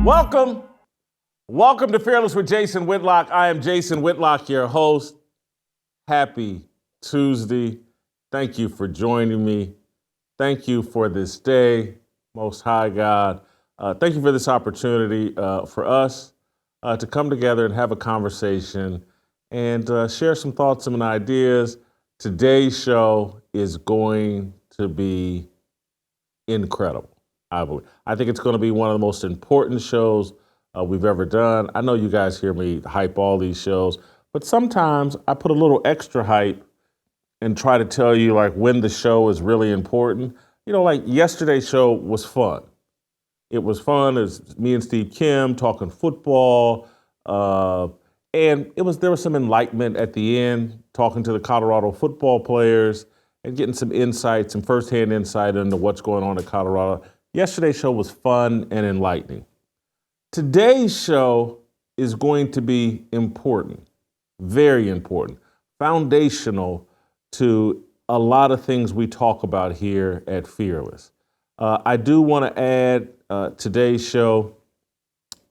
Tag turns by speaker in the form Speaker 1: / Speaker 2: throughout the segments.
Speaker 1: Welcome. Welcome to Fearless with Jason Whitlock. I am Jason Whitlock, your host. Happy Tuesday. Thank you for joining me. Thank you for this day, Most High God. Thank you for this opportunity for us to come together and have a conversation and share some thoughts and ideas. Today's show is going to be incredible, I believe. I think it's going to be one of the most important shows we've ever done. I know you guys hear me hype all these shows, but sometimes I put a little extra hype and try to tell you like when the show is really important. You know, like yesterday's show was fun. It was fun. It's me and Steve Kim talking football. And there was some enlightenment at the end, talking to the Colorado football players and getting some insight, some firsthand insight into what's going on in Colorado. Yesterday's show was fun and enlightening. Today's show is going to be important, very important, foundational to a lot of things we talk about here at Fearless. I do want to add today's show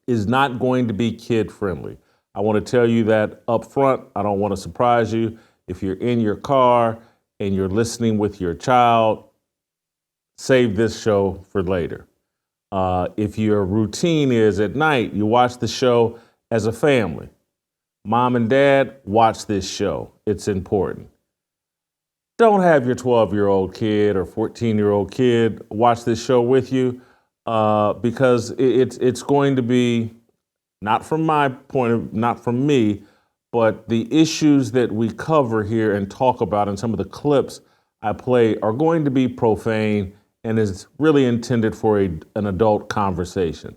Speaker 1: is not going to be kid-friendly. I want to tell you that up front. I don't want to surprise you. If you're in your car and you're listening with your child, save this show for later. If your routine is at night, you watch the show as a family. Mom and dad, watch this show. It's important. Don't have your 12-year-old kid or 14-year-old kid watch this show with you because it's going to be, not from me, but the issues that we cover here and talk about and some of the clips I play are going to be profane and is really intended for an adult conversation.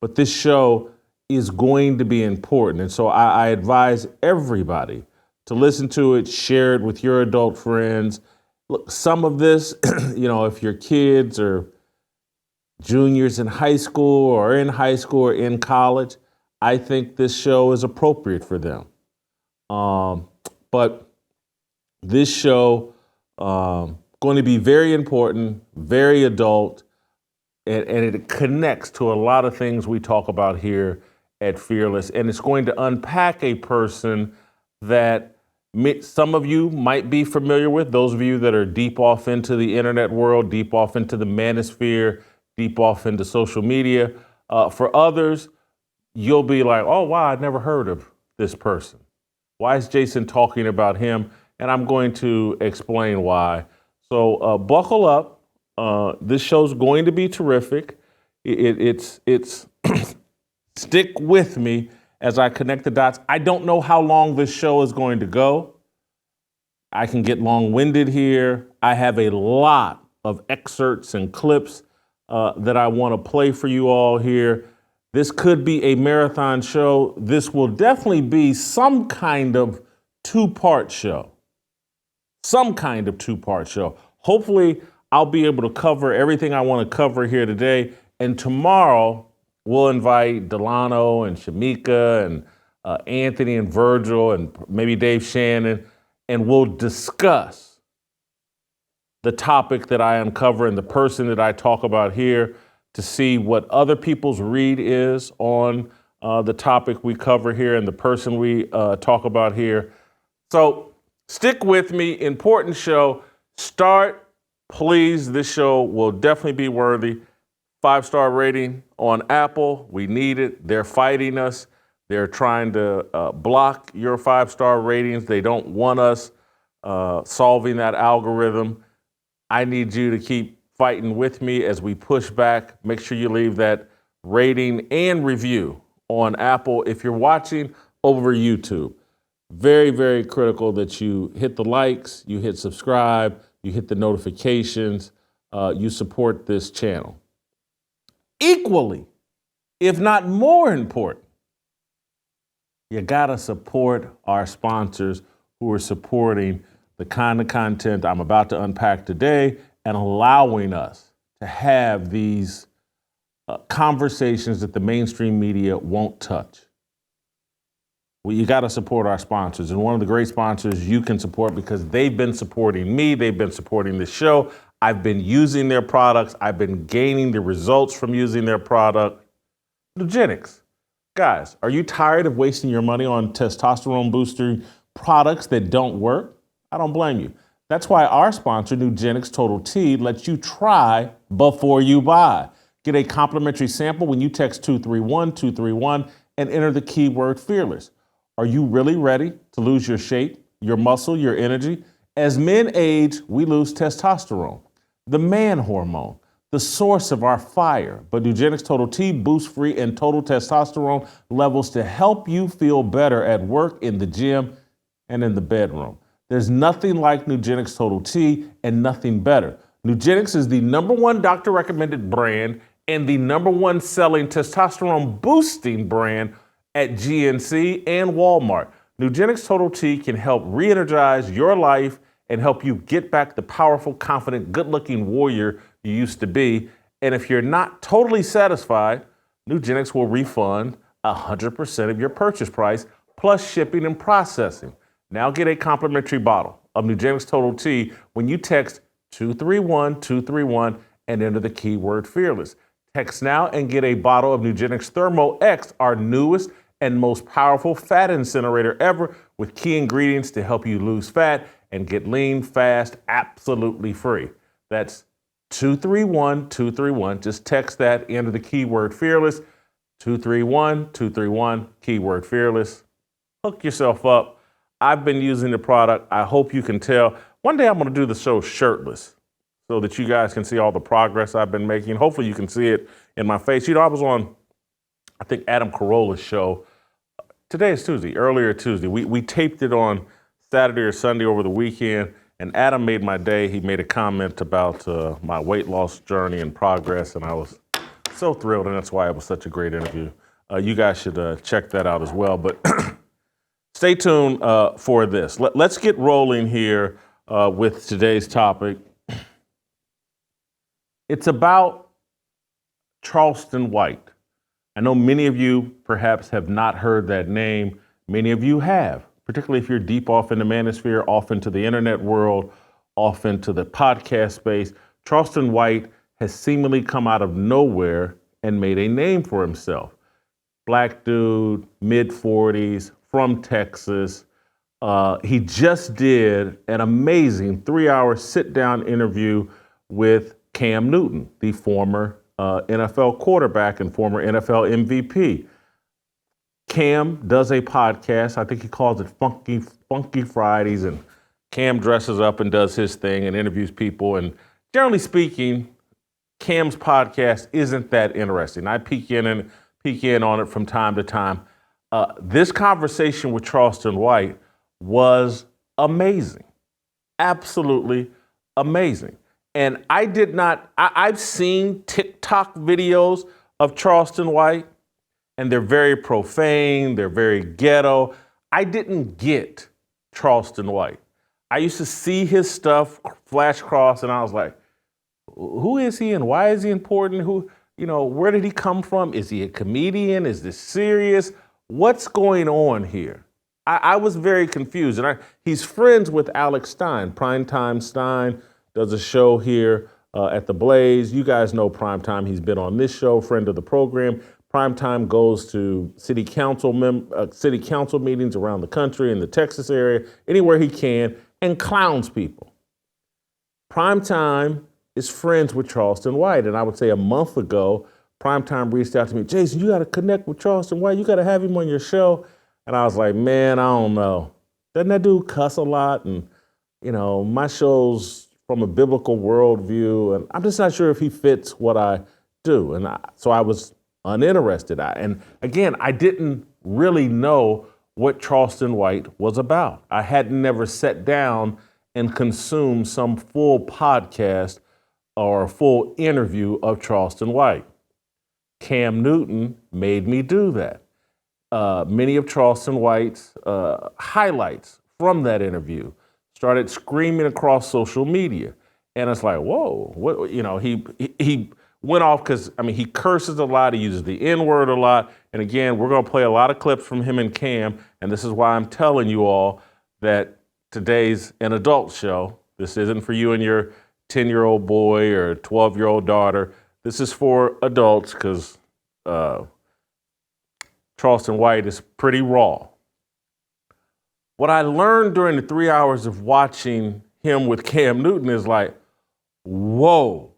Speaker 1: But this show is going to be important. And so I advise everybody to listen to it, share it with your adult friends. Look, some of this, if your kids are juniors in high school or in high school or in college, I think this show is appropriate for them. But this show, going to be very important, very adult, and it connects to a lot of things we talk about here at Fearless. And it's going to unpack a person that some of you might be familiar with, those of you that are deep off into the internet world, deep off into the manosphere, deep off into social media. For others, you'll be like, oh, wow, I've never heard of this person. Why is Jason talking about him? And I'm going to explain why. So buckle up. This show's going to be terrific. It's stick with me as I connect the dots. I don't know how long this show is going to go. I can get long-winded here. I have a lot of excerpts and clips that I want to play for you all here. This could be a marathon show. This will definitely be some kind of two-part show. Some kind of two-part show. Hopefully, I'll be able to cover everything I want to cover here today. And tomorrow, we'll invite Delano and Shamika and Anthony and Virgil and maybe Dave Shannon, and we'll discuss the topic that I uncover and the person that I talk about here to see what other people's read is on the topic we cover here and the person we talk about here. So stick with me. Important show. Start, please. This show will definitely be worthy. 5-star rating on Apple. We need it. They're fighting us. They're trying to block your 5-star ratings. They don't want us solving that algorithm. I need you to keep fighting with me as we push back. Make sure you leave that rating and review on Apple. If you're watching over YouTube, very, very critical that you hit the likes, you hit subscribe, you hit the notifications, you support this channel. Equally, if not more important, you gotta support our sponsors who are supporting the kind of content I'm about to unpack today and allowing us to have these conversations that the mainstream media won't touch. Well, you got to support our sponsors. And one of the great sponsors you can support because they've been supporting me. They've been supporting this show. I've been using their products. I've been gaining the results from using their product. Nugenix. Guys, are you tired of wasting your money on testosterone boosting products that don't work? I don't blame you. That's why our sponsor, Nugenix Total T, lets you try before you buy. Get a complimentary sample when you text 231-231 and enter the keyword fearless. Are you really ready to lose your shape, your muscle, your energy? As men age, we lose testosterone, the man hormone, the source of our fire. But Nugenix Total T boosts free and total testosterone levels to help you feel better at work, in the gym, and in the bedroom. There's nothing like Nugenix Total T and nothing better. Nugenix is the #1 doctor recommended brand and the #1 selling testosterone boosting brand at GNC and Walmart. Nugenix Total T can help re-energize your life and help you get back the powerful, confident, good-looking warrior you used to be. And if you're not totally satisfied, Nugenix will refund 100% of your purchase price plus shipping and processing. Now get a complimentary bottle of Nugenix Total T when you text 231-231 and enter the keyword fearless. Text now and get a bottle of Nugenix Thermo X, our newest and most powerful fat incinerator ever, with key ingredients to help you lose fat and get lean fast, absolutely free. That's 231-231. Just text that, enter the keyword fearless, 231-231, keyword fearless. Hook yourself up. I've been using the product. I hope you can tell. One day I'm going to do the show shirtless so that you guys can see all the progress I've been making. Hopefully you can see it in my face. You know, I was on, I think, Adam Carolla's show. Today is Tuesday, earlier Tuesday. We taped it on Saturday or Sunday over the weekend, and Adam made my day. He made a comment about my weight loss journey and progress, and I was so thrilled, and that's why it was such a great interview. You guys should check that out as well. But stay tuned for this. Let's get rolling here with today's topic. It's about Charleston White. I know many of you perhaps have not heard that name. Many of you have, particularly if you're deep off in the manosphere, off into the internet world, off into the podcast space. Charleston White has seemingly come out of nowhere and made a name for himself. Black dude, mid-40s, from Texas. He just did an amazing 3-hour sit-down interview with Cam Newton, the former NFL quarterback and former NFL MVP. Cam does a podcast. I think he calls it Funky Fridays, and Cam dresses up and does his thing and interviews people. And generally speaking, Cam's podcast isn't that interesting. I peek in on it from time to time. This conversation with Charleston White was amazing, absolutely amazing. And I've seen TikTok videos of Charleston White, and they're very profane, they're very ghetto. I didn't get Charleston White. I used to see his stuff flash across, and I was like, who is he and why is he important? Where did he come from? Is he a comedian? Is this serious? What's going on here? I was very confused. And he's friends with Alex Stein. Primetime Stein does a show here at the Blaze. You guys know Primetime. He's been on this show, friend of the program. Primetime goes to city council meetings around the country, in the Texas area, anywhere he can, and clowns people. Primetime is friends with Charleston White. And I would say a month ago, Primetime reached out to me, Jason, you got to connect with Charleston White. You got to have him on your show. And I was like, man, I don't know. Doesn't that dude cuss a lot? And, my show's from a biblical worldview, and I'm just not sure if he fits what I do. And so I was uninterested. And again, I didn't really know what Charleston White was about. I had never sat down and consumed some full podcast or a full interview of Charleston White. Cam Newton made me do that. Many of Charleston White's highlights from that interview started screaming across social media. And it's like, whoa, what, he went off because, he curses a lot. He uses the N-word a lot. And again, we're going to play a lot of clips from him and Cam. And this is why I'm telling you all that today's an adult show. This isn't for you and your 10-year-old boy or 12-year-old daughter. This is for adults because Charleston White is pretty raw. What I learned during the 3 hours of watching him with Cam Newton is like, whoa,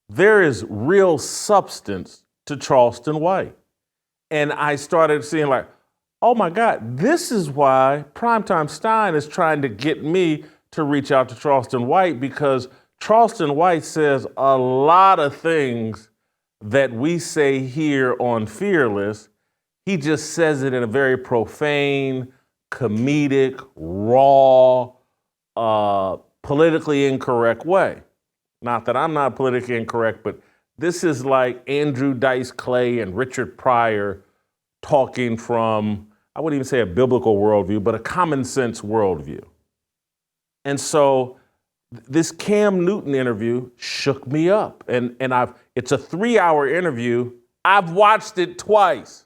Speaker 1: there is real substance to Charleston White. And I started seeing like, oh my God, this is why Primetime Stein is trying to get me to reach out to Charleston White, because Charleston White says a lot of things that we say here on Fearless. He just says it in a very profane, comedic, raw, politically incorrect way. Not that I'm not politically incorrect, but this is like Andrew Dice Clay and Richard Pryor talking from, I wouldn't even say a biblical worldview, but a common sense worldview. And so this Cam Newton interview shook me up. And it's a 3-hour interview. I've watched it twice.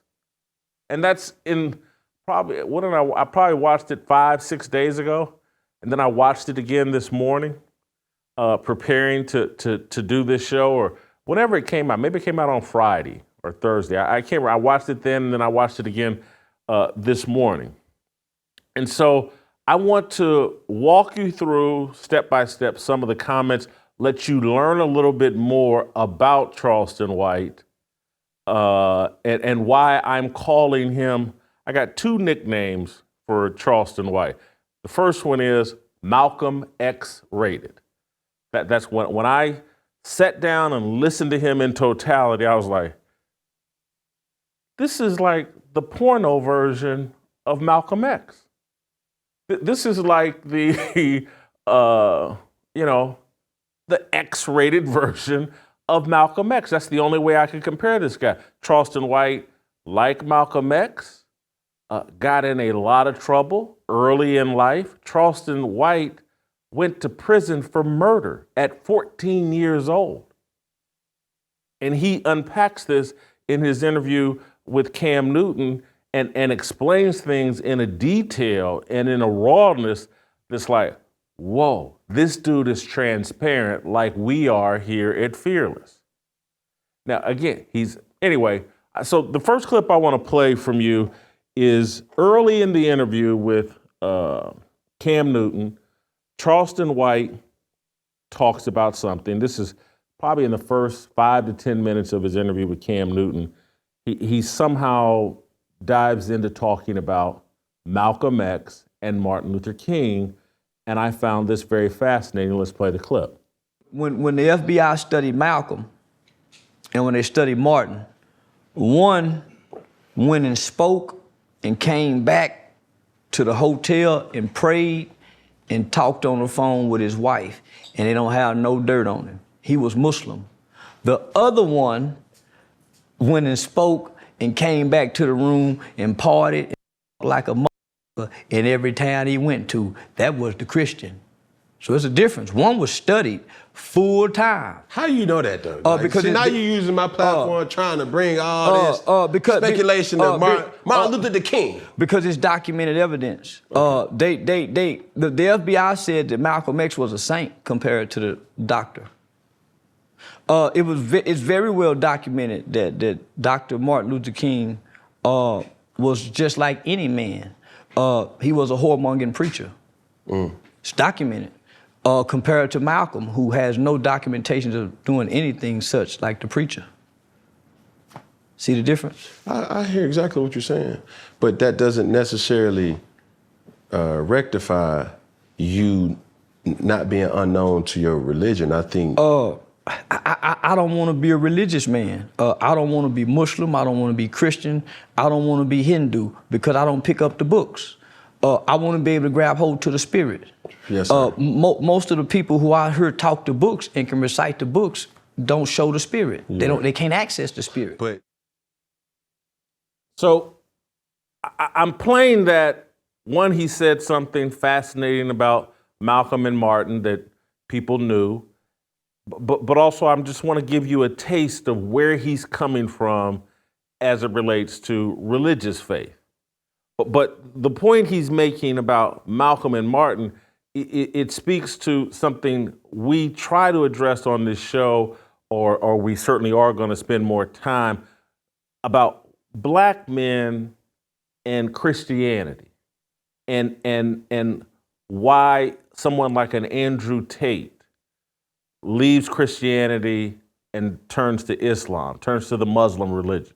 Speaker 1: And that's in probably, I probably watched it 5-6 days ago. And then I watched it again this morning, preparing to do this show, or whenever it came out. Maybe it came out on Friday or Thursday. I can't remember. I watched it then, and then I watched it again this morning. And so I want to walk you through step by step some of the comments, let you learn a little bit more about Charleston White, and why I'm calling him. I got 2 nicknames for Charleston White. The first one is Malcolm X rated. That's when I sat down and listened to him in totality, I was like, this is like the porno version of Malcolm X. This is like the X-rated version of Malcolm X. That's the only way I can compare this guy. Charleston White, like Malcolm X, got in a lot of trouble early in life. Charleston White went to prison for murder at 14 years old. And he unpacks this in his interview with Cam Newton and explains things in a detail and in a rawness that's like, whoa, this dude is transparent like we are here at Fearless. Now, again, so the first clip I want to play from you is early in the interview with Cam Newton. Charleston White talks about something. This is probably in the first 5 to 10 minutes of his interview with Cam Newton. He somehow dives into talking about Malcolm X and Martin Luther King, and I found this very fascinating. Let's play the clip.
Speaker 2: When the FBI studied Malcolm and when they studied Martin, one went and spoke and came back to the hotel and prayed and talked on the phone with his wife, and they don't have no dirt on him. He was Muslim. The other one went and spoke and came back to the room and partied like a motherfucker in every town he went to. That was the Christian. So there's a difference. One was studied full time.
Speaker 3: How do you know that though?
Speaker 2: Because
Speaker 3: now you're using my platform trying to bring all this speculation of Martin Luther the King.
Speaker 2: Because it's documented evidence. Okay. The FBI said that Malcolm X was a saint compared to the doctor. It's very well documented that Dr. Martin Luther King was just like any man. He was a whoremongering preacher. It's documented. Compared to Malcolm, who has no documentation of doing anything such like the preacher. See the difference?
Speaker 3: I hear exactly what you're saying, but that doesn't necessarily rectify you not being unknown to your religion. I think.
Speaker 2: I don't want to be a religious man. I don't want to be Muslim. I don't want to be Christian. I don't want to be Hindu because I don't pick up the books. I want to be able to grab hold to the spirit.
Speaker 3: Yes, sir.
Speaker 2: Most of the people who I heard talk the books and can recite the books don't show the spirit. Yeah. They can't access the spirit.
Speaker 3: But
Speaker 1: so I'm playing that. One, he said something fascinating about Malcolm and Martin that people knew, but also I just want to give you a taste of where he's coming from as it relates to religious faith. But the point he's making about Malcolm and Martin, it speaks to something we try to address on this show, or we certainly are going to spend more time about black men and Christianity, and why someone like an Andrew Tate leaves Christianity and turns to Islam, turns to the Muslim religion.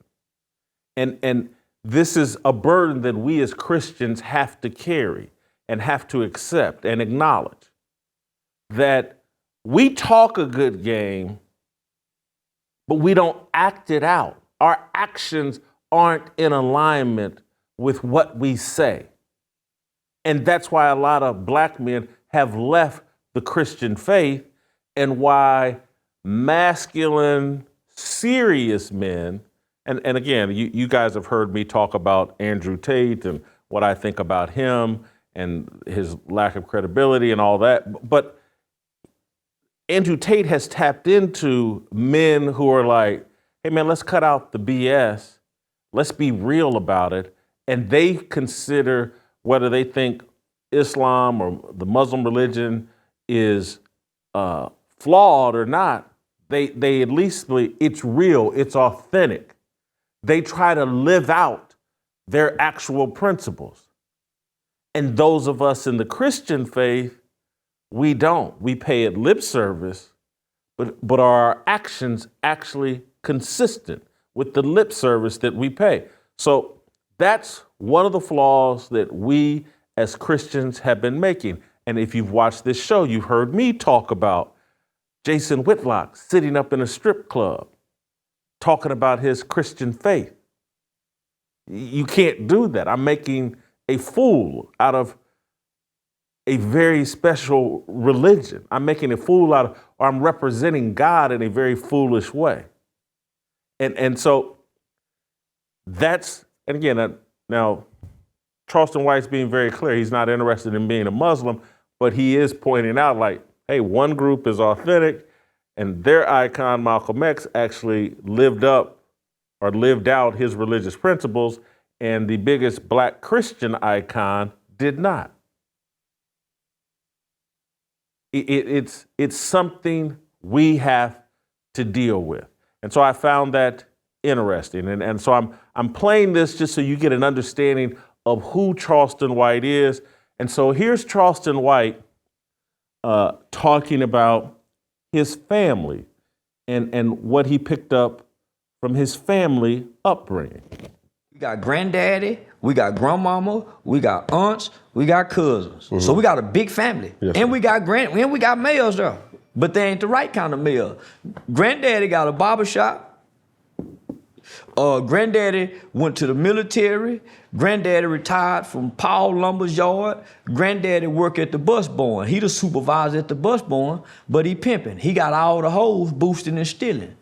Speaker 1: And this is a burden that we as Christians have to carry and have to accept and acknowledge, that we talk a good game, but we don't act it out. Our actions aren't in alignment with what we say. And that's why a lot of black men have left the Christian faith, and why masculine, serious men, and again, you guys have heard me talk about Andrew Tate and what I think about him and his lack of credibility and all that. But Andrew Tate has tapped into men who are like, hey man, let's cut out the BS. Let's be real about it. And they consider whether they think Islam or the Muslim religion is flawed or not, they at least, it's real, it's authentic. They try to live out their actual principles. And those of us in the Christian faith, we don't. We pay it lip service, but are our actions actually consistent with the lip service that we pay? So that's one of the flaws that we as Christians have been making. And if you've watched this show, you've heard me talk about Jason Whitlock sitting up in a strip club talking about his Christian faith. You can't do that. I'm making a fool out of a very special religion. I'm making a fool out of, or I'm representing God in a very foolish way. And so that's, and again, now Charleston White's being very clear. He's not interested in being a Muslim, but he is pointing out like, hey, one group is authentic and their icon, Malcolm X, actually lived up or lived out his religious principles, and the biggest black Christian icon did not. It's something we have to deal with. And so I found that interesting. And so I'm playing this just so you get an understanding of who Charleston White is. And so here's Charleston White talking about his family and what he picked up from his family upbringing.
Speaker 2: We got granddaddy, we got grandmama, we got aunts, we got cousins. Mm-hmm. So we got a big family. Yes, and we got males there, but they ain't the right kind of male. Granddaddy got a barber shop. Granddaddy went to the military. Granddaddy retired from Paul Lumber's yard. Granddaddy worked at the bus barn. He the supervisor at the bus barn, but he pimping. He got all the hoes boosting and stealing.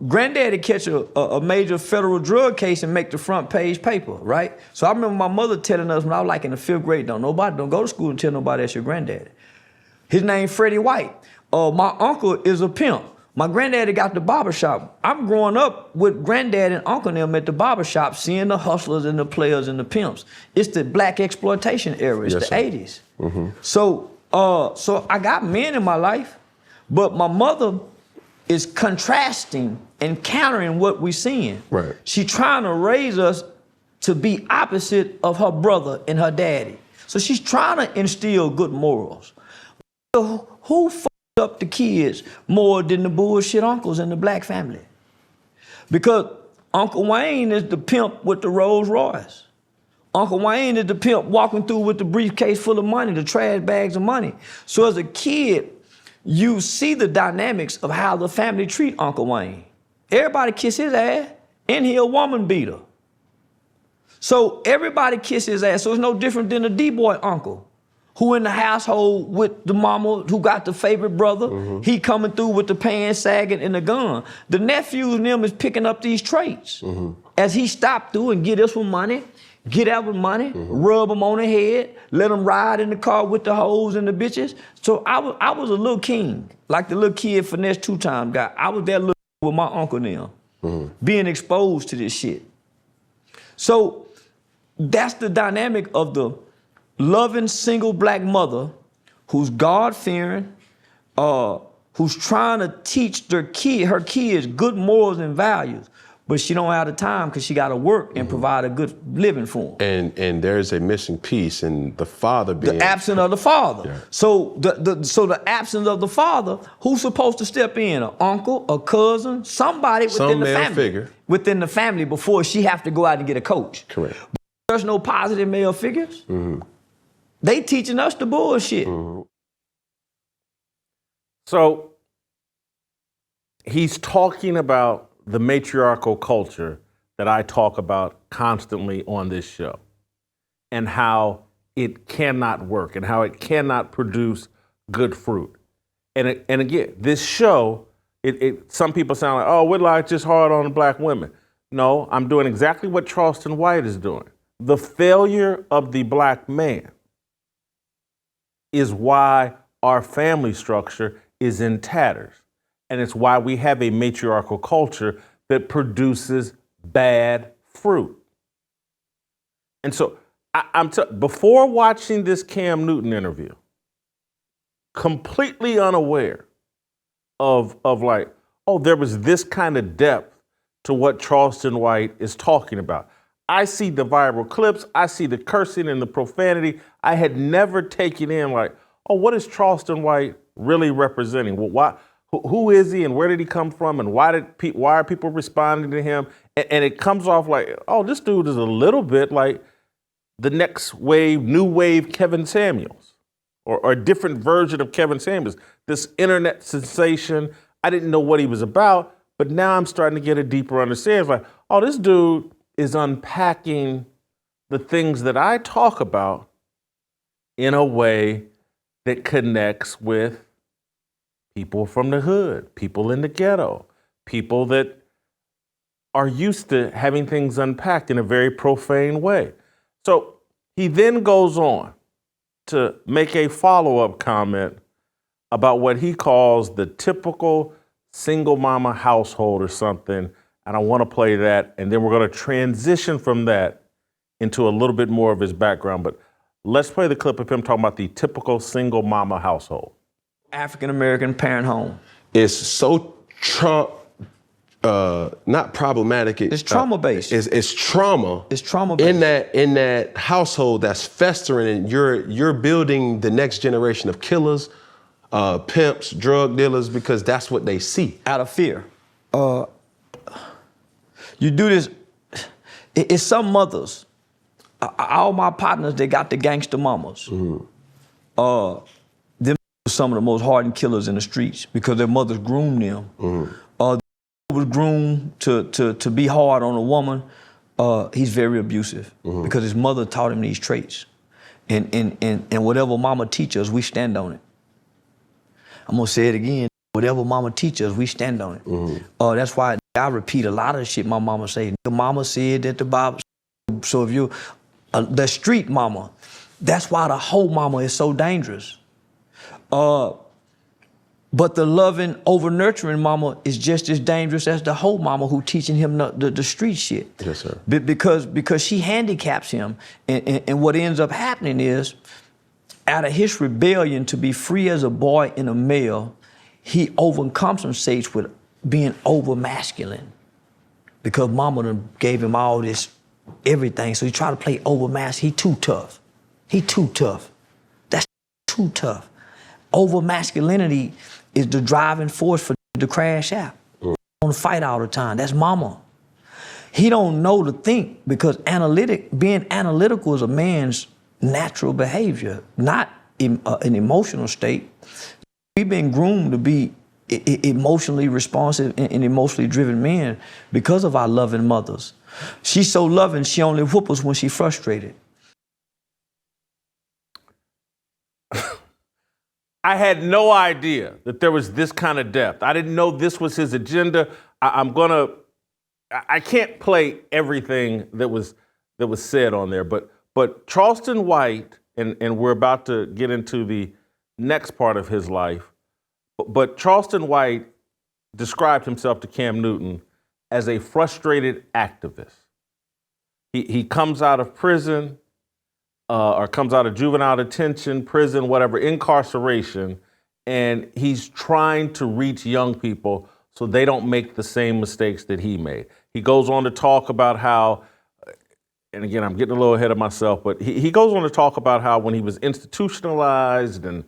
Speaker 2: Granddaddy catch a major federal drug case and make the front page paper, right? So I remember my mother telling us when I was like in the 5th grade, don't go to school and tell nobody that's your granddaddy. His name Freddie White. My uncle is a pimp. My granddaddy got the barbershop. I'm growing up with granddad and uncle and them at the barbershop, seeing the hustlers and the players and the pimps. It's the black exploitation era. It's the 80s. Mm-hmm. So I got men in my life, but my mother is contrasting and countering what we're seeing. Right. She's trying to raise us to be opposite of her brother and her daddy. So she's trying to instill good morals. Who up the kids more than the bullshit uncles in the black family? Because Uncle Wayne is the pimp with the Rolls Royce. Uncle Wayne is the pimp walking through with the briefcase full of money, the trash bags of money. So as a kid, you see the dynamics of how the family treat Uncle Wayne. Everybody kiss his ass, and he a woman beater. So everybody kiss his ass, so it's no different than a D-boy uncle who in the household with the mama who got the favorite brother. Mm-hmm. He coming through with the pants sagging and the gun. The nephews and them is picking up these traits. Mm-hmm. As he stopped through and get us with money, get out with money, rub them on the head, let them ride in the car with the hoes and the bitches. So I was a little king, like the little kid Finesse 2-time guy. I was that little with my uncle now, being exposed to this shit. So that's the dynamic of the loving single black mother who's God-fearing, who's trying to teach her kids good morals and values. but she don't have the time because she got to work and provide a good living for them.
Speaker 3: And there's a missing piece in the father being
Speaker 2: the absence of the father.
Speaker 3: Yeah.
Speaker 2: So the absence of the father, who's supposed to step in? An uncle, a cousin, somebody within the family.
Speaker 3: Figure.
Speaker 2: Within the family before she have to go out and get a coach.
Speaker 3: Correct.
Speaker 2: But there's no positive male figures. They teaching us the bullshit.
Speaker 1: So he's talking about the matriarchal culture that I talk about constantly on this show, and how it cannot work and how it cannot produce good fruit. And again, this show, some people sound like, oh, Whitlock just hard on the black women. No, I'm doing exactly what Charleston White is doing. The failure of the black man is why our family structure is in tatters. And it's why we have a matriarchal culture that produces bad fruit. And so before watching this Cam Newton interview, completely unaware of like, oh, there was this kind of depth to what Charleston White is talking about. I see the viral clips, I see the cursing and the profanity. I had never taken in like, oh, what is Charleston White really representing? Well, who is he and where did he come from and why are people responding to him? And it comes off like, oh, this dude is a little bit like the next wave, new wave Kevin Samuels, or a different version of Kevin Samuels, this internet sensation. I didn't know what he was about, but now I'm starting to get a deeper understanding. It's like, oh, this dude is unpacking the things that I talk about in a way that connects with people from the hood, people in the ghetto, people that are used to having things unpacked in a very profane way. So he then goes on to make a follow-up comment about what he calls the typical single mama household or something. And I want to play that, and then we're going to transition from that into a little bit more of his background. But let's play the clip of him talking about the typical single mama household.
Speaker 2: African-American parent home.
Speaker 3: It's so not problematic.
Speaker 2: It's trauma-based.
Speaker 3: It's trauma.
Speaker 2: It's trauma-based.
Speaker 3: In that household that's festering, and you're building the next generation of killers, pimps, drug dealers, because that's what they see.
Speaker 2: Out of fear. You do this, it's some mothers. All my partners, they got the gangster mamas. Them some of the most hardened killers in the streets because their mothers groomed them. Was groomed to be hard on a woman. He's very abusive because his mother taught him these traits. And whatever mama teaches us, we stand on it. I'm gonna say it again. Whatever mama teaches us, we stand on it. That's why I repeat a lot of the shit my mama say. The mama said that the Bible. So if you, the street mama, that's why the whole mama is so dangerous. But the loving, over-nurturing mama is just as dangerous as the whole mama who teaching him the street shit.
Speaker 3: Yes, sir.
Speaker 2: Because she handicaps him. And what ends up happening is, out of his rebellion to be free as a boy and a male, he overcompensates with being over-masculine. Because mama done gave him all this, everything. So he tried to play over-masculine. He too tough. He too tough. That's too tough. Over-masculinity is the driving force for to crash out. On the fight all the time. That's mama. He don't know to think because being analytical is a man's natural behavior, not an emotional state. We've been groomed to be emotionally responsive and emotionally driven men because of our loving mothers. She's so loving, she only whoop us when she's frustrated.
Speaker 1: I had no idea that there was this kind of depth. I didn't know this was his agenda. I can't play everything that was said on there, but Charleston White, and we're about to get into the next part of his life, but Charleston White described himself to Cam Newton as a frustrated activist. He comes out of prison, or comes out of juvenile detention, prison, whatever, incarceration, and he's trying to reach young people so they don't make the same mistakes that he made. He goes on to talk about how, and again, I'm getting a little ahead of myself, but he goes on to talk about how when he was institutionalized and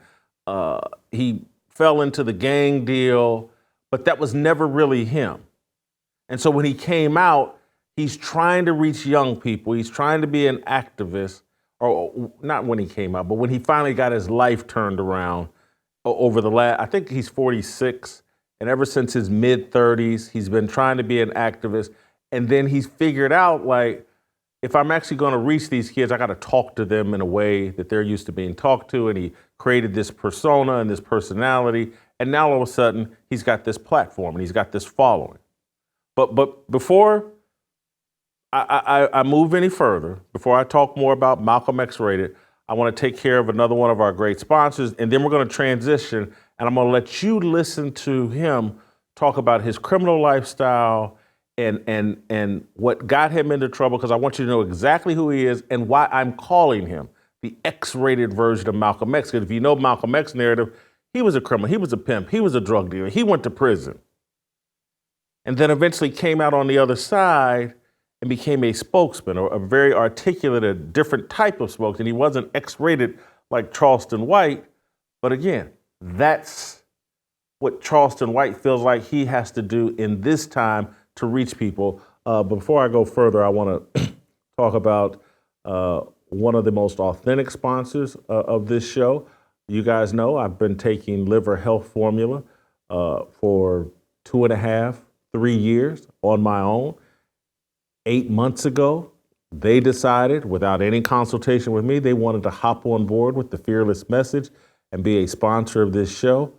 Speaker 1: he fell into the gang deal, but that was never really him. And so when he came out, he's trying to reach young people. He's trying to be an activist, or not when he came out, but when he finally got his life turned around over the last, I think he's 46, and ever since his mid-30s, he's been trying to be an activist. And then he's figured out, like, if I'm actually going to reach these kids, I got to talk to them in a way that they're used to being talked to. And he created this persona and this personality. And now all of a sudden, he's got this platform and he's got this following. But before I move any further, before I talk more about Malcolm X Rated, I want to take care of another one of our great sponsors. And then we're going to transition, and I'm going to let you listen to him talk about his criminal lifestyle and what got him into trouble, because I want you to know exactly who he is and why I'm calling him the X-rated version of Malcolm X. Because if you know Malcolm X narrative, he was a criminal, he was a pimp, he was a drug dealer, he went to prison. And then eventually came out on the other side and became a spokesman, or a very articulate, a different type of spokesman. He wasn't X-rated like Charleston White, but again, that's what Charleston White feels like he has to do in this time to reach people. Before I go further, I want to talk about one of the most authentic sponsors of this show. You guys know I've been taking liver health formula for 2.5, 3 years on my own. 8 months ago, they decided, without any consultation with me, they wanted to hop on board with the Fearless message and be a sponsor of this show.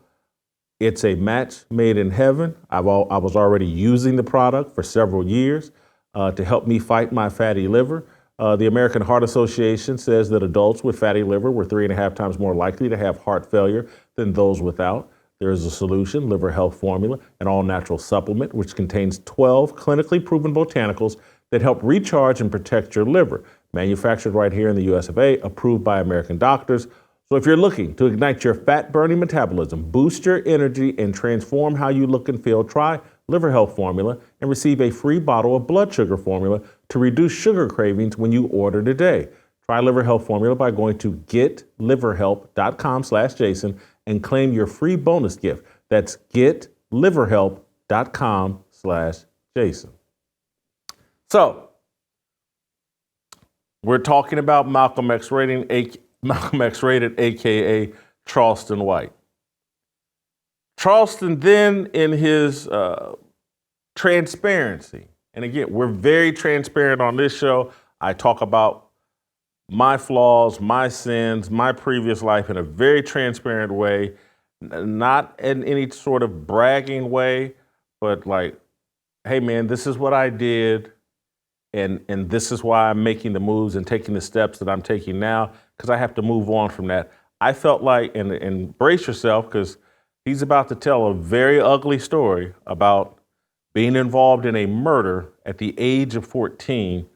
Speaker 1: It's a match made in heaven. I was already using the product for several years to help me fight my fatty liver. The American Heart Association says that adults with fatty liver were 3.5 times more likely to have heart failure than those without. There is a solution, Liver Health Formula, an all-natural supplement, which contains 12 clinically proven botanicals that help recharge and protect your liver. Manufactured right here in the US of A, approved by American doctors. So if you're looking to ignite your fat-burning metabolism, boost your energy, and transform how you look and feel, try Liver Health Formula and receive a free bottle of blood sugar formula to reduce sugar cravings when you order today. Try Liver Health Formula by going to getliverhelp.com/Jason and claim your free bonus gift. That's getliverhelp.com/Jason. So, we're talking about Malcolm X Rated, a.k.a. Charleston White. Charleston then, in his transparency, and again, we're very transparent on this show. I talk about my flaws, my sins, my previous life in a very transparent way, not in any sort of bragging way, but like, hey man, this is what I did, and this is why I'm making the moves and taking the steps that I'm taking now, because I have to move on from that. I felt like, and brace yourself, because he's about to tell a very ugly story about being involved in a murder at the age of 14.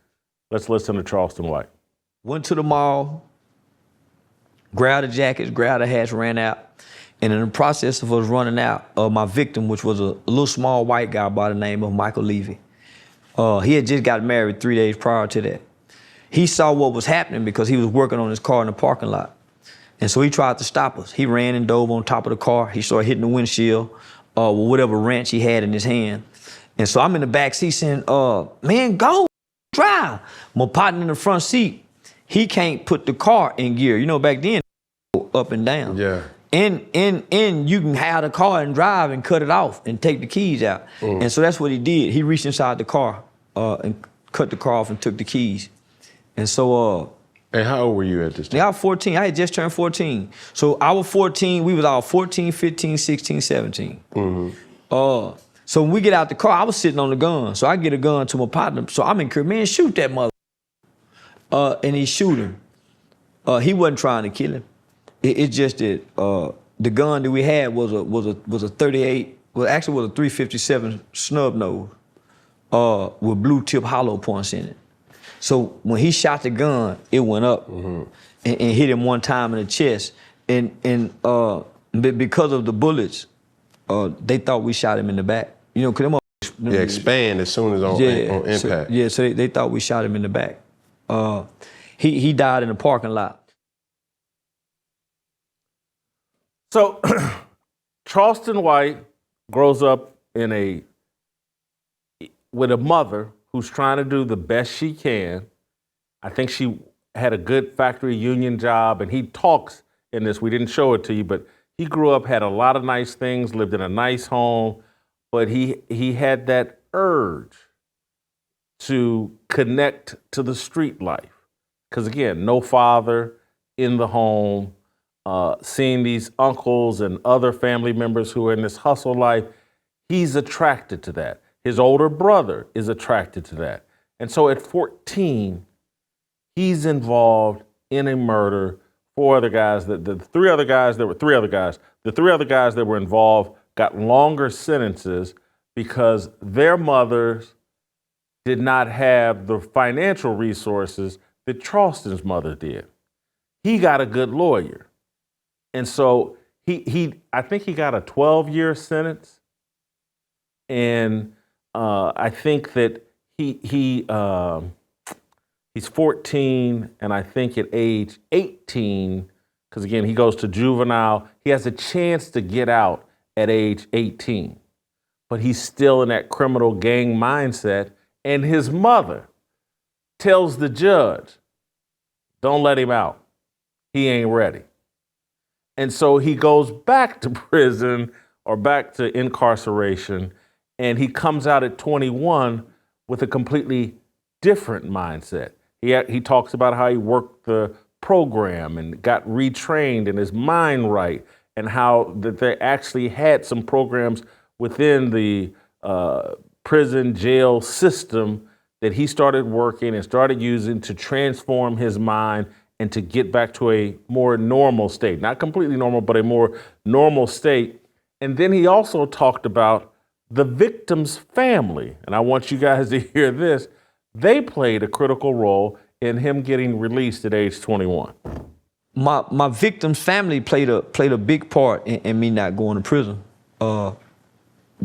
Speaker 1: Let's listen to Charleston White.
Speaker 2: Went to the mall, grabbed the jackets, grabbed the hats, ran out. And in the process of us running out, my victim, which was a little small white guy by the name of Michael Levy, he had just got married 3 days prior to that. He saw what was happening because he was working on his car in the parking lot. And so he tried to stop us. He ran and dove on top of the car. He started hitting the windshield with whatever wrench he had in his hand. And so I'm in the back seat saying, man, go, drive. My partner in the front seat, he can't put the car in gear. You know, back then, up and down.
Speaker 3: Yeah.
Speaker 2: And you can have the car and drive and cut it off and take the keys out. And so that's what he did. He reached inside the car and cut the car off and took the keys. And so...
Speaker 3: and how old were you at this time?
Speaker 2: I was 14. I had just turned 14. So I was 14. We was all 14, 15, 16, 17. So when we get out the car, I was sitting on the gun. So I get a gun to my partner. So I'm encouraged, man, shoot that mother. And he shoot him. He wasn't trying to kill him. It's just that the gun that we had was a 38. Well, actually, was a 357 snub nose with blue tip hollow points in it. So when he shot the gun, it went up and hit him one time in the chest. And because of the bullets, they thought we shot him in the back. You know, 'cause them
Speaker 3: Yeah, expand as soon as on impact.
Speaker 2: So they thought we shot him in the back. He died in the parking lot.
Speaker 1: So Charleston White grows up with a mother who's trying to do the best she can. I think she had a good factory union job, and he talks in this. We didn't show it to you, but he grew up, had a lot of nice things, lived in a nice home, but he had that urge to connect to the street life. Because again, no father in the home, seeing these uncles and other family members who are in this hustle life, he's attracted to that. His older brother is attracted to that. And so at 14, he's involved in a murder. The three other guys that were involved got longer sentences because their mothers did not have the financial resources that Charleston's mother did. He got a good lawyer. And so I think he got a 12-year sentence. And I think that he's 14, and I think at age 18, because again, he goes to juvenile, he has a chance to get out at age 18. But he's still in that criminal gang mindset, and his mother tells the judge, don't let him out. He ain't ready. And so he goes back to prison or back to incarceration, and he comes out at 21 with a completely different mindset. He talks about how he worked the program and got retrained in his mind right, and how that they actually had some programs within the prison jail system that he started working and started using to transform his mind and to get back to a more normal state. Not completely normal, but a more normal state. And then he also talked about the victim's family. And I want you guys to hear this. They played a critical role in him getting released at age 21.
Speaker 2: My victim's family played a big part in me not going to prison,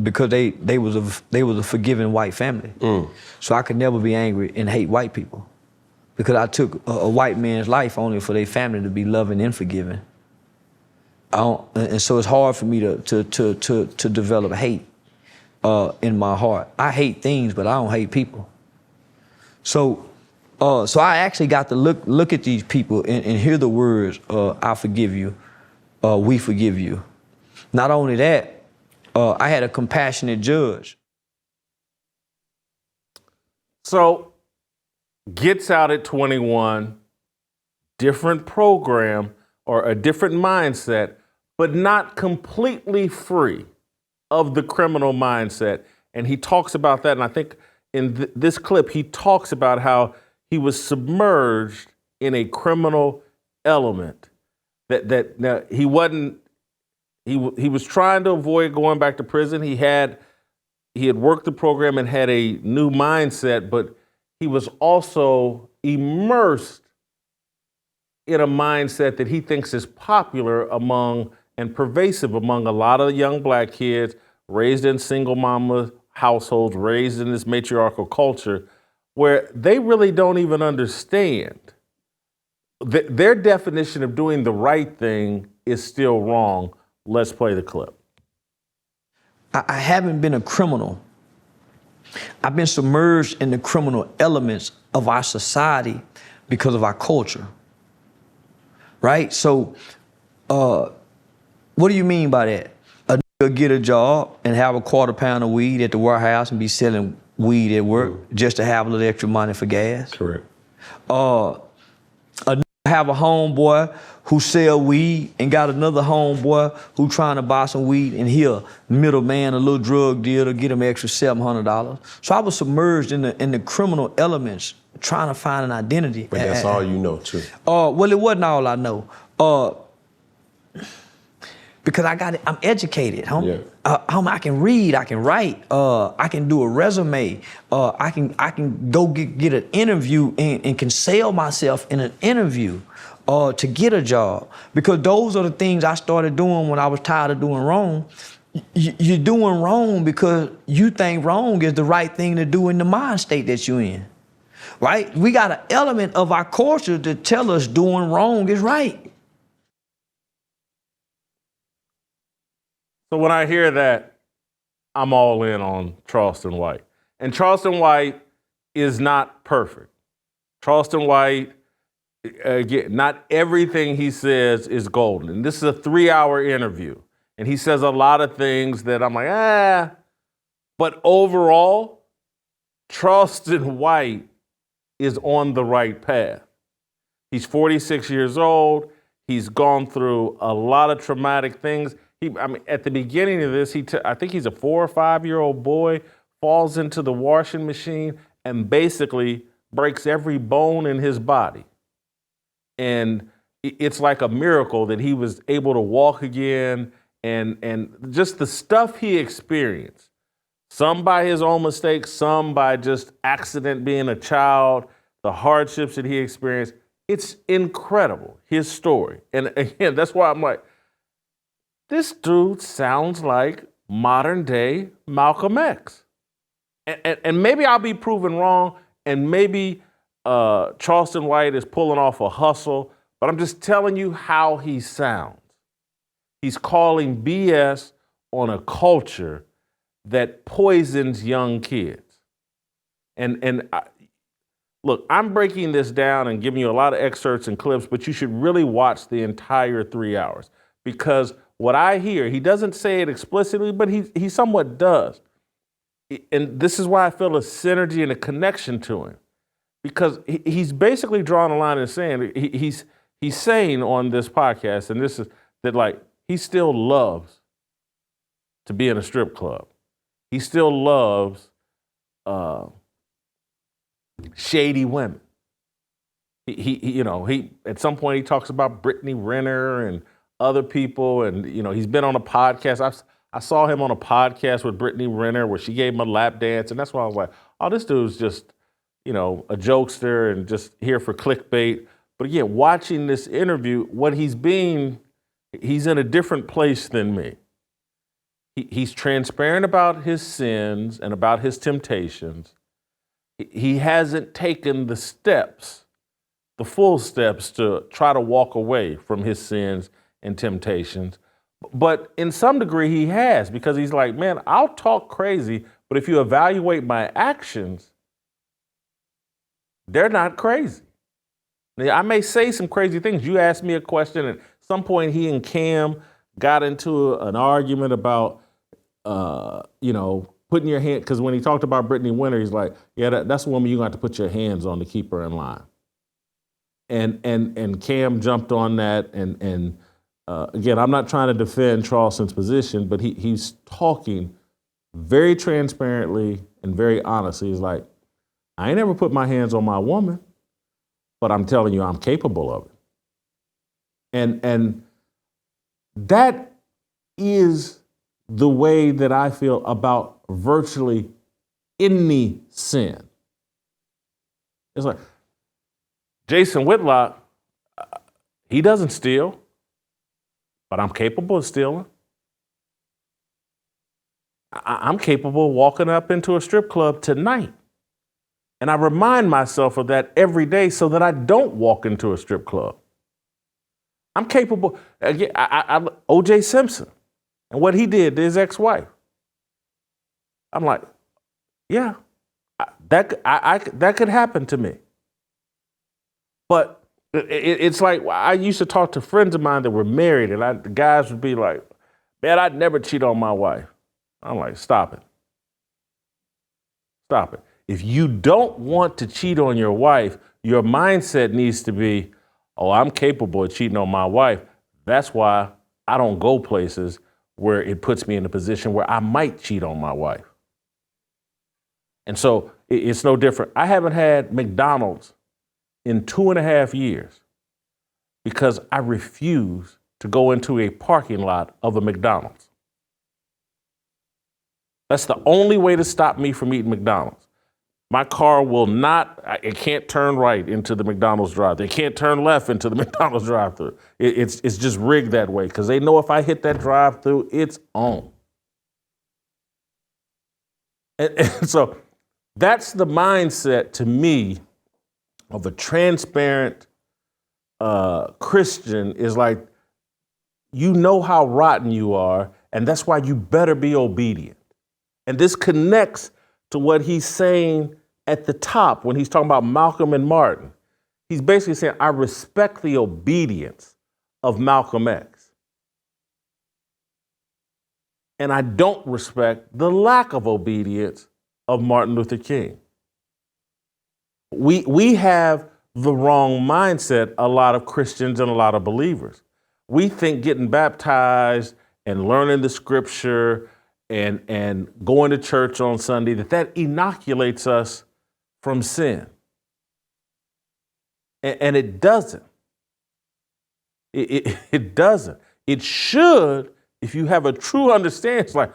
Speaker 2: because they was a forgiving white family. So I could never be angry and hate white people, because I took a white man's life only for their family to be loving and forgiving. And so it's hard for me to develop hate in my heart. I hate things, but I don't hate people. So I actually got to look at these people and hear the words, I forgive you, we forgive you. Not only that, I had a compassionate judge.
Speaker 1: So gets out at 21, different program or a different mindset, but not completely free of the criminal mindset. And he talks about that. And I think in this clip, he talks about how he was submerged in a criminal element that now he was trying to avoid going back to prison. He had worked the program and had a new mindset, but he was also immersed in a mindset that he thinks is popular among and pervasive among a lot of young black kids raised in single mama households, raised in this matriarchal culture, where they really don't even understand. Their definition of doing the right thing is still wrong. Let's play the clip.
Speaker 2: I haven't been a criminal. I've been submerged in the criminal elements of our society because of our culture, right? So, what do you mean by that? A nigga get a job and have a quarter pound of weed at the warehouse and be selling weed at work just to have a little extra money for gas.
Speaker 3: Correct.
Speaker 2: A nigga have a homeboy who sell weed and got another homeboy who trying to buy some weed, and he'll middleman, a little drug dealer, get him extra $700. So I was submerged in the criminal elements, trying to find an identity.
Speaker 3: But that's all you know, too.
Speaker 2: Well, it wasn't all I know. Because I'm educated, homie. Yeah. I can read, I can write, I can do a resume, I can go get an interview and can sell myself in an interview to get a job. Because those are the things I started doing when I was tired of doing wrong. You're doing wrong because you think wrong is the right thing to do in the mind state that you're in, right? We got an element of our culture to tell us doing wrong is right.
Speaker 1: So when I hear that, I'm all in on Charleston White. And Charleston White is not perfect. Charleston White, again, not everything he says is golden. And this is a 3-hour interview. And he says a lot of things that I'm like, But overall, Charleston White is on the right path. He's 46 years old. He's gone through a lot of traumatic things. At the beginning of this, I think he's a 4 or 5-year-old boy, falls into the washing machine and basically breaks every bone in his body. And it's like a miracle that he was able to walk again, and just the stuff he experienced, some by his own mistakes, some by just accident being a child, the hardships that he experienced. It's incredible, his story. And again, that's why I'm like, this dude sounds like modern day Malcolm X. And maybe I'll be proven wrong, and maybe Charleston White is pulling off a hustle, but I'm just telling you how he sounds. He's calling BS on a culture that poisons young kids. Look, I'm breaking this down and giving you a lot of excerpts and clips, but you should really watch the entire 3 hours, because what I hear, he doesn't say it explicitly, but he somewhat does. And this is why I feel a synergy and a connection to him, because he's basically drawing a line and saying, he's saying on this podcast, and this is that, like, he still loves to be in a strip club. He still loves shady women. He at some point he talks about Brittany Renner and other people, and he's been on a podcast. I saw him on a podcast with Brittany Renner where she gave him a lap dance, and that's why I was like, oh, this dude's just a jokester and just here for clickbait. But again, watching this interview, he's in a different place than me. He's transparent about his sins and about his temptations. He hasn't taken the full steps to try to walk away from his sins and temptations. But in some degree he has, because he's like, man, I'll talk crazy, but if you evaluate my actions, they're not crazy. Now, I may say some crazy things. You asked me a question, and at some point he and Cam got into an argument about, putting your hand, because when he talked about Brittany Winter, he's like, yeah, that's a woman you're going to have to put your hands on to keep her in line. And Cam jumped on that, and again, I'm not trying to defend Charleston's position, but he's talking very transparently and very honestly. He's like, I ain't never put my hands on my woman, but I'm telling you, I'm capable of it. And that is the way that I feel about virtually any sin. It's like Jason Whitlock, he doesn't steal, but I'm capable of stealing. I'm capable of walking up into a strip club tonight. And I remind myself of that every day so that I don't walk into a strip club. I'm capable. Again, O.J. Simpson and what he did to his ex-wife. I'm like, yeah, that could happen to me. But it's like, I used to talk to friends of mine that were married, and the guys would be like, man, I'd never cheat on my wife. I'm like, stop it. Stop it. If you don't want to cheat on your wife, your mindset needs to be, oh, I'm capable of cheating on my wife. That's why I don't go places where it puts me in a position where I might cheat on my wife. And so it's no different. I haven't had McDonald's in 2.5 years because I refuse to go into a parking lot of a McDonald's. That's the only way to stop me from eating McDonald's. My car will not, it can't turn right into the McDonald's drive-thru. It can't turn left into the McDonald's drive-thru. It's just rigged that way because they know if I hit that drive-thru, it's on. And so that's the mindset to me of a transparent Christian, is like, you know how rotten you are, and that's why you better be obedient. And this connects to what he's saying at the top when he's talking about Malcolm and Martin. He's basically saying, I respect the obedience of Malcolm X. And I don't respect the lack of obedience of Martin Luther King. We have the wrong mindset, a lot of Christians and a lot of believers. We think getting baptized and learning the scripture and going to church on Sunday, that inoculates us from sin. And it doesn't. It doesn't. It should, if you have a true understanding. It's like,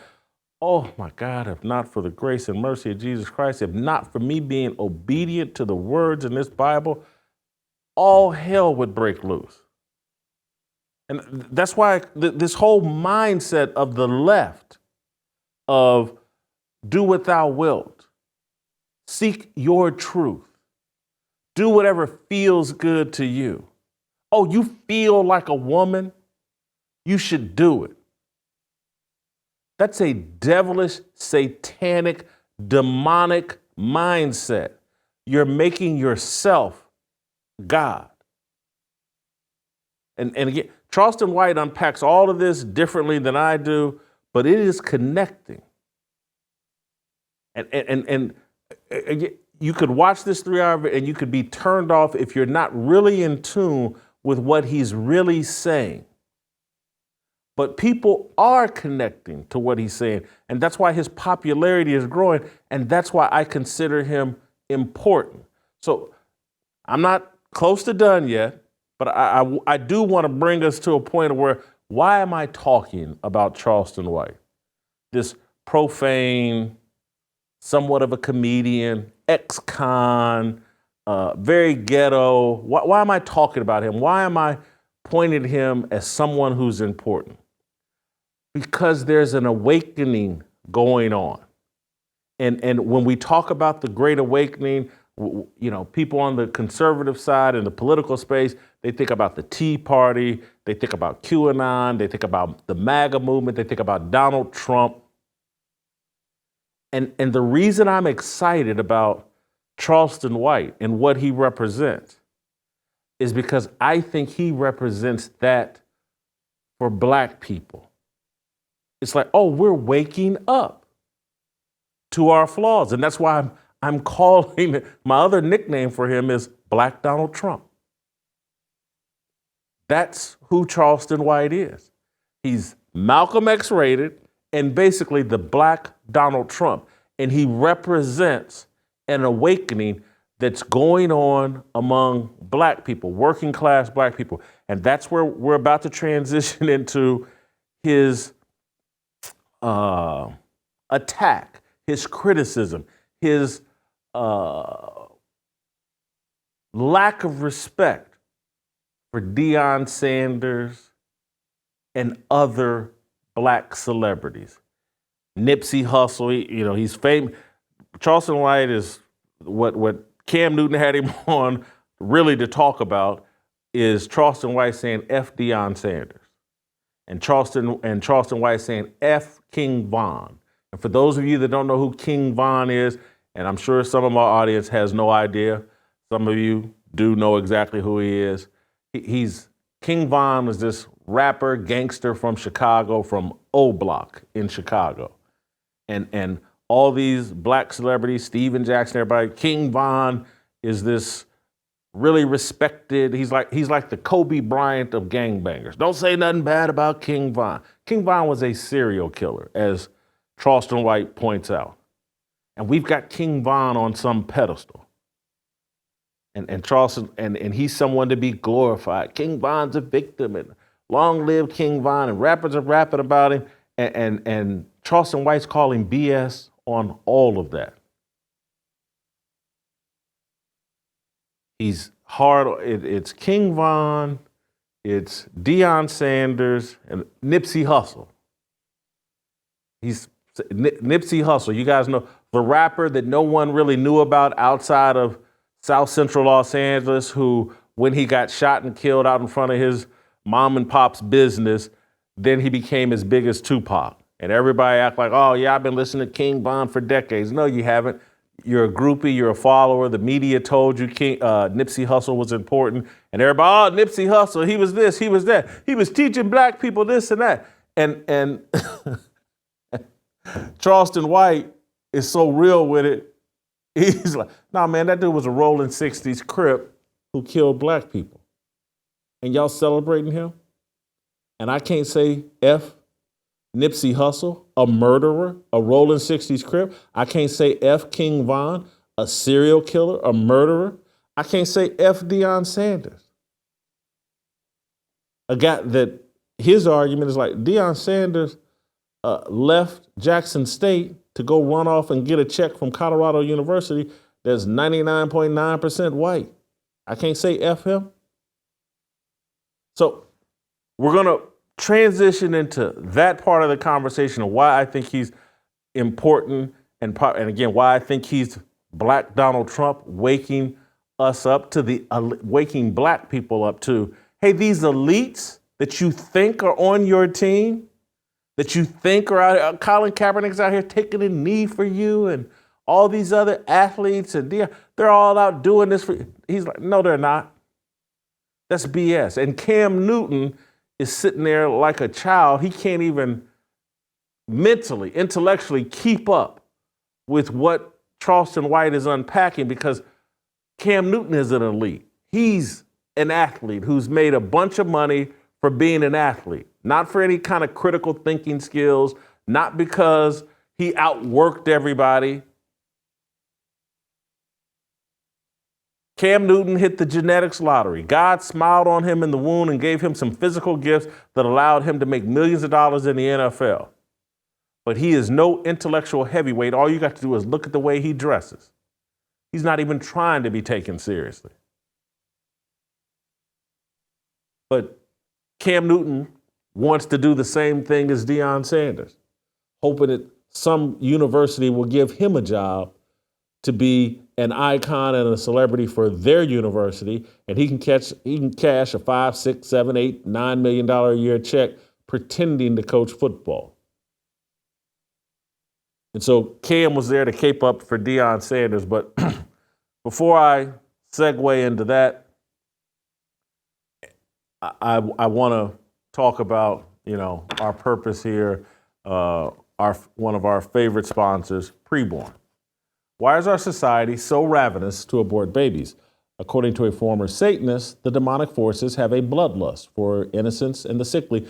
Speaker 1: oh my God, if not for the grace and mercy of Jesus Christ, if not for me being obedient to the words in this Bible, all hell would break loose. And that's why this whole mindset of the left of do what thou wilt, seek your truth, do whatever feels good to you. Oh, you feel like a woman? You should do it. That's a devilish, satanic, demonic mindset. You're making yourself God. And again, Charleston White unpacks all of this differently than I do, but it is connecting. And again, you could watch this 3-hour and you could be turned off if you're not really in tune with what he's really saying. But people are connecting to what he's saying, and that's why his popularity is growing, and that's why I consider him important. So I'm not close to done yet, but I do want to bring us to a point where, why am I talking about Charleston White? This profane, somewhat of a comedian, ex-con, very ghetto. Why am I talking about him? Why am I pointing at him as someone who's important? Because there's an awakening going on. And when we talk about the Great Awakening, you know, people on the conservative side in the political space, they think about the Tea Party, they think about QAnon, they think about the MAGA movement, they think about Donald Trump. And the reason I'm excited about Charleston White and what he represents is because I think he represents that for Black people. It's like, oh, we're waking up to our flaws. And that's why I'm calling, my other nickname for him is Black Donald Trump. That's who Charleston White is. He's Malcolm X rated and basically the Black Donald Trump. And he represents an awakening that's going on among Black people, working class Black people. And that's where we're about to transition into his attack, his criticism, his lack of respect for Deion Sanders and other Black celebrities. Nipsey Hussle, you know, he's famous. Charleston White is what Cam Newton had him on really to talk about is Charleston White saying F Deion Sanders. And Charleston White saying F King Von. And for those of you that don't know who King Von is, and I'm sure some of my audience has no idea, some of you do know exactly who he is. King Von was this rapper, gangster from Chicago, from O Block in Chicago. And all these Black celebrities, Steven Jackson, everybody, King Von is this really respected, he's like the Kobe Bryant of gangbangers. Don't say nothing bad about King Von. King Von was a serial killer, as Charleston White points out. And we've got King Von on some pedestal. And Charleston, and he's someone to be glorified. King Von's a victim, and long live King Von, and rappers are rapping about him, and Charleston White's calling BS on all of that. He's hard. It's King Von, it's Deion Sanders, and Nipsey Hussle. Nipsey Hussle. You guys know the rapper that no one really knew about outside of South Central Los Angeles, who, when he got shot and killed out in front of his mom and pop's business, then he became as big as Tupac. And everybody act like, oh yeah, I've been listening to King Von for decades. No, you haven't. You're a groupie, you're a follower. The media told you Nipsey Hussle was important. And everybody, oh, Nipsey Hussle, he was this, he was that. He was teaching black people this and that. And Charleston White is so real with it. He's like, nah, man, that dude was a rolling 60s Crip who killed black people. And y'all celebrating him? And I can't say F Nipsey Hussle, a murderer, a rolling 60s Crip. I can't say F King Von, a serial killer, a murderer. I can't say F Deion Sanders. A guy that his argument is like Deion Sanders left Jackson State to go run off and get a check from Colorado University that's 99.9% white. I can't say F him. So we're going to transition into that part of the conversation of why I think he's important and again, why I think he's Black Donald Trump, waking us up to waking black people up to, hey, these elites that you think are on your team, that you think are out, Colin Kaepernick's out here taking a knee for you, and all these other athletes, and they're all out doing this for you. He's like, no, they're not. That's BS. And Cam Newton is sitting there like a child. He can't even mentally, intellectually keep up with what Charleston White is unpacking, because Cam Newton is an elite. He's an athlete who's made a bunch of money for being an athlete, not for any kind of critical thinking skills, not because he outworked everybody. Cam Newton hit the genetics lottery. God smiled on him in the womb and gave him some physical gifts that allowed him to make millions of dollars in the NFL. But he is no intellectual heavyweight. All you got to do is look at the way he dresses. He's not even trying to be taken seriously. But Cam Newton wants to do the same thing as Deion Sanders, hoping that some university will give him a job to be an icon and a celebrity for their university, and he can cash a $5, $6, $7, $8, $9 million a year check pretending to coach football. And so Cam was there to cape up for Deion Sanders. But before I segue into that, I want to talk about, our purpose here, one of our favorite sponsors, Preborn. Why is our society so ravenous to abort babies? According to a former Satanist, the demonic forces have a bloodlust for innocents and the sickly,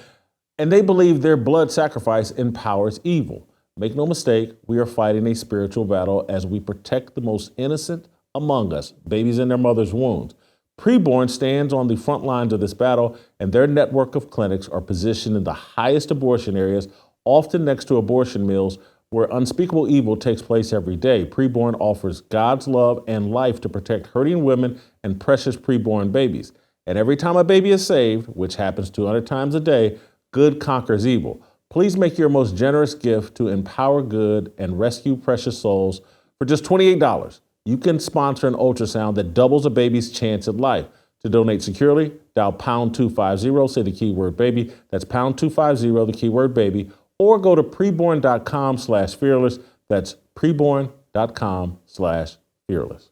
Speaker 1: and they believe their blood sacrifice empowers evil. Make no mistake, we are fighting a spiritual battle as we protect the most innocent among us, babies in their mother's wombs. Preborn stands on the front lines of this battle, and their network of clinics are positioned in the highest abortion areas, often next to abortion mills, where unspeakable evil takes place every day. Preborn offers God's love and life to protect hurting women and precious preborn babies. And every time a baby is saved, which happens 200 times a day, good conquers evil. Please make your most generous gift to empower good and rescue precious souls for just $28. You can sponsor an ultrasound that doubles a baby's chance at life. To donate securely, dial pound 250, say the keyword baby. That's pound 250, the keyword baby. Or go to preborn.com/fearless. That's preborn.com/fearless.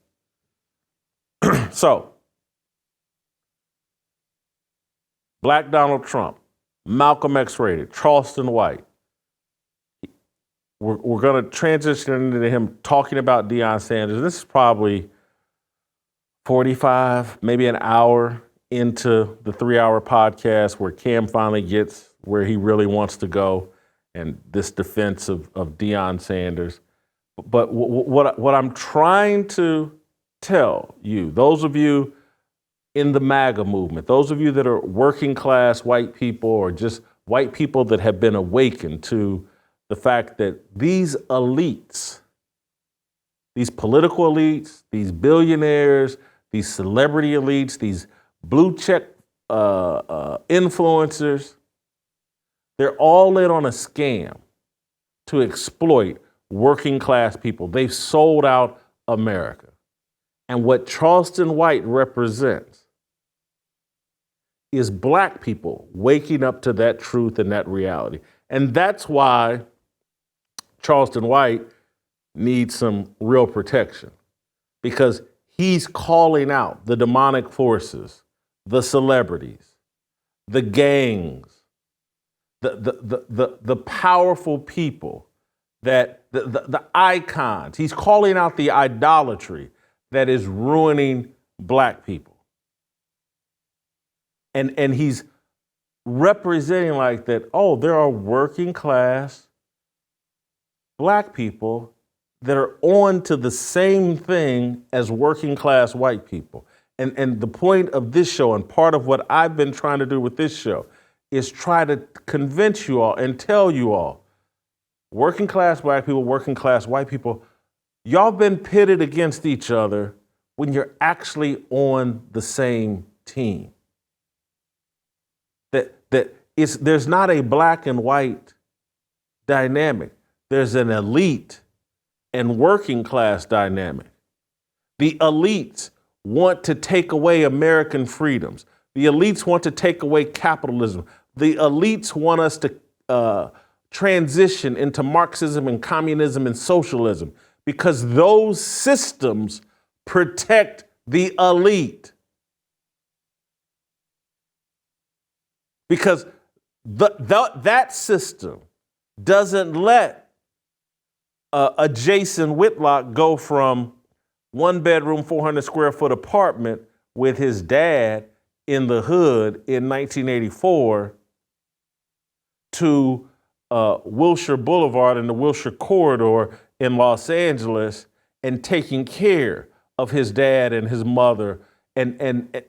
Speaker 1: So, Black Donald Trump, Malcolm X rated, Charleston White. We're going to transition into him talking about Deion Sanders. This is probably 45, maybe an hour into the 3-hour podcast where Cam finally gets where he really wants to go, and this defense of Deion Sanders. But what I'm trying to tell you, those of you in the MAGA movement, those of you that are working class white people or just white people that have been awakened to the fact that these elites, these political elites, these billionaires, these celebrity elites, these blue check influencers, they're all in on a scam to exploit working class people. They've sold out America. And what Charleston White represents is black people waking up to that truth and that reality. And that's why Charleston White needs some real protection, because he's calling out the demonic forces, the celebrities, the gangs, the powerful people, that the icons. He's calling out the idolatry that is ruining black people. And he's representing like that, oh, there are working class black people that are on to the same thing as working class white people. And the point of this show, and part of what I've been trying to do with this show, is try to convince you all and tell you all, working class black people, working class white people, y'all been pitted against each other when you're actually on the same team. There's not a black and white dynamic. There's an elite and working class dynamic. The elites want to take away American freedoms. The elites want to take away capitalism. The elites want us to transition into Marxism and communism and socialism, because those systems protect the elite. Because that system doesn't let a Jason Whitlock go from 1-bedroom, 400 square foot apartment with his dad in the hood in 1984 to Wilshire Boulevard and the Wilshire Corridor in Los Angeles and taking care of his dad and his mother, and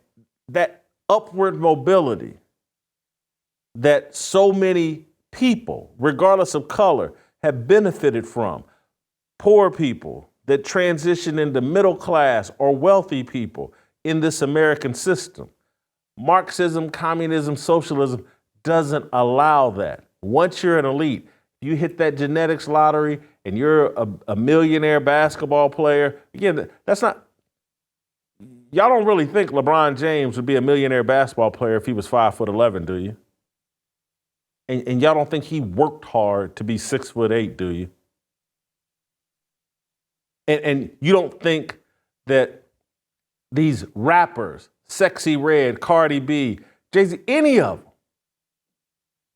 Speaker 1: that upward mobility that so many people, regardless of color, have benefited from. Poor people that transition into middle class or wealthy people in this American system. Marxism, communism, socialism doesn't allow that. Once you're an elite, you hit that genetics lottery and you're a millionaire basketball player. Again, that's not, y'all don't really think LeBron James would be a millionaire basketball player if he was 5'11", do you? And y'all don't think he worked hard to be 6'8", do you? And you don't think that these rappers, Sexy Red, Cardi B, Jay-Z, any of them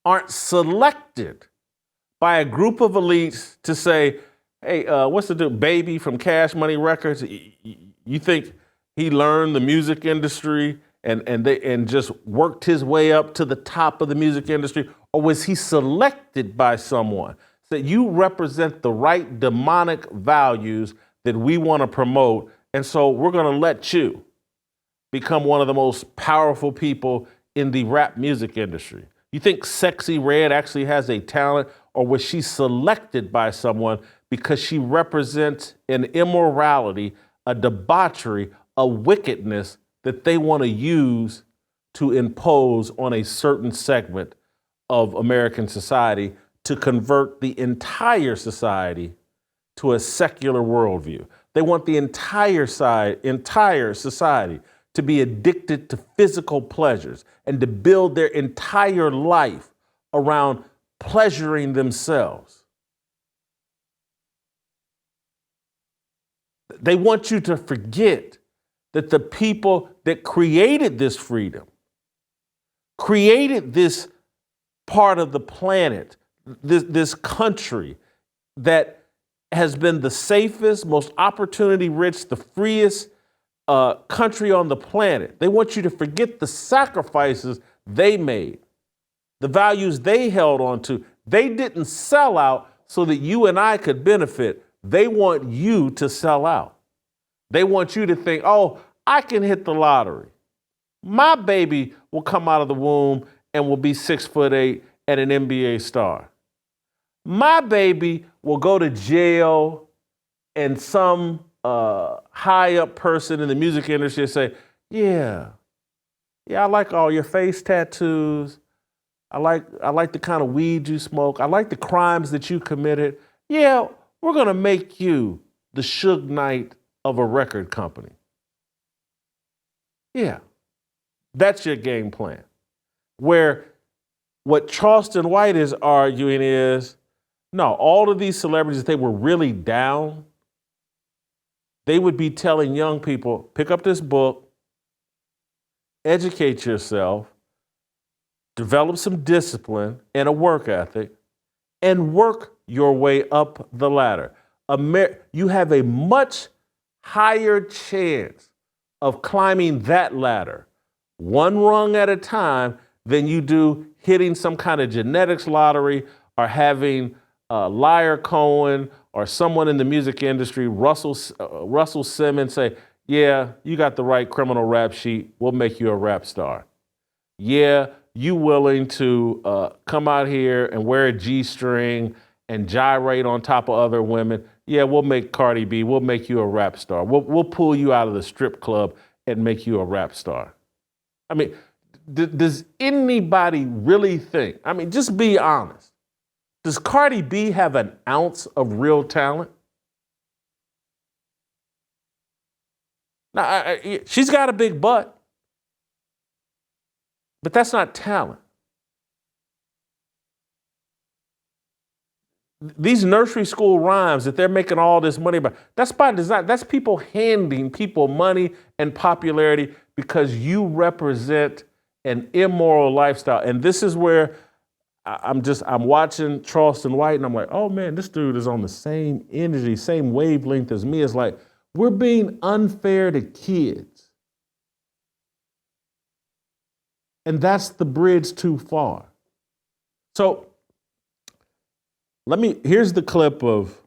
Speaker 1: aren't selected by a group of elites to say, hey, what's the dude, Baby from Cash Money Records? You think he learned the music industry and just worked his way up to the top of the music industry? Or was he selected by someone? So you represent the right demonic values that we want to promote, and so we're going to let you become one of the most powerful people in the rap music industry. You think Sexy Red actually has a talent, or was she selected by someone because she represents an immorality, a debauchery, a wickedness that they want to use to impose on a certain segment of American society to convert the entire society to a secular worldview? They want the entire society to be addicted to physical pleasures and to build their entire life around pleasuring themselves. They want you to forget that the people that created this freedom, created this part of the planet, this country that has been the safest, most opportunity-rich, the freest country on the planet. They want you to forget the sacrifices they made, the values they held on to. They didn't sell out so that you and I could benefit. They want you to sell out. They want you to think, oh, I can hit the lottery. My baby will come out of the womb and will be 6'8" and an NBA star. My baby will go to jail and some high up person in the music industry say, yeah, I like all your face tattoos. I like the kind of weed you smoke. I like the crimes that you committed. Yeah, We're going to make you the Suge Knight of a record company. Yeah, that's your game plan. Where what Charleston White is arguing is, no, all of these celebrities, if they were really down, they would be telling young people, pick up this book, educate yourself, develop some discipline and a work ethic, and work your way up the ladder. You have a much higher chance of climbing that ladder, one rung at a time, than you do hitting some kind of genetics lottery or having Liar Cohen or someone in the music industry, Russell Simmons, say, yeah, you got the right criminal rap sheet, we'll make you a rap star. Yeah, you willing to come out here and wear a G-string and gyrate on top of other women, yeah, we'll make Cardi B, we'll make you a rap star. We'll pull you out of the strip club and make you a rap star. I mean, does anybody really think, I mean, just be honest. Does Cardi B have an ounce of real talent? Now, she's got a big butt, but that's not talent. These nursery school rhymes that they're making all this money about, that's by design. That's people handing people money and popularity because you represent an immoral lifestyle. And this is where I'm watching Charleston White and I'm like, oh man, this dude is on the same energy, same wavelength as me. It's like, we're being unfair to kids. And that's the bridge too far. So here's the clip of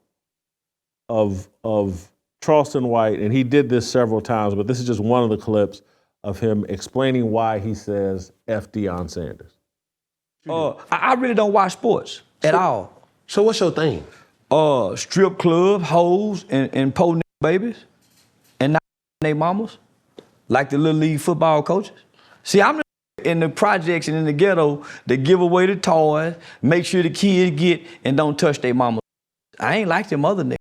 Speaker 1: Charleston White, and he did this several times, but this is just one of the clips of him explaining why he says F Deion Sanders.
Speaker 2: I really don't watch sports at all.
Speaker 3: So what's your thing?
Speaker 2: Strip club, hoes, and po babies, and not they mamas, like the Little League football coaches. See, I'm in the projects and in the ghetto that give away the toys, make sure the kids get, and don't touch their mama. I ain't like them other niggas.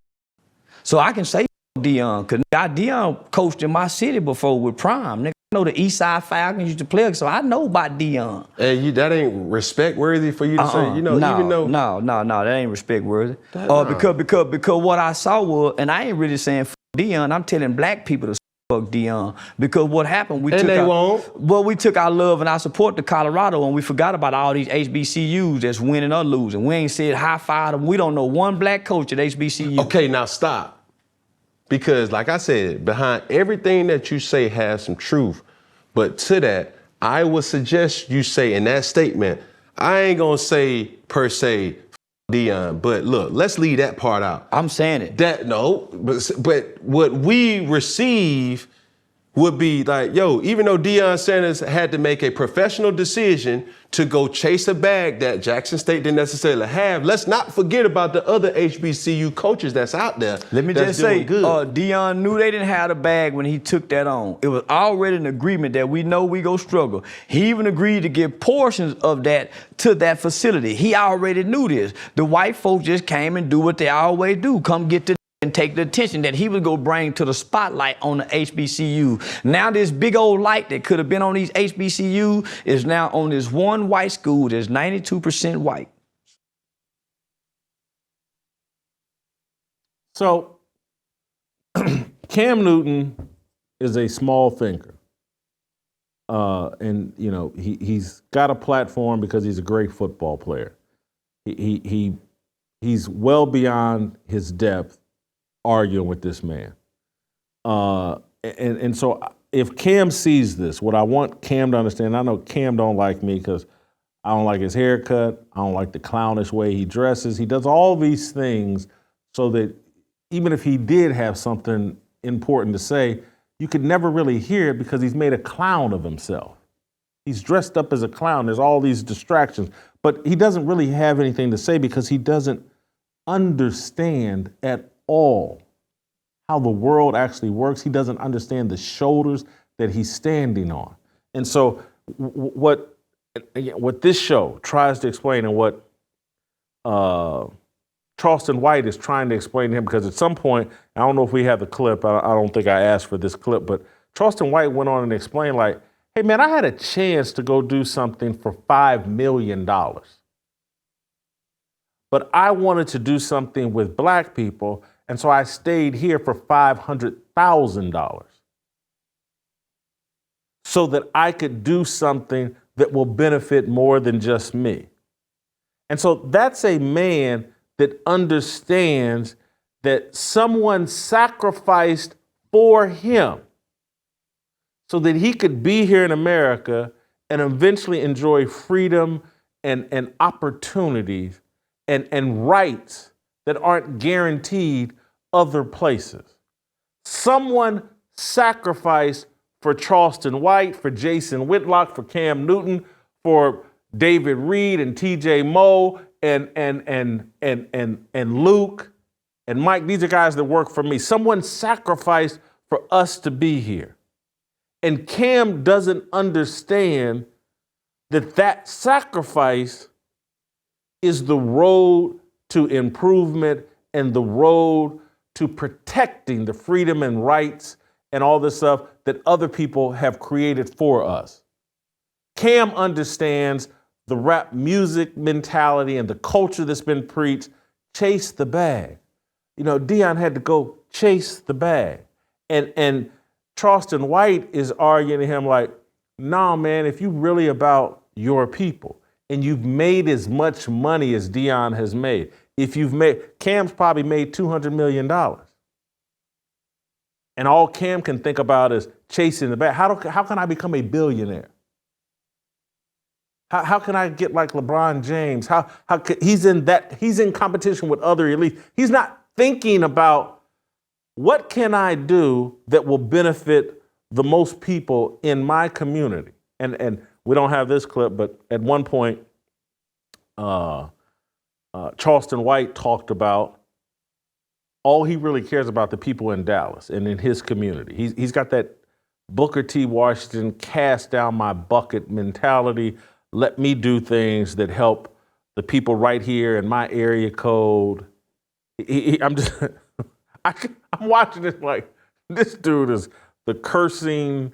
Speaker 2: So I can say Deion, because Deion coached in my city before with Prime. Nigga, I know the East Side Falcons used to play, so I know about Deion.
Speaker 3: And that ain't respect worthy for you to say, even though.
Speaker 2: No, that ain't respect worthy. Because what I saw was, and I ain't really saying fuck Deion, I'm telling black people to fuck Deion. Because what happened, we took our love and our support to Colorado, and we forgot about all these HBCUs that's winning or losing. We ain't said high five them. We don't know one black coach at HBCU.
Speaker 3: Okay, now stop. Because like I said, behind everything that you say has some truth. But to that, I would suggest you say in that statement, I ain't gonna say per se Deion, but look, let's leave that part out.
Speaker 2: I'm saying it.
Speaker 3: But what we receive would be like, yo, even though Deion Sanders had to make a professional decision to go chase a bag that Jackson State didn't necessarily have, let's not forget about the other HBCU coaches that's out there.
Speaker 2: Let me just say, Deion knew they didn't have the bag when he took that on. It was already an agreement that we know we go struggle. He even agreed to give portions of that to that facility. He already knew this. The white folks just came and do what they always do, come get the and take the attention that he was going to bring to the spotlight on the HBCU. Now this big old light that could have been on these HBCU is now on this one white school that's 92% white.
Speaker 1: So Cam Newton is a small thinker. And you know, he's got a platform because he's a great football player. He's well beyond his depth arguing with this man. And so if Cam sees this, what I want Cam to understand, I know Cam don't like me because I don't like his haircut, I don't like the clownish way he dresses. He does all these things so that even if he did have something important to say, you could never really hear it because he's made a clown of himself. He's dressed up as a clown. There's all these distractions, but he doesn't really have anything to say because he doesn't understand at all how the world actually works. He doesn't understand the shoulders that he's standing on. And so what this show tries to explain, and what Charleston White is trying to explain to him, because at some point, I don't know if we have the clip, I don't think I asked for this clip, but Charleston White went on and explained like, hey man, I had a chance to go do something for $5 million. But I wanted to do something with black people, and so I stayed here for $500,000 so that I could do something that will benefit more than just me. And so that's a man that understands that someone sacrificed for him so that he could be here in America and eventually enjoy freedom and opportunities and rights that aren't guaranteed other places. Someone sacrificed for Charleston White, for Jason Whitlock, for Cam Newton, for David Reed and TJ Moe and Luke and Mike. These are guys that work for me. Someone sacrificed for us to be here. And Cam doesn't understand that that sacrifice is the road to improvement and the road to protecting the freedom and rights and all this stuff that other people have created for us. Cam understands the rap music mentality and the culture that's been preached. Chase the bag. You know, Deion had to go chase the bag. And Charleston White is arguing to him like, nah, man, if you really about your people and you've made as much money as Deion has made, Cam's probably made $200 million. And all Cam can think about is chasing the bag. How can I become a billionaire? How can I get like LeBron James? He's in competition with other elites. He's not thinking about what can I do that will benefit the most people in my community. And we don't have this clip, but at one point, Charleston White talked about all he really cares about the people in Dallas and in his community. He's got that Booker T. Washington cast down my bucket mentality. Let me do things that help the people right here in my area code. I'm watching this like, this dude is the cursing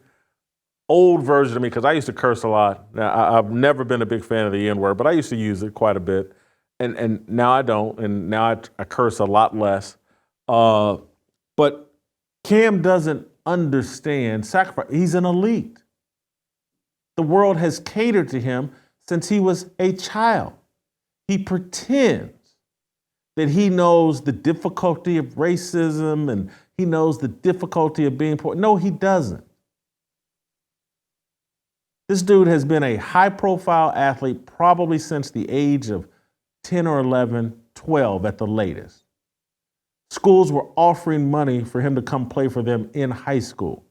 Speaker 1: old version of me, because I used to curse a lot. Now, I've never been a big fan of the N-word, but I used to use it quite a bit. And now I don't, and now I curse a lot less. But Cam doesn't understand sacrifice. He's an elite. The world has catered to him since he was a child. He pretends that he knows the difficulty of racism and he knows the difficulty of being poor. No, he doesn't. This dude has been a high-profile athlete probably since the age of 10 or 11, 12 at the latest. Schools were offering money for him to come play for them in high school.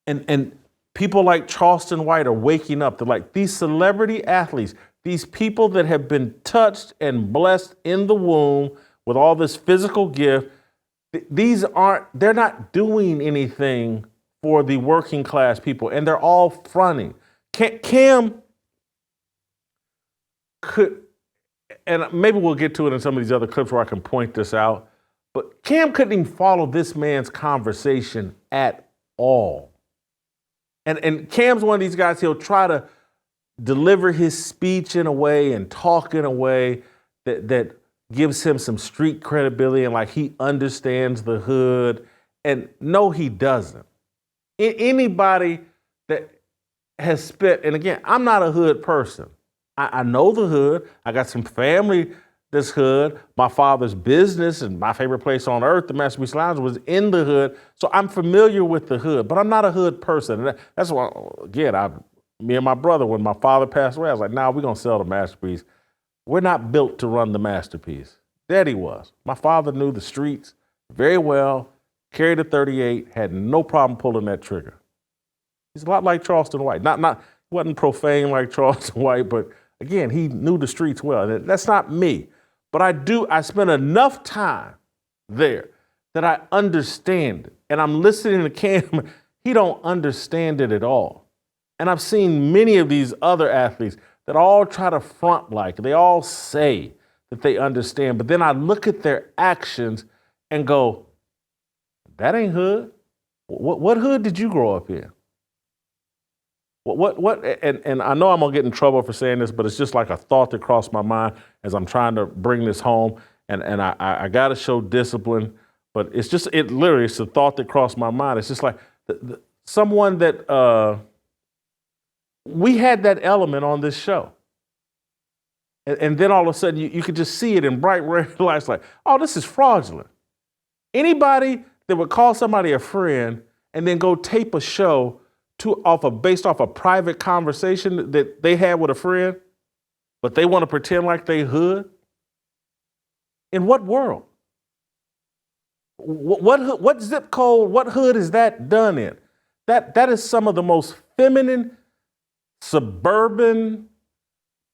Speaker 1: And people like Charleston White are waking up. They're like, these celebrity athletes, these people that have been touched and blessed in the womb with all this physical gift, they're not doing anything for the working class people, and they're all fronting. Cam could, and maybe we'll get to it in some of these other clips where I can point this out, but Cam couldn't even follow this man's conversation at all. And Cam's one of these guys, he'll try to deliver his speech in a way and talk in a way that gives him some street credibility and like he understands the hood. And no, he doesn't. Anybody that has spent, and again, I'm not a hood person. I know the hood. I got some family that's hood. My father's business and my favorite place on earth, the Masterpiece Lounge, was in the hood. So I'm familiar with the hood, but I'm not a hood person. And that's why, again, me and my brother, when my father passed away, I was like, nah, we're going to sell the Masterpiece. We're not built to run the Masterpiece. Daddy was. My father knew the streets very well, carried a 38, had no problem pulling that trigger. He's a lot like Charleston White. Wasn't profane like Charleston White, but again, he knew the streets well. That's not me. But I spent enough time there that I understand it. And I'm listening to Cam, he don't understand it at all. And I've seen many of these other athletes that all try to front like, they all say that they understand. But then I look at their actions and go, that ain't hood. What hood did you grow up in? And I know I'm gonna get in trouble for saying this, but it's just like a thought that crossed my mind as I'm trying to bring this home. And I gotta show discipline, but it's a thought that crossed my mind. It's just like someone that we had that element on this show. And then all of a sudden you could just see it in bright red lights like, oh, this is fraudulent. Anybody that would call somebody a friend and then go tape a show based off a private conversation that they had with a friend, but they want to pretend like they hood? In what world? What zip code, what hood is that done in? That is some of the most feminine, suburban,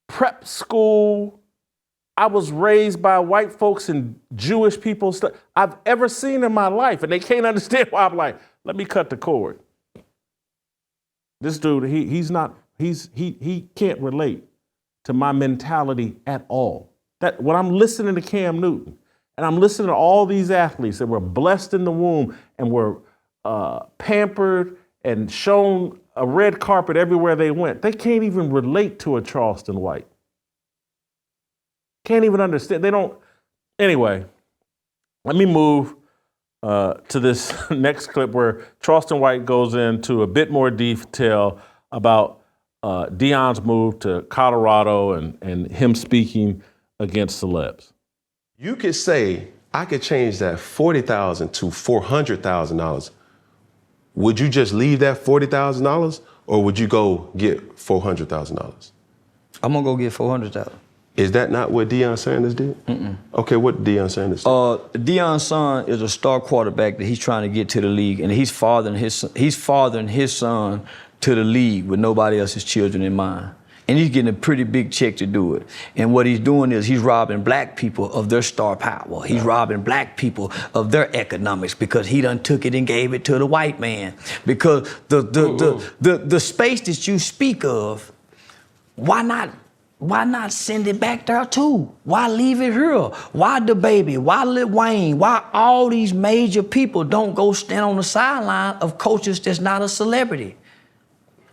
Speaker 1: prep school, I was raised by white folks and Jewish people stuff I've ever seen in my life. And they can't understand why I'm like, let me cut the cord. This dude, he can't relate to my mentality at all. That when I'm listening to Cam Newton and I'm listening to all these athletes that were blessed in the womb and were pampered and shown a red carpet everywhere they went, they can't even relate to a Charleston White. Can't even understand. They don't. Anyway, let me move to this next clip where Charleston White goes into a bit more detail about Deion's move to Colorado and him speaking against celebs.
Speaker 3: You could say, I could change that $40,000 to $400,000. Would you just leave that $40,000 or would you go get $400,000?
Speaker 2: I'm gonna go get $400,000.
Speaker 3: Is that not what Deion Sanders did?
Speaker 2: Mm-mm.
Speaker 3: Okay, what did Deion Sanders do?
Speaker 2: Deion's son is a star quarterback that he's trying to get to the league, and he's fathering his son to the league with nobody else's children in mind. And he's getting a pretty big check to do it. And what he's doing is he's robbing black people of their star power. He's robbing black people of their economics because he done took it and gave it to the white man. Because the space that you speak of, why not send it back there too? Why leave it here? Why the baby? Why Lil Wayne? Why all these major people don't go stand on the sideline of coaches that's not a celebrity?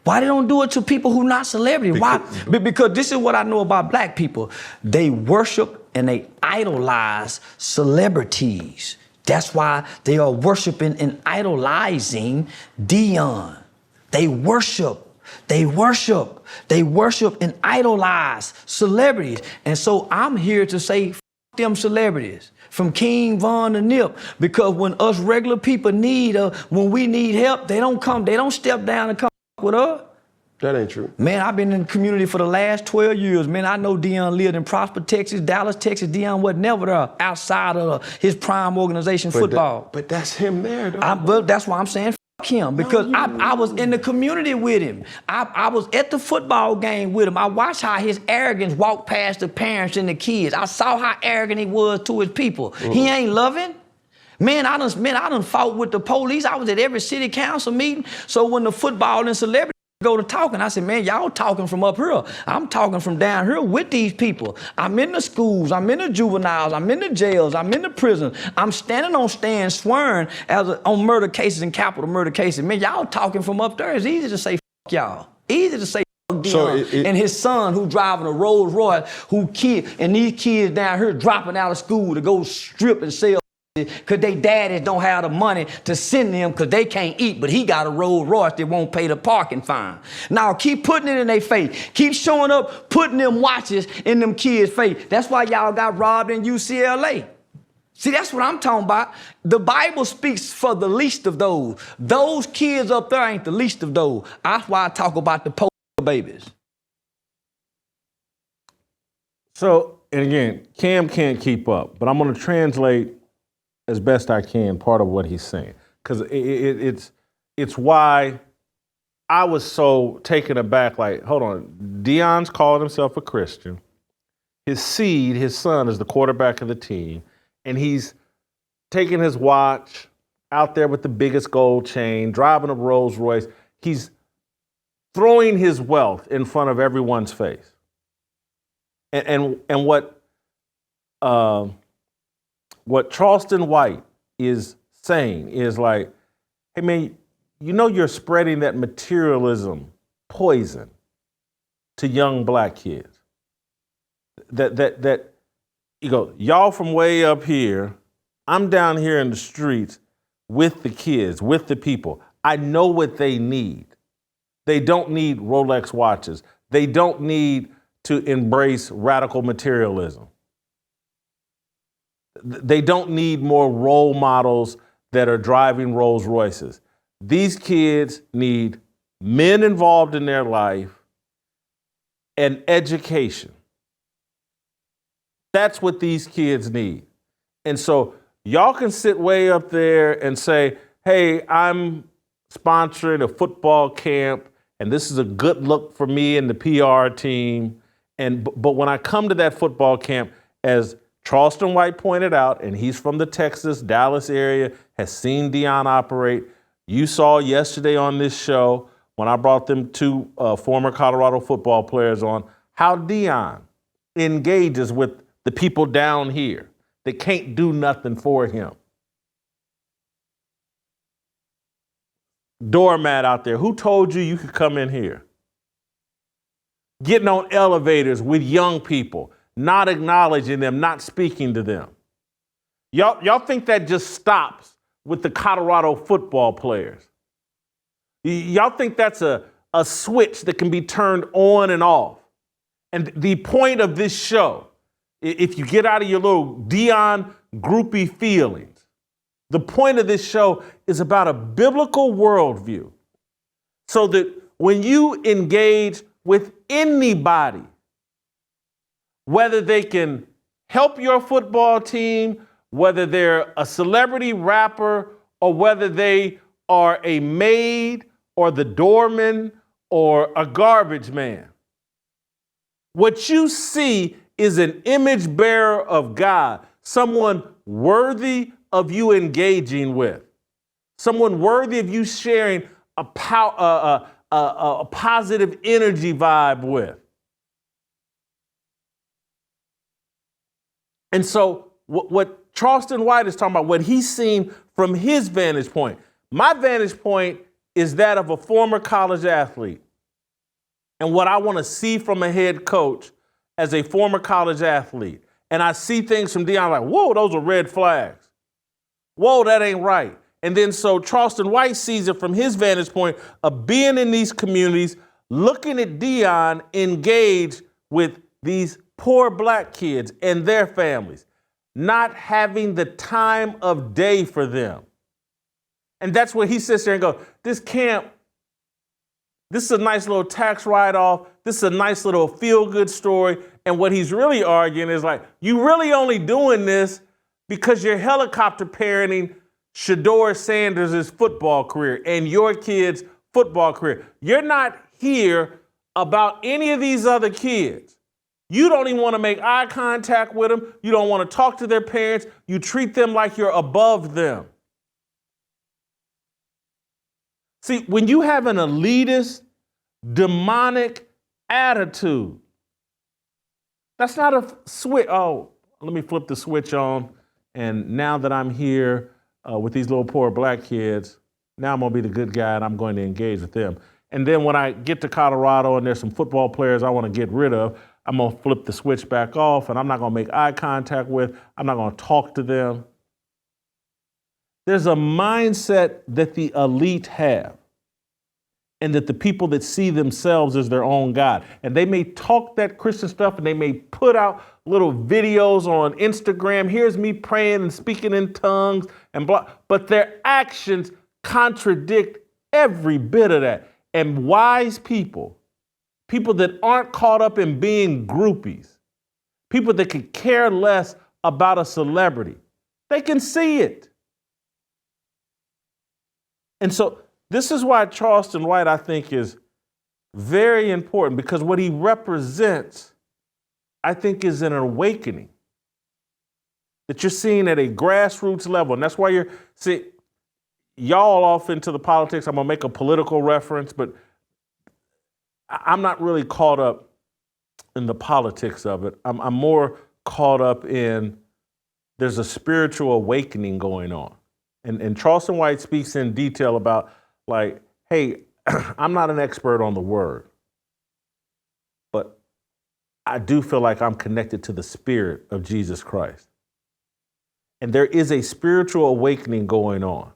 Speaker 2: Why they don't do it to people who not celebrity? Why? Because this is what I know about black people. They worship and they idolize celebrities. That's why they are worshiping and idolizing Deion. They worship and idolize celebrities. And so I'm here to say, f them celebrities, from King Von to Nip, because when us regular people when we need help, they don't step down and come with us.
Speaker 3: That ain't true.
Speaker 2: Man, I've been in the community for the last 12 years. Man, I know Deion lived in Prosper, Texas, Dallas, Texas. Deion was never there outside of his prime organization, football.
Speaker 3: But that's him there, though.
Speaker 2: But that's why I'm saying him, because I was in the community with him. I was at the football game with him. I watched how his arrogance walked past the parents and the kids. I saw how arrogant he was to his people. He ain't loving. Man, I done fought with the police. I was at every city council meeting. So when the football and celebrity go to talking, I said, man, y'all talking from up here. I'm talking from down here with these people. I'm in the schools, I'm in the juveniles, I'm in the jails, I'm in the prison. I'm standing on stands swearing on murder cases and capital murder cases. Man, y'all talking from up there. It's easy to say f y'all. Easy to say Deion and his son who driving a Rolls Royce, and these kids down here dropping out of school to go strip and sell because they daddies don't have the money to send them because they can't eat, but he got a Rolls Royce that won't pay the parking fine. Now keep putting it in their face. Keep showing up, putting them watches in them kids' face. That's why y'all got robbed in UCLA. See, that's what I'm talking about. The Bible speaks for the least of those. Those kids up there ain't the least of those. That's why I talk about the poor babies.
Speaker 1: So, and again, Cam can't keep up, but I'm going to translate as best I can part of what he's saying, because it's why I was so taken aback. Like, hold on, Deion's calling himself a Christian. His son, is the quarterback of the team, and he's taking his watch out there with the biggest gold chain, driving a Rolls Royce. He's throwing his wealth in front of everyone's face. And what what Charleston White is saying is like, hey man, you know you're spreading that materialism poison to young black kids. That you go, y'all from way up here, I'm down here in the streets with the kids, with the people. I know what they need. They don't need Rolex watches. They don't need to embrace radical materialism. They don't need more role models that are driving Rolls Royces. These kids need men involved in their life and education. That's what these kids need. And so y'all can sit way up there and say, hey, I'm sponsoring a football camp, and this is a good look for me and the PR team. But when I come to that football camp, as Charleston White pointed out, and he's from the Texas, Dallas area, has seen Deion operate. You saw yesterday on this show, when I brought them two former Colorado football players on, how Deion engages with the people down here that can't do nothing for him. Doormat out there, who told you you could come in here? Getting on elevators with young people, not acknowledging them, not speaking to them. Y'all think that just stops with the Colorado football players? Y'all think that's a switch that can be turned on and off? And the point of this show, if you get out of your little Deion groupie feelings, the point of this show is about a biblical worldview. So that when you engage with anybody, whether they can help your football team, whether they're a celebrity rapper, or whether they are a maid or the doorman or a garbage man, what you see is an image bearer of God, someone worthy of you engaging with, someone worthy of you sharing a positive energy vibe with. And so what Charleston White is talking about, what he's seen from his vantage point, my vantage point is that of a former college athlete. And what I want to see from a head coach as a former college athlete. And I see things from Deion like, whoa, those are red flags. Whoa, that ain't right. And then so Charleston White sees it from his vantage point of being in these communities, looking at Deion engage with these poor black kids and their families, not having the time of day for them. And that's where he sits there and goes, this camp, this is a nice little tax write-off. This is a nice little feel-good story. And what he's really arguing is like, you really only doing this because you're helicopter parenting Shedeur Sanders' football career and your kid's football career. You're not here about any of these other kids. You don't even want to make eye contact with them. You don't want to talk to their parents. You treat them like you're above them. See, when you have an elitist, demonic attitude, that's not a switch. Oh, let me flip the switch on. And now that I'm here with these little poor black kids, now I'm going to be the good guy and I'm going to engage with them. And then when I get to Colorado and there's some football players I want to get rid of, I'm going to flip the switch back off and I'm not going to make eye contact with, I'm not going to talk to them. There's a mindset that the elite have, and that the people that see themselves as their own God. And they may talk that Christian stuff and they may put out little videos on Instagram. Here's me praying and speaking in tongues and blah, but their actions contradict every bit of that. And wise people, people that aren't caught up in being groupies, people that could care less about a celebrity, they can see it. And so this is why Charleston White, I think, is very important, because what he represents, I think, is an awakening that you're seeing at a grassroots level. And that's why you're, see, y'all off into the politics. I'm going to make a political reference, but I'm not really caught up in the politics of it. I'm more caught up in there's a spiritual awakening going on. And Charleston White speaks in detail about like, hey, I'm not an expert on the word, but I do feel like I'm connected to the spirit of Jesus Christ. And there is a spiritual awakening going on.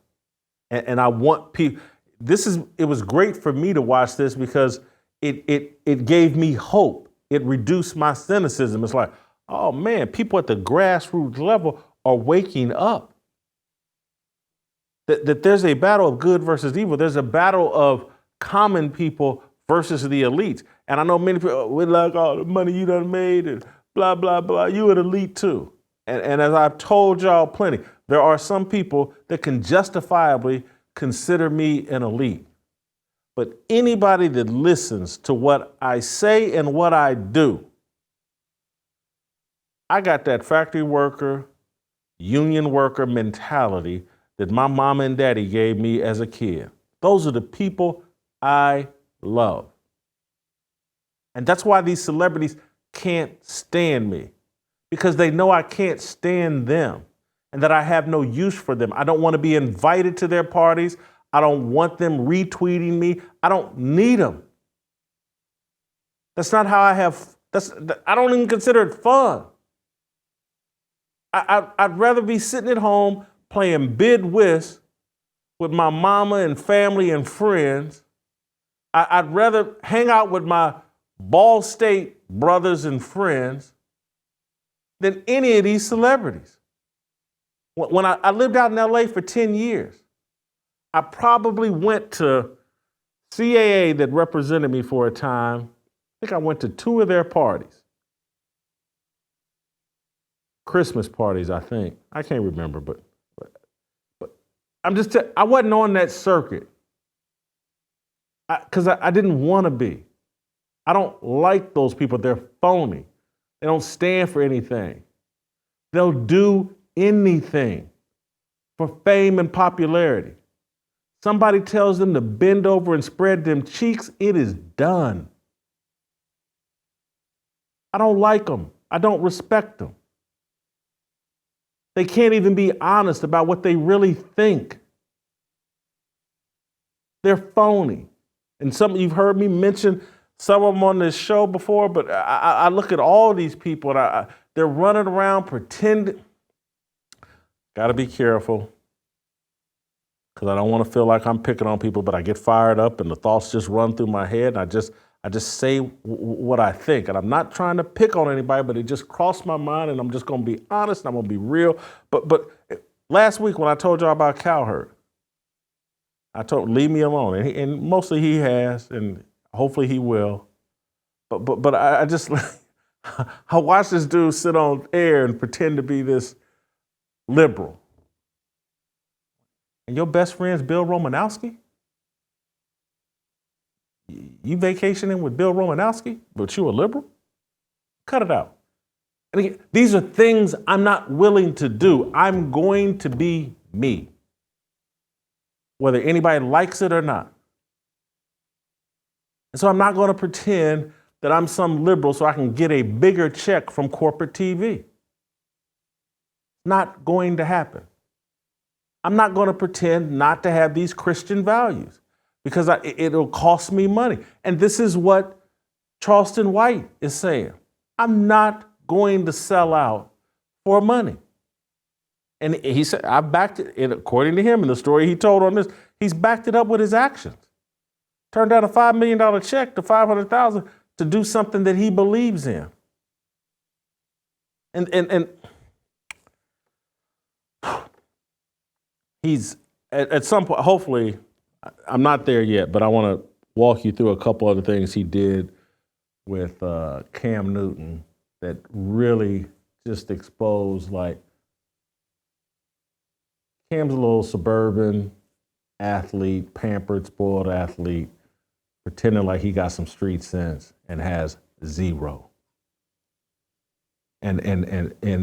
Speaker 1: And I want people, it was great for me to watch this because it gave me hope. It reduced my cynicism. It's like, oh man, people at the grassroots level are waking up. That there's a battle of good versus evil. There's a battle of common people versus the elites. And I know many people, we like all the money you done made and blah, blah, blah. You an elite too. And as I've told y'all plenty, there are some people that can justifiably consider me an elite. But anybody that listens to what I say and what I do, I got that factory worker, union worker mentality that my mama and daddy gave me as a kid. Those are the people I love. And that's why these celebrities can't stand me, because they know I can't stand them and that I have no use for them. I don't want to be invited to their parties. I don't want them retweeting me. I don't need them. That's not how I don't even consider it fun. I'd rather be sitting at home playing bid whist with my mama and family and friends. I'd rather hang out with my Ball State brothers and friends than any of these celebrities. When I lived out in LA for 10 years, I probably went to CAA that represented me for a time. I think I went to 2 of their parties. Christmas parties, I think. I can't remember, but I'm just I wasn't on that circuit because I didn't want to be. I don't like those people. They're phony. They don't stand for anything. They'll do anything for fame and popularity. Somebody tells them to bend over and spread them cheeks, it is done. I don't like them. I don't respect them. They can't even be honest about what they really think. They're phony. And you've heard me mention some of them on this show before, but I look at all these people and they're running around pretending. Got to be careful because I don't want to feel like I'm picking on people, but I get fired up and the thoughts just run through my head and I just say what I think. And I'm not trying to pick on anybody, but it just crossed my mind and I'm just going to be honest and I'm going to be real. But last week when I told y'all about Cowherd, I told leave me alone. And mostly he has, and hopefully he will. But I just, I watched this dude sit on air and pretend to be this liberal. And your best friend's Bill Romanowski? You vacationing with Bill Romanowski, but you a liberal? Cut it out. And again, these are things I'm not willing to do. I'm going to be me, whether anybody likes it or not. And so I'm not going to pretend that I'm some liberal so I can get a bigger check from corporate TV. Not going to happen. I'm not going to pretend not to have these Christian values because it'll cost me money. And this is what Charleston White is saying. I'm not going to sell out for money. And he said, I backed it, and according to him in the story he told on this, he's backed it up with his actions. Turned down a $5 million check to $500,000 to do something that he believes in. And he's at some point, hopefully, I'm not there yet, but I want to walk you through a couple other things he did with Cam Newton that really just exposed, like, Cam's a little suburban athlete, pampered, spoiled athlete, pretending like he got some street sense and has zero. And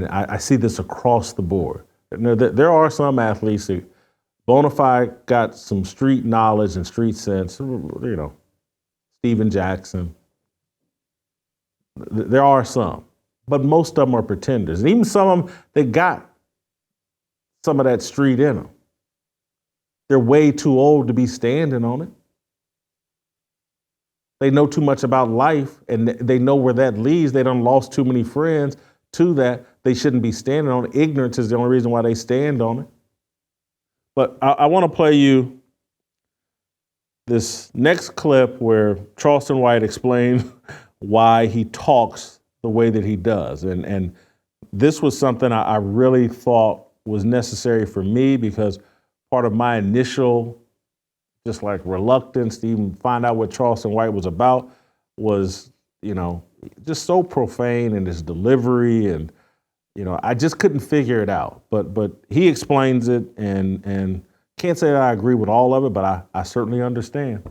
Speaker 1: I see this across the board. There are some athletes that bona fide got some street knowledge and street sense, you know, Steven Jackson. There are some. but most of them are pretenders. And even some of them, they got some of that street in them. They're way too old to be standing on it. They know too much about life, and they know where that leads. They done lost too many friends to that. They shouldn't be standing on it. Ignorance is the only reason why they stand on it. But I want to play you this next clip where Charleston White explains why he talks the way that he does. And this was something I really thought was necessary for me, because part of my initial just like reluctance to even find out what Charleston White was about was, just so profane in his delivery, and I just couldn't figure it out. But he explains it, and can't say that I agree with all of it, but I certainly understand.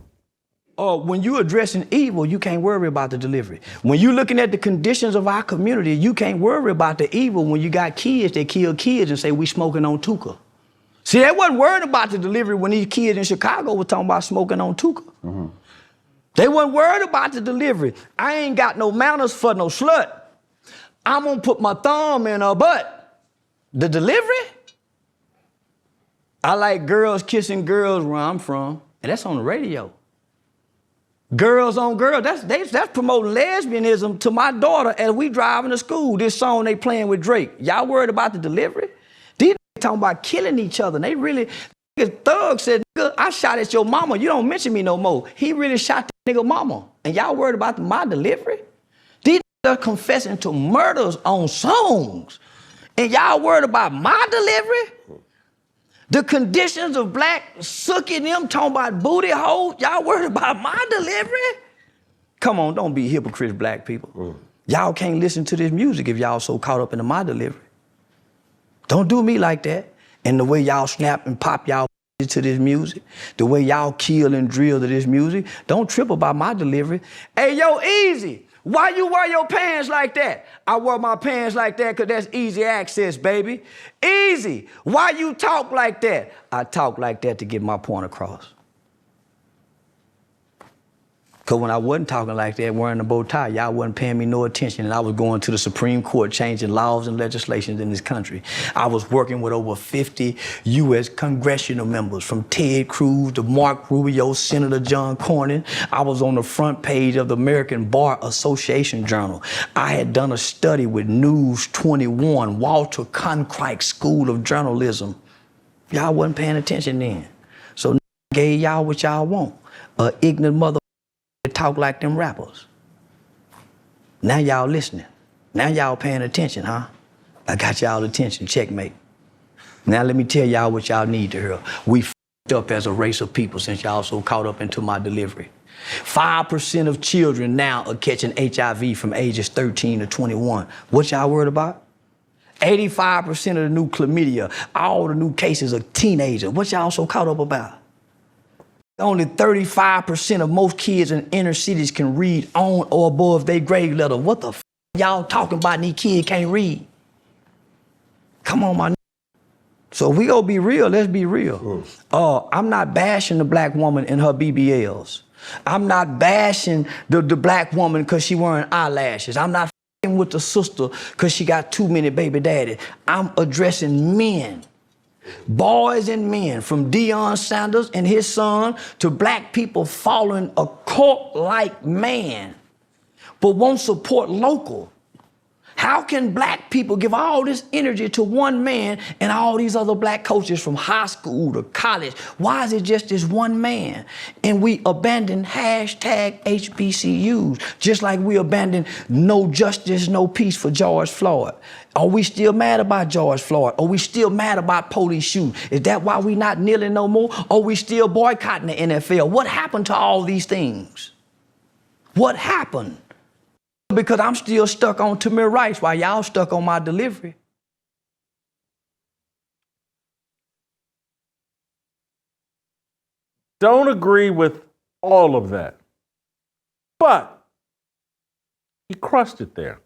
Speaker 2: When you're addressing evil, you can't worry about the delivery. When you're looking at the conditions of our community, you can't worry about the evil when you got kids that kill kids and say we smoking on Tuka. See, they wasn't worried about the delivery when these kids in Chicago were talking about smoking on Tuka. Mm-hmm. They weren't worried about the delivery. I ain't got no manners for no slut. I'm gonna put my thumb in her butt. The delivery? I like girls kissing girls where I'm from, and that's on the radio. Girls on girls, that's promoting lesbianism to my daughter as we driving to school. This song they playing with Drake. Y'all worried about the delivery? These talking about killing each other. They really, Thug said, nigga, I shot at your mama. You don't mention me no more. He really shot that nigga mama. And y'all worried about my delivery? These are confessing to murders on songs. And y'all worried about my delivery? The conditions of black sucking them, talking about booty holes. Y'all worried about my delivery? Come on, don't be hypocrites, black people. Y'all can't listen to this music if y'all so caught up in my delivery. Don't do me like that. And the way y'all snap and pop y'all to this music, the way y'all kill and drill to this music, don't trip about my delivery. Hey, yo, Easy, why you wear your pants like that? I wear my pants like that because that's easy access, baby. Easy, why you talk like that? I talk like that to get my point across. Because when I wasn't talking like that, wearing a bow tie, y'all wasn't paying me no attention, and I was going to the Supreme Court changing laws and legislations in this country. I was working with over 50 U.S. congressional members, from Ted Cruz to Mark Rubio, Senator John Cornyn. I was on the front page of the American Bar Association Journal. I had done a study with News 21, Walter Cronkite School of Journalism. Y'all wasn't paying attention then. So I gave y'all what y'all want, ignorant mother talk like them rappers. Now y'all listening. Now y'all paying attention, huh? I got y'all attention, checkmate. Now let me tell y'all what y'all need to hear. We f***ed up as a race of people since y'all so caught up into my delivery. 5% of children now are catching HIV from ages 13 to 21. What y'all worried about? 85% of the new chlamydia, all the new cases of teenagers. What y'all so caught up about? Only 35% of most kids in inner cities can read on or above their grade level. What the f*** y'all talking about and these kids can't read? Come on, my. So if we gonna be real, let's be real. I'm not bashing the black woman in her BBLs. I'm not bashing the black woman because she wearing eyelashes. I'm not f***ing with the sister because she got too many baby daddies. I'm addressing men. Boys and men, from Deion Sanders and his son to black people following a cult-like man, but won't support local. How can black people give all this energy to one man and all these other black coaches from high school to college? Why is it just this one man? And we abandon hashtag HBCUs, just like we abandoned no justice, no peace for George Floyd. Are we still mad about George Floyd? Are we still mad about police shooting? Is that why we not kneeling no more? Are we still boycotting the NFL? What happened to all these things? What happened? Because I'm still stuck on Tamir Rice while y'all stuck on my delivery.
Speaker 1: Don't agree with all of that. But he crushed it there.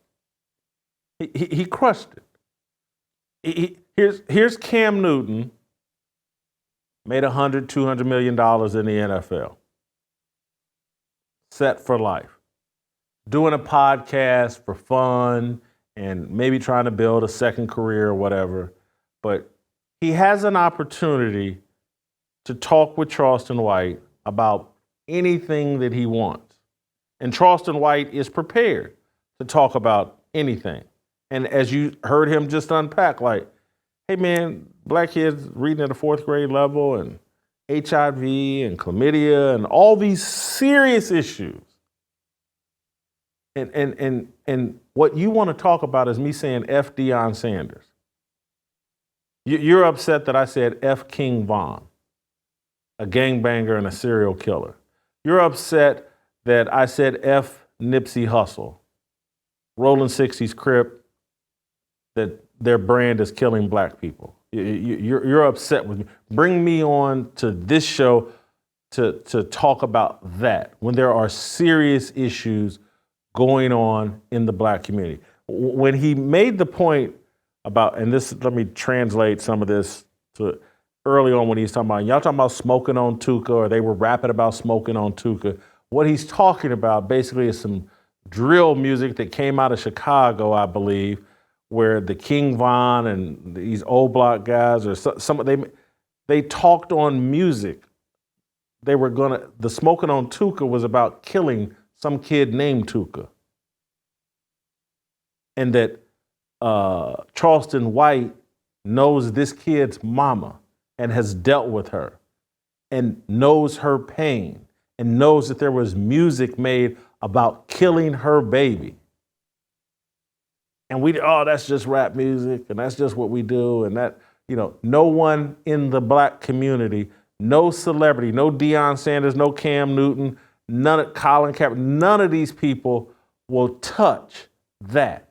Speaker 1: He crushed it. Here's Cam Newton, made $100, $200 million in the NFL. Set for life. Doing a podcast for fun and maybe trying to build a second career or whatever. But he has an opportunity to talk with Charleston White about anything that he wants. And Charleston White is prepared to talk about anything. And as you heard him just unpack, like, hey man, black kids reading at a 4th grade level and HIV and chlamydia and all these serious issues. And what you want to talk about is me saying F. Deion Sanders. You're upset that I said F. King Von, a gangbanger and a serial killer. You're upset that I said F. Nipsey Hussle, Rolling 60s Crip, that their brand is killing black people. You're upset with me. Bring me on to this show to talk about that when there are serious issues going on in the black community. When he made the point about, and this, let me translate some of this to early on when he's talking about, y'all talking about smoking on Tuka, or they were rapping about smoking on Tuka. What he's talking about basically is some drill music that came out of Chicago, I believe, where the King Von and these old block guys, or they talked on music. The smoking on Tuka was about killing some kid named Tuka. And that Charleston White knows this kid's mama and has dealt with her and knows her pain and knows that there was music made about killing her baby. And that's just rap music and that's just what we do. And that, no one in the black community, no celebrity, no Deion Sanders, no Cam Newton, none of Colin Kaepernick, none of these people will touch that.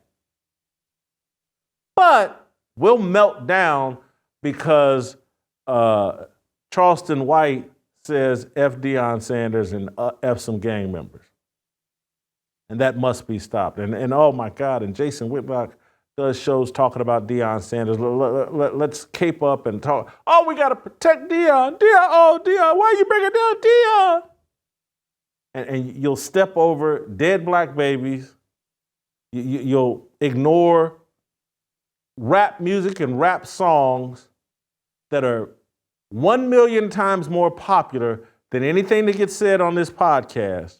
Speaker 1: But we'll melt down because Charleston White says F. Deion Sanders and F some gang members. And that must be stopped. And oh my God, and Jason Whitlock does shows talking about Deion Sanders. Let's cape up and talk. Oh, we got to protect Deion. Deion, why are you bringing down Deion? And you'll step over dead black babies. You'll ignore rap music and rap songs that are 1 million times more popular than anything that gets said on this podcast,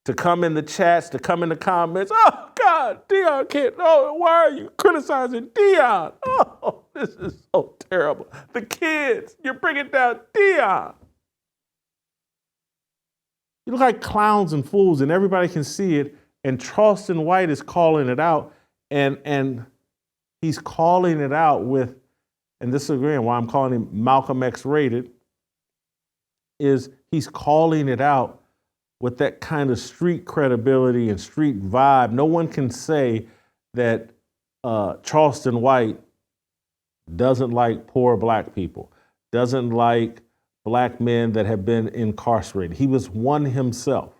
Speaker 1: to come in the chats, to come in the comments. Oh God, Deion can't. Oh, why are you criticizing Deion? Oh, this is so terrible. The kids, you're bringing down Deion. You look like clowns and fools, and everybody can see it. And Charleston White is calling it out, and he's calling it out with, and this is again why I'm calling him Malcolm X rated, is he's calling it out with that kind of street credibility and street vibe. No one can say that Charleston White doesn't like poor black people, doesn't like black men that have been incarcerated. He was one himself.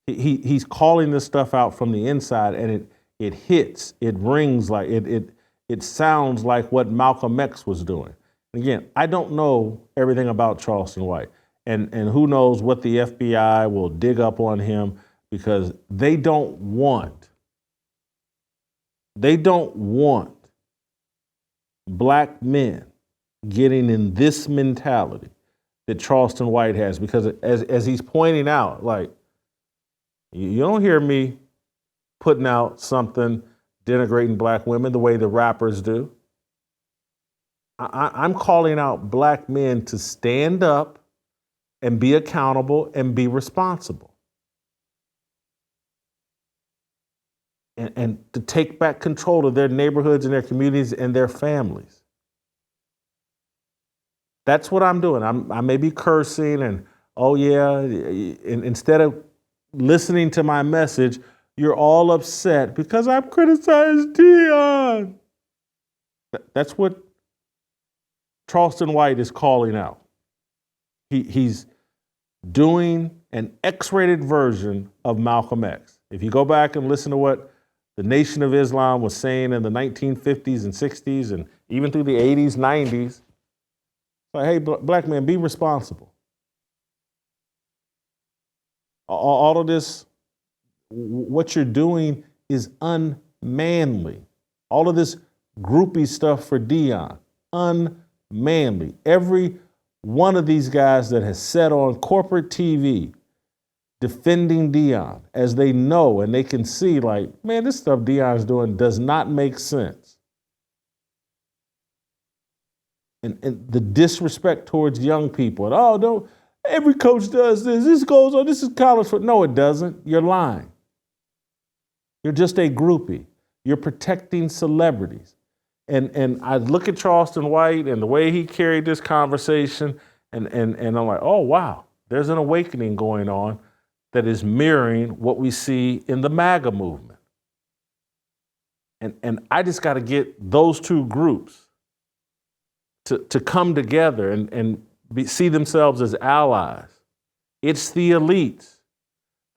Speaker 1: He's calling this stuff out from the inside, and it hits, it rings like it sounds like what Malcolm X was doing. Again, I don't know everything about Charleston White, and who knows what the FBI will dig up on him, because they don't want black men getting in this mentality that Charleston White has, because as he's pointing out, like, you don't hear me putting out something denigrating black women the way the rappers do. I'm calling out black men to stand up and be accountable and be responsible. And to take back control of their neighborhoods and their communities and their families. That's what I'm doing. I may be cursing and, oh yeah, and instead of listening to my message, you're all upset because I've criticized Deion. That's what Charleston White is calling out. He's doing an X-rated version of Malcolm X. If you go back and listen to what the Nation of Islam was saying in the 1950s and 60s and even through the 80s, 90s, like, hey, black man, be responsible. All of this, what you're doing is unmanly. All of this groupie stuff for Deion, unmanly. Every one of these guys that has sat on corporate TV defending Deion, as they know and they can see, like, man, this stuff Deion's doing does not make sense. And the disrespect towards young people. And, oh, no, every coach does this. This goes on. This is college football. No, it doesn't. You're lying. You're just a groupie. You're protecting celebrities. And I look at Charleston White and the way he carried this conversation, and I'm like, oh, wow, there's an awakening going on that is mirroring what we see in the MAGA movement. And I just got to get those two groups to come together and see themselves as allies. It's the elites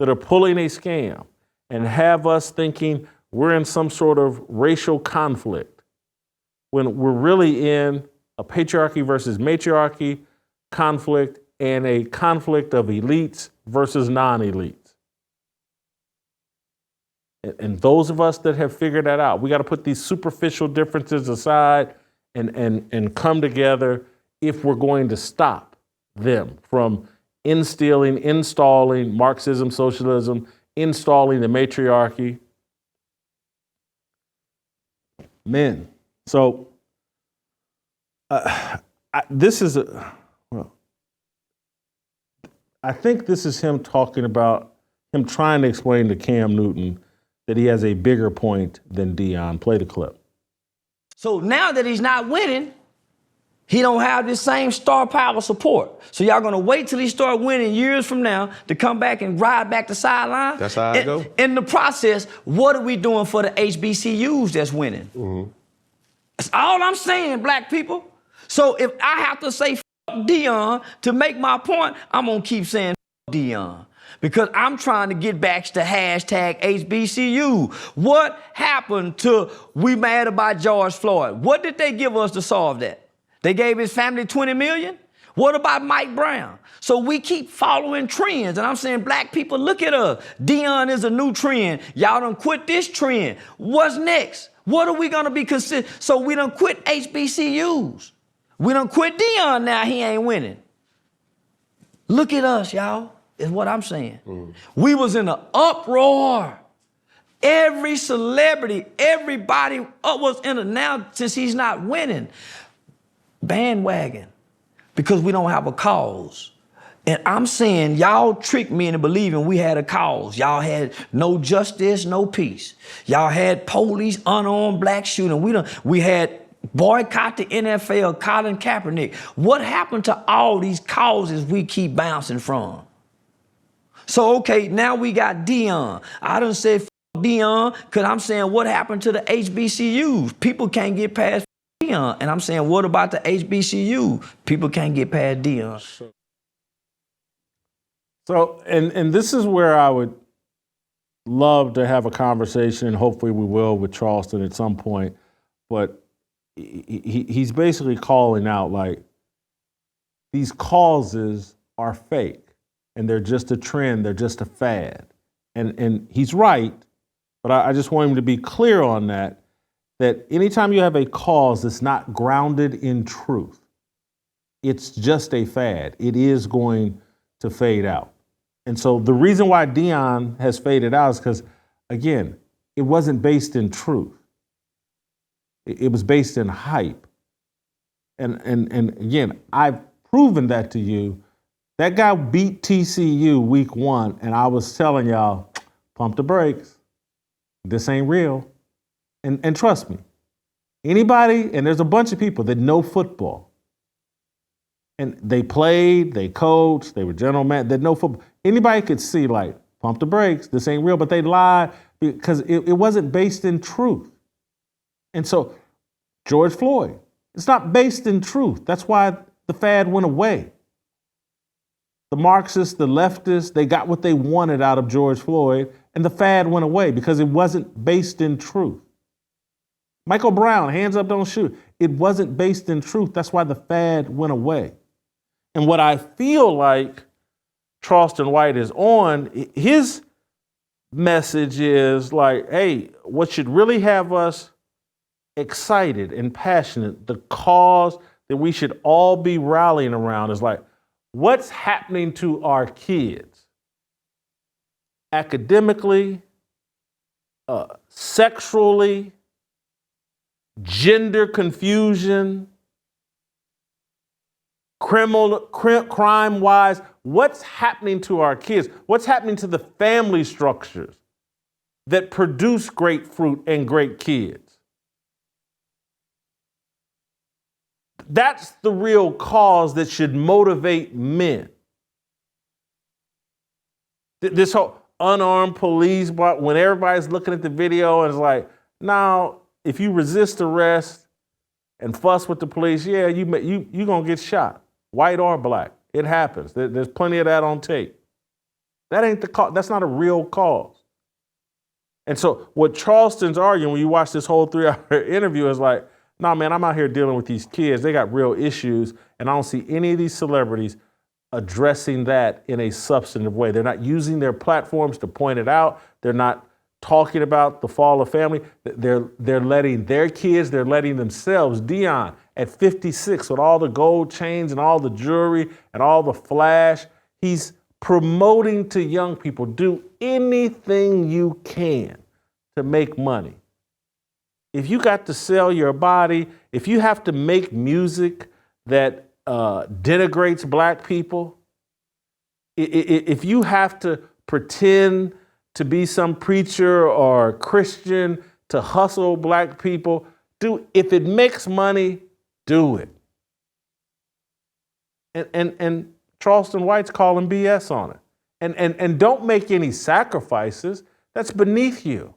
Speaker 1: that are pulling a scam and have us thinking we're in some sort of racial conflict when we're really in a patriarchy versus matriarchy conflict and a conflict of elites versus non-elites. And those of us that have figured that out, we got to put these superficial differences aside and come together if we're going to stop them from installing Marxism, socialism, installing the matriarchy. Men. So I think this is him talking about him trying to explain to Cam Newton that he has a bigger point than Deion. Play the clip.
Speaker 2: So now that he's not winning, he don't have this same star power support. So y'all gonna wait till he start winning years from now to come back and ride back the sideline?
Speaker 3: That's how I go.
Speaker 2: In the process, what are we doing for the HBCUs that's winning?
Speaker 3: Mm-hmm.
Speaker 2: That's all I'm saying, black people. So if I have to say Deion to make my point, I'm gonna keep saying Deion. Because I'm trying to get back to hashtag HBCU. What happened to we mad about George Floyd? What did they give us to solve that? They gave his family $20 million? What about Mike Brown? So we keep following trends. And I'm saying, black people, look at us. Deion is a new trend. Y'all done quit this trend. What's next? What are we going to be considered? So we done quit HBCUs. We done quit Deion now. He ain't winning. Look at us, y'all. Is what I'm saying. We was in an uproar. Every celebrity, everybody was in it now since he's not winning. Bandwagon. Because we don't have a cause. And I'm saying y'all tricked me into believing we had a cause. Y'all had no justice, no peace. Y'all had police, unarmed black shooting. We had boycott the NFL, Colin Kaepernick. What happened to all these causes we keep bouncing from? So, okay, now we got Deion. I done said Deion because I'm saying what happened to the HBCUs? People can't get past Deion. And I'm saying what about the HBCU? People can't get past Deion.
Speaker 1: So, and this is where I would love to have a conversation, and hopefully we will with Charleston at some point, but he's basically calling out like these causes are fake. And they're just a trend, they're just a fad. And he's right, but I just want him to be clear on that anytime you have a cause that's not grounded in truth, it's just a fad. It is going to fade out. And so the reason why Deion has faded out is because, again, it wasn't based in truth. It was based in hype. And again, I've proven that to you. That guy beat TCU week 1, and I was telling y'all, pump the brakes. This ain't real. And trust me, anybody, and there's a bunch of people that know football, and they played, they coached, they were general man, that know football. Anybody could see, like, pump the brakes, this ain't real, but they lied because it wasn't based in truth. And so, George Floyd, it's not based in truth. That's why the fad went away. The Marxists, the leftists, they got what they wanted out of George Floyd, and the fad went away because it wasn't based in truth. Michael Brown, hands up, don't shoot. It wasn't based in truth. That's why the fad went away. And what I feel like Charleston White is on, his message is like, hey, what should really have us excited and passionate, the cause that we should all be rallying around is like, what's happening to our kids academically, sexually, gender confusion, crime-wise. What's happening to our kids? What's happening to the family structures that produce great fruit and great kids? That's the real cause that should motivate men. This whole unarmed police, when everybody's looking at the video and it's like, now, if you resist arrest and fuss with the police, yeah, you're going to get shot, white or black. It happens. There's plenty of that on tape. That ain't the cause. That's not a real cause. And so what Charleston's arguing when you watch this whole 3-hour interview is like, nah, man, I'm out here dealing with these kids. They got real issues, and I don't see any of these celebrities addressing that in a substantive way. They're not using their platforms to point it out. They're not talking about the fall of family. They're letting their kids, they're letting themselves, Deion at 56 with all the gold chains and all the jewelry and all the flash, he's promoting to young people, do anything you can to make money. If you got to sell your body, if you have to make music that denigrates black people, if you have to pretend to be some preacher or Christian to hustle black people, if it makes money, do it. And Charleston White's calling BS on it. And don't make any sacrifices. That's beneath you.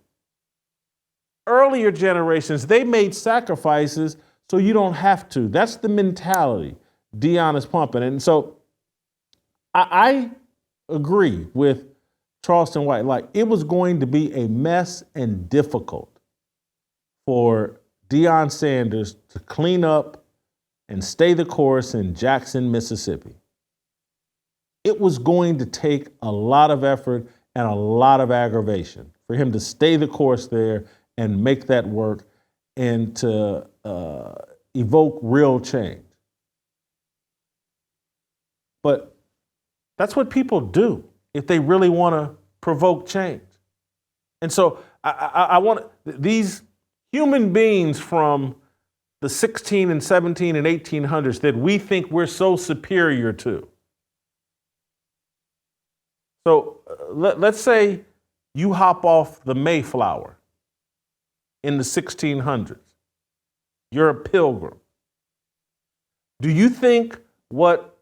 Speaker 1: Earlier generations, they made sacrifices so you don't have to. That's the mentality Deion is pumping. And so I agree with Charleston White. Like, it was going to be a mess and difficult for Deion Sanders to clean up and stay the course in Jackson, Mississippi. It was going to take a lot of effort and a lot of aggravation for him to stay the course there and make that work and to evoke real change. But that's what people do if they really want to provoke change. And so I want these human beings from the 16 and 17 and 1800s that we think we're so superior to. So let's say you hop off the Mayflower in the 1600s. You're a pilgrim. Do you think what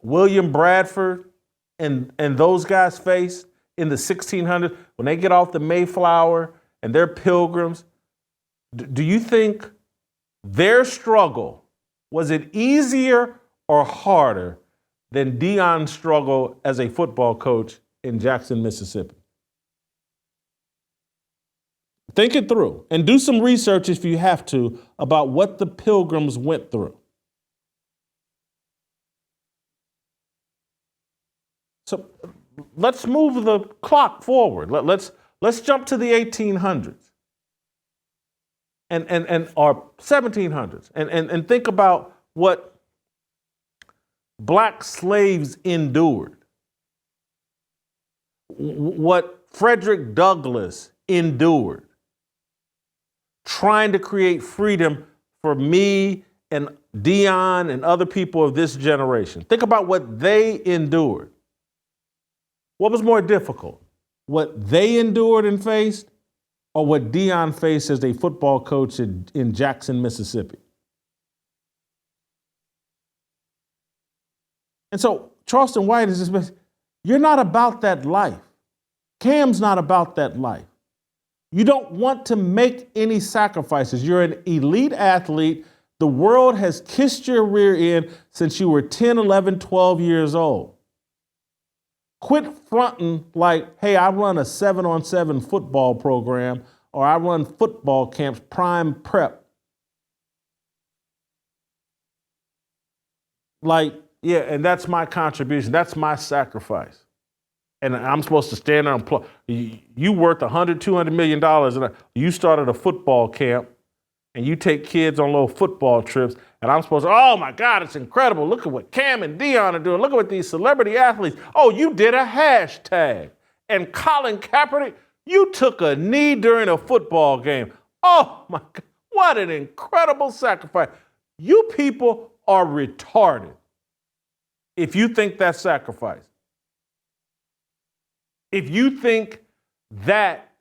Speaker 1: William Bradford and those guys faced in the 1600s when they get off the Mayflower and they're pilgrims, do you think their struggle, was it easier or harder than Deion's struggle as a football coach in Jackson, Mississippi? Think it through and do some research if you have to about what the Pilgrims went through. So let's move the clock forward. Let's jump to the 1800s and or 1700s and think about what black slaves endured, what Frederick Douglass endured, trying to create freedom for me and Deion and other people of this generation. Think about what they endured. What was more difficult? What they endured and faced, or what Deion faced as a football coach in Jackson, Mississippi? And so Charleston White is just, you're not about that life. Cam's not about that life. You don't want to make any sacrifices. You're an elite athlete. The world has kissed your rear end since you were 10, 11, 12 years old. Quit fronting like, hey, I run a 7-on-7 football program, or I run football camps, prime prep. Like, yeah, and that's my contribution. That's my sacrifice. and I'm supposed to stand there and play. You worth $100, $200 million, and you started a football camp, and you take kids on little football trips, and I'm supposed to, oh my God, it's incredible. Look at what Cam and Deion are doing. Look at what these celebrity athletes. Oh, you did a hashtag. And Colin Kaepernick, you took a knee during a football game. Oh my God, what an incredible sacrifice. You people are retarded if you think that's sacrifice. If you think that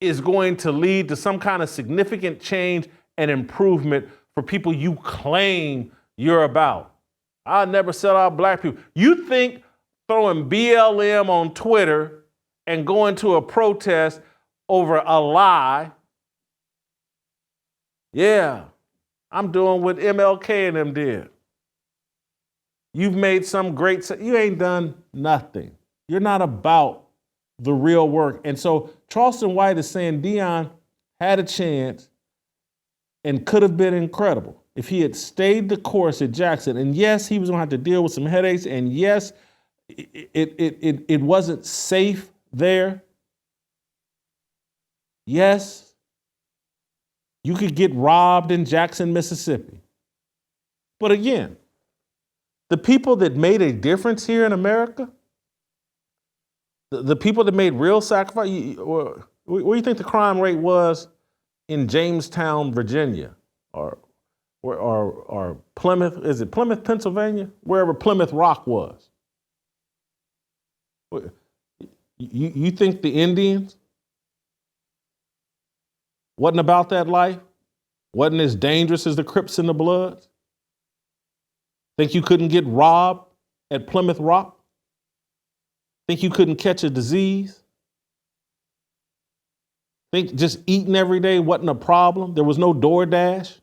Speaker 1: is going to lead to some kind of significant change and improvement for people you claim you're about. I'll never sell out black people. You think throwing BLM on Twitter and going to a protest over a lie, yeah, I'm doing what MLK and them did. You've made some great, you ain't done nothing. You're not about the real work. And so Charleston White is saying Deion had a chance and could have been incredible if he had stayed the course at Jackson. And yes, he was gonna have to deal with some headaches. And yes, it wasn't safe there. Yes, you could get robbed in Jackson, Mississippi. But again, the people that made a difference here in America, the people that made real sacrifice, what do you think the crime rate was in Jamestown, Virginia, or Plymouth? Is it Plymouth, Pennsylvania? Wherever Plymouth Rock was. You think the Indians wasn't about that life? Wasn't as dangerous as the Crips and the Bloods? Think you couldn't get robbed at Plymouth Rock? Think you couldn't catch a disease? Think just eating every day wasn't a problem? There was no DoorDash?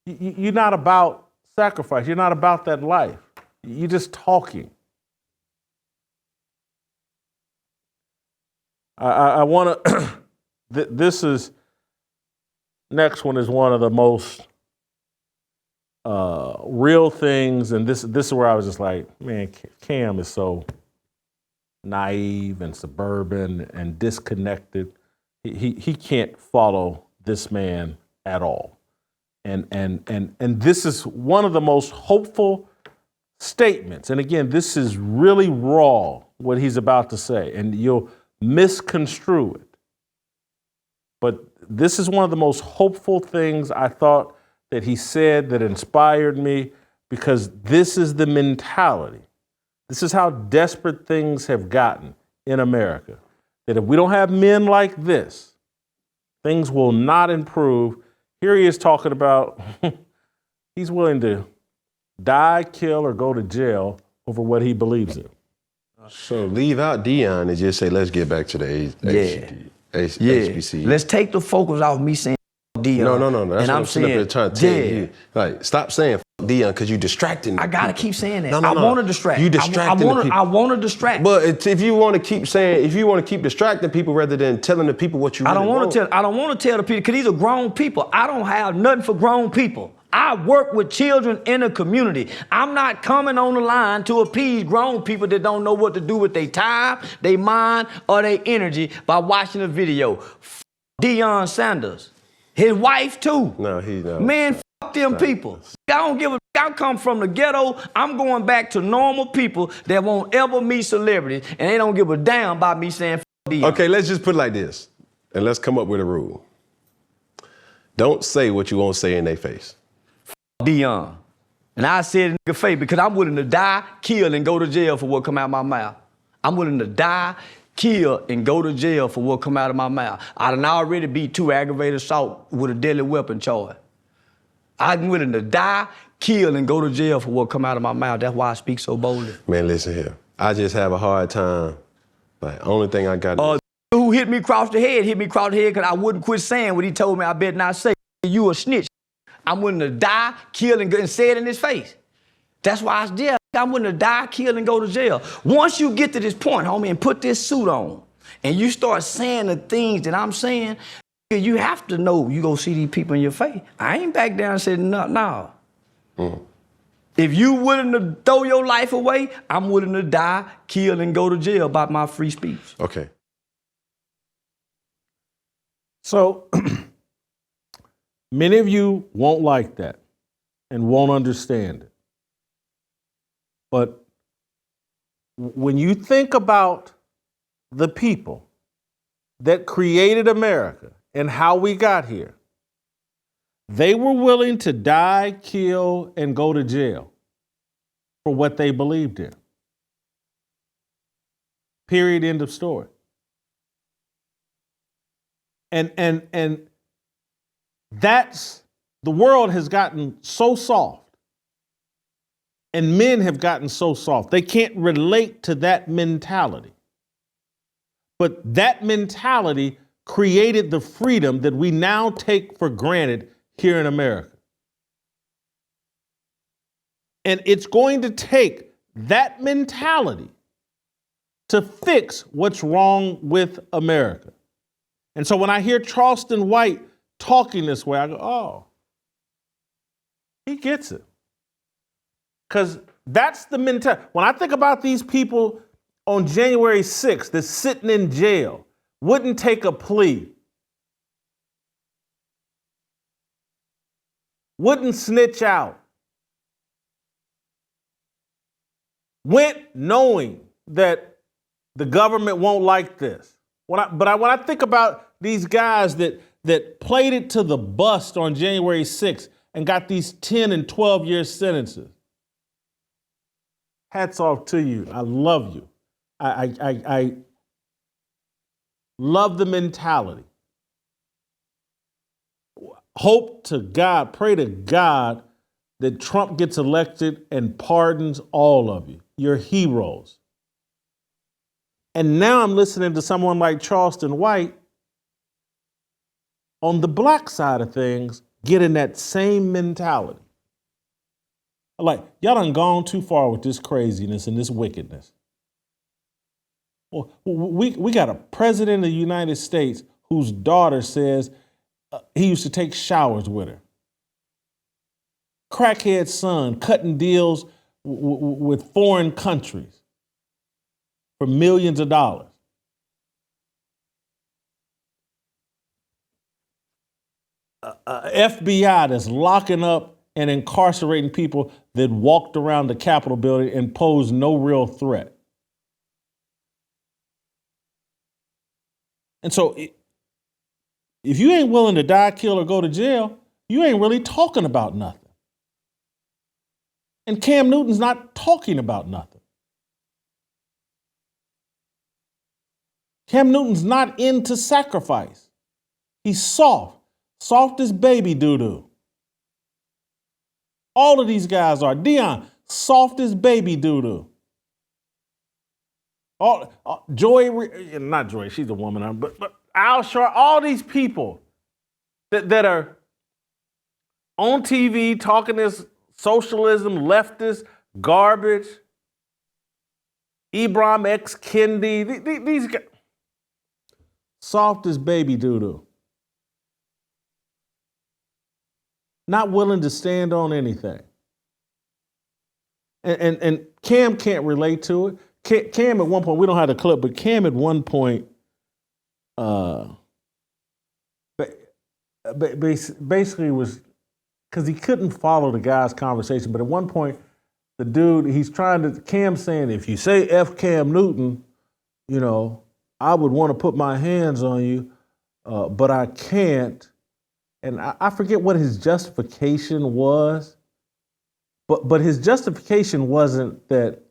Speaker 1: You're not about sacrifice. You're not about that life. You're just talking. I want to, next one is one of the most real things, and this is where I was just like, man, Cam is so naive and suburban and disconnected. He can't follow this man at all. And this is one of the most hopeful statements. And again, this is really raw, what he's about to say, and you'll misconstrue it. But this is one of the most hopeful things I thought that he said that inspired me, because this is the mentality. This is how desperate things have gotten in America. That if we don't have men like this, things will not improve. Here he is talking about he's willing to die, kill, or go to jail over what he believes in.
Speaker 3: So leave out Deion and just say, let's get back to the HBC.
Speaker 2: Let's take the focus off me saying Deion.
Speaker 3: No. That's what I'm sitting up here trying to tell you. Like, stop saying Deion because you distracting.
Speaker 2: I gotta keep saying that.
Speaker 3: No.
Speaker 2: I want to distract.
Speaker 3: You distracting the people.
Speaker 2: I want to distract.
Speaker 3: But if you want to keep saying, if you want to keep distracting people rather than telling the people what you really want.
Speaker 2: I don't want to tell the people, because these are grown people. I don't have nothing for grown people. I work with children in the community. I'm not coming on the line to appease grown people that don't know what to do with their time, their mind, or their energy by watching a video. Deion Sanders. His wife too.
Speaker 3: No, he's not.
Speaker 2: Man, them people. I don't give a. I come from the ghetto. I'm going back to normal people that won't ever meet celebrities, and they don't give a damn about me saying Deion.
Speaker 3: Okay, let's just put it like this, and let's come up with a rule. Don't say what you won't say in their face.
Speaker 2: Deion. And I said it in nigga face because I'm willing to die, kill, and go to jail for what come out of my mouth. I'm willing to die, kill, and go to jail for what come out of my mouth. I done already beat 2 aggravated assault with a deadly weapon charge. I'm willing to die, kill, and go to jail for what come out of my mouth. That's why I speak so boldly.
Speaker 3: Man, listen here. I just have a hard time. Like, only thing I got
Speaker 2: who hit me across the head because I wouldn't quit saying what he told me I better not say. You a snitch. I'm willing to die, kill, and say it in his face. That's why I was there. I'm willing to die, kill, and go to jail. Once you get to this point, homie, and put this suit on, and you start saying the things that I'm saying, you have to know you go see these people in your face. I ain't back down and said no. If you willing to throw your life away, I'm willing to die, kill, and go to jail about my free speech.
Speaker 3: Okay.
Speaker 1: So many of you won't like that and won't understand it. But when you think about the people that created America and how we got here, they were willing to die, kill, and go to jail for what they believed in. Period, end of story. And that's, the world has gotten so soft and men have gotten so soft. They can't relate to that mentality. But that mentality created the freedom that we now take for granted here in America. And it's going to take that mentality to fix what's wrong with America. And so when I hear Charleston White talking this way, I go, oh, he gets it. Because that's the mentality. When I think about these people on January 6th that's sitting in jail, wouldn't take a plea, wouldn't snitch out, went knowing that the government won't like this. When I think about these guys that played it to the bust on January 6th and got these 10 and 12 year sentences, hats off to you. I love you. I love the mentality. Hope to God, pray to God that Trump gets elected and pardons all of you. You're heroes. And now I'm listening to someone like Charleston White on the black side of things, getting that same mentality. Like, y'all done gone too far with this craziness and this wickedness. Well, we got a president of the United States whose daughter says he used to take showers with her. Crackhead son cutting deals with foreign countries for millions of dollars. FBI that's locking up and incarcerating people that walked around the Capitol building and posed no real threat. And so if you ain't willing to die, kill, or go to jail, you ain't really talking about nothing. And Cam Newton's not talking about nothing. Cam Newton's not into sacrifice. He's soft as baby doo-doo. All of these guys are. Deion, soft as baby doo-doo. Not Joy, she's a woman, but Al Sharp, all these people that are on TV talking this socialism, leftist garbage, Ibram X. Kendi, these guys, soft as baby doo-doo. Not willing to stand on anything. And Cam can't relate to it. Cam at one point, we don't have the clip, but Cam at one point basically was, because he couldn't follow the guy's conversation, but at one point, the dude, Cam's saying, if you say F Cam Newton, I would want to put my hands on you, but I can't. And I forget what his justification was, but his justification wasn't that,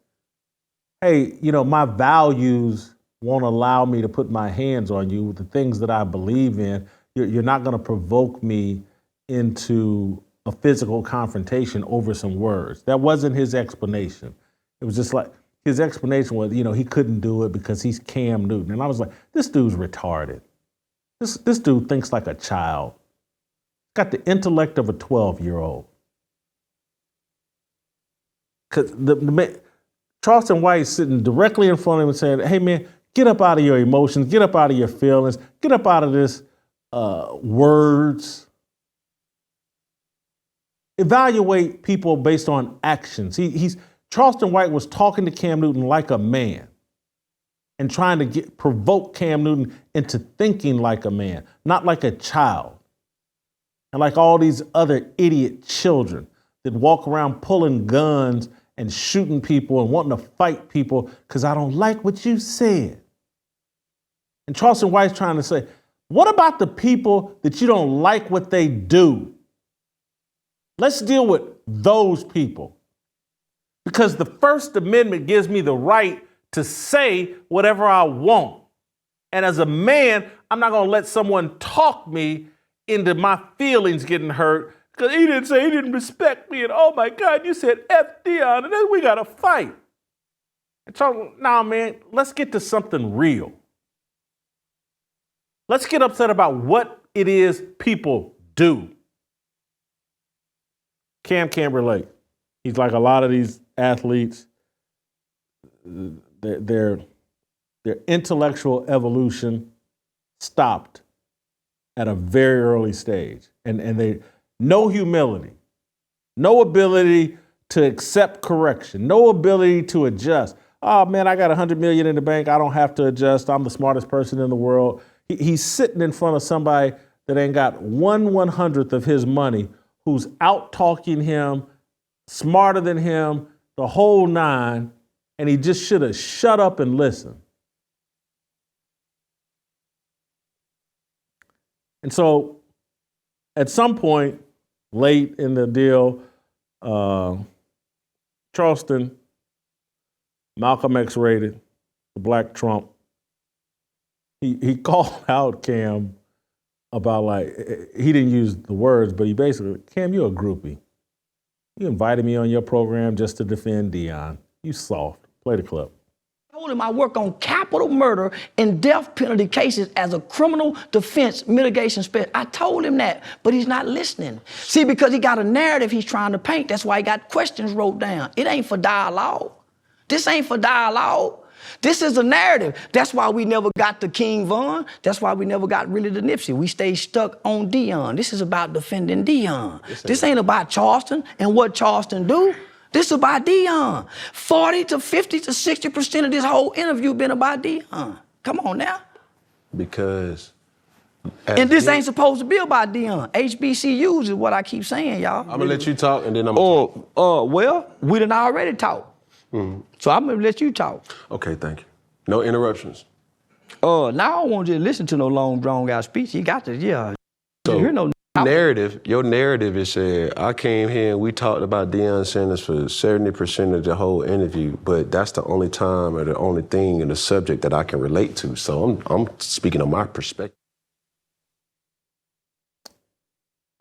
Speaker 1: hey, my values won't allow me to put my hands on you with the things that I believe in. You're not going to provoke me into a physical confrontation over some words. That wasn't his explanation. It was just like, his explanation was, he couldn't do it because he's Cam Newton. And I was like, this dude's retarded. This dude thinks like a child. Got the intellect of a 12-year-old. Because Charleston White is sitting directly in front of him and saying, hey, man, get up out of your emotions, get up out of your feelings, get up out of this words. evaluate people based on actions. Charleston White was talking to Cam Newton like a man and trying to provoke Cam Newton into thinking like a man, not like a child. And like all these other idiot children that walk around pulling guns and shooting people and wanting to fight people because I don't like what you said. And Charleston White's trying to say, what about the people that you don't like what they do? Let's deal with those people. Because the First Amendment gives me the right to say whatever I want. And as a man, I'm not going to let someone talk me into my feelings getting hurt because he didn't say he didn't respect me. And oh my God, you said F Deion, and then we got to fight. And so, now, man, let's get to something real. Let's get upset about what it is people do. Cam can't relate. He's like a lot of these athletes. Their intellectual evolution stopped at a very early stage. And they no humility, no ability to accept correction, no ability to adjust. Oh man, I got $100 million in the bank. I don't have to adjust. I'm the smartest person in the world. He's sitting in front of somebody that ain't got 1/100th of his money, who's out talking him, smarter than him, the whole nine, and he just should have shut up and listened. And so at some point late in the deal, Charleston, Malcolm X rated, the Black Trump, he called out Cam about, like, he didn't use the words, but he basically, Cam, you're a groupie. You invited me on your program just to defend Deion. You soft. Play the clip.
Speaker 2: I told him I work on capital murder and death penalty cases as a criminal defense mitigation specialist. I told him that, but he's not listening. See, because he got a narrative he's trying to paint. That's why he got questions wrote down. It ain't for dialogue. This ain't for dialogue. This is a narrative. That's why we never got to King Von. That's why we never got really to Nipsey. We stayed stuck on Deion. This is about defending Deion. This ain't about Charleston and what Charleston do. This is about Deion. 40 to 50 to 60% of this whole interview been about Deion. Come on now.
Speaker 3: Because...
Speaker 2: And this ain't supposed to be about Deion. HBCUs is what I keep saying, y'all.
Speaker 3: I'm going to let you talk, and then I'm going to talk.
Speaker 2: Well, we done already talked. Mm-hmm. So I'm going to let you talk.
Speaker 3: Okay, thank you. No interruptions.
Speaker 2: Now I don't want you to listen to no long, drawn-out speech. You got to, yeah.
Speaker 3: So,
Speaker 2: you know,
Speaker 3: your narrative is said, I came here and we talked about Deion Sanders for 70% of the whole interview, but that's the only time or the only thing in the subject that I can relate to. So I'm speaking on my perspective.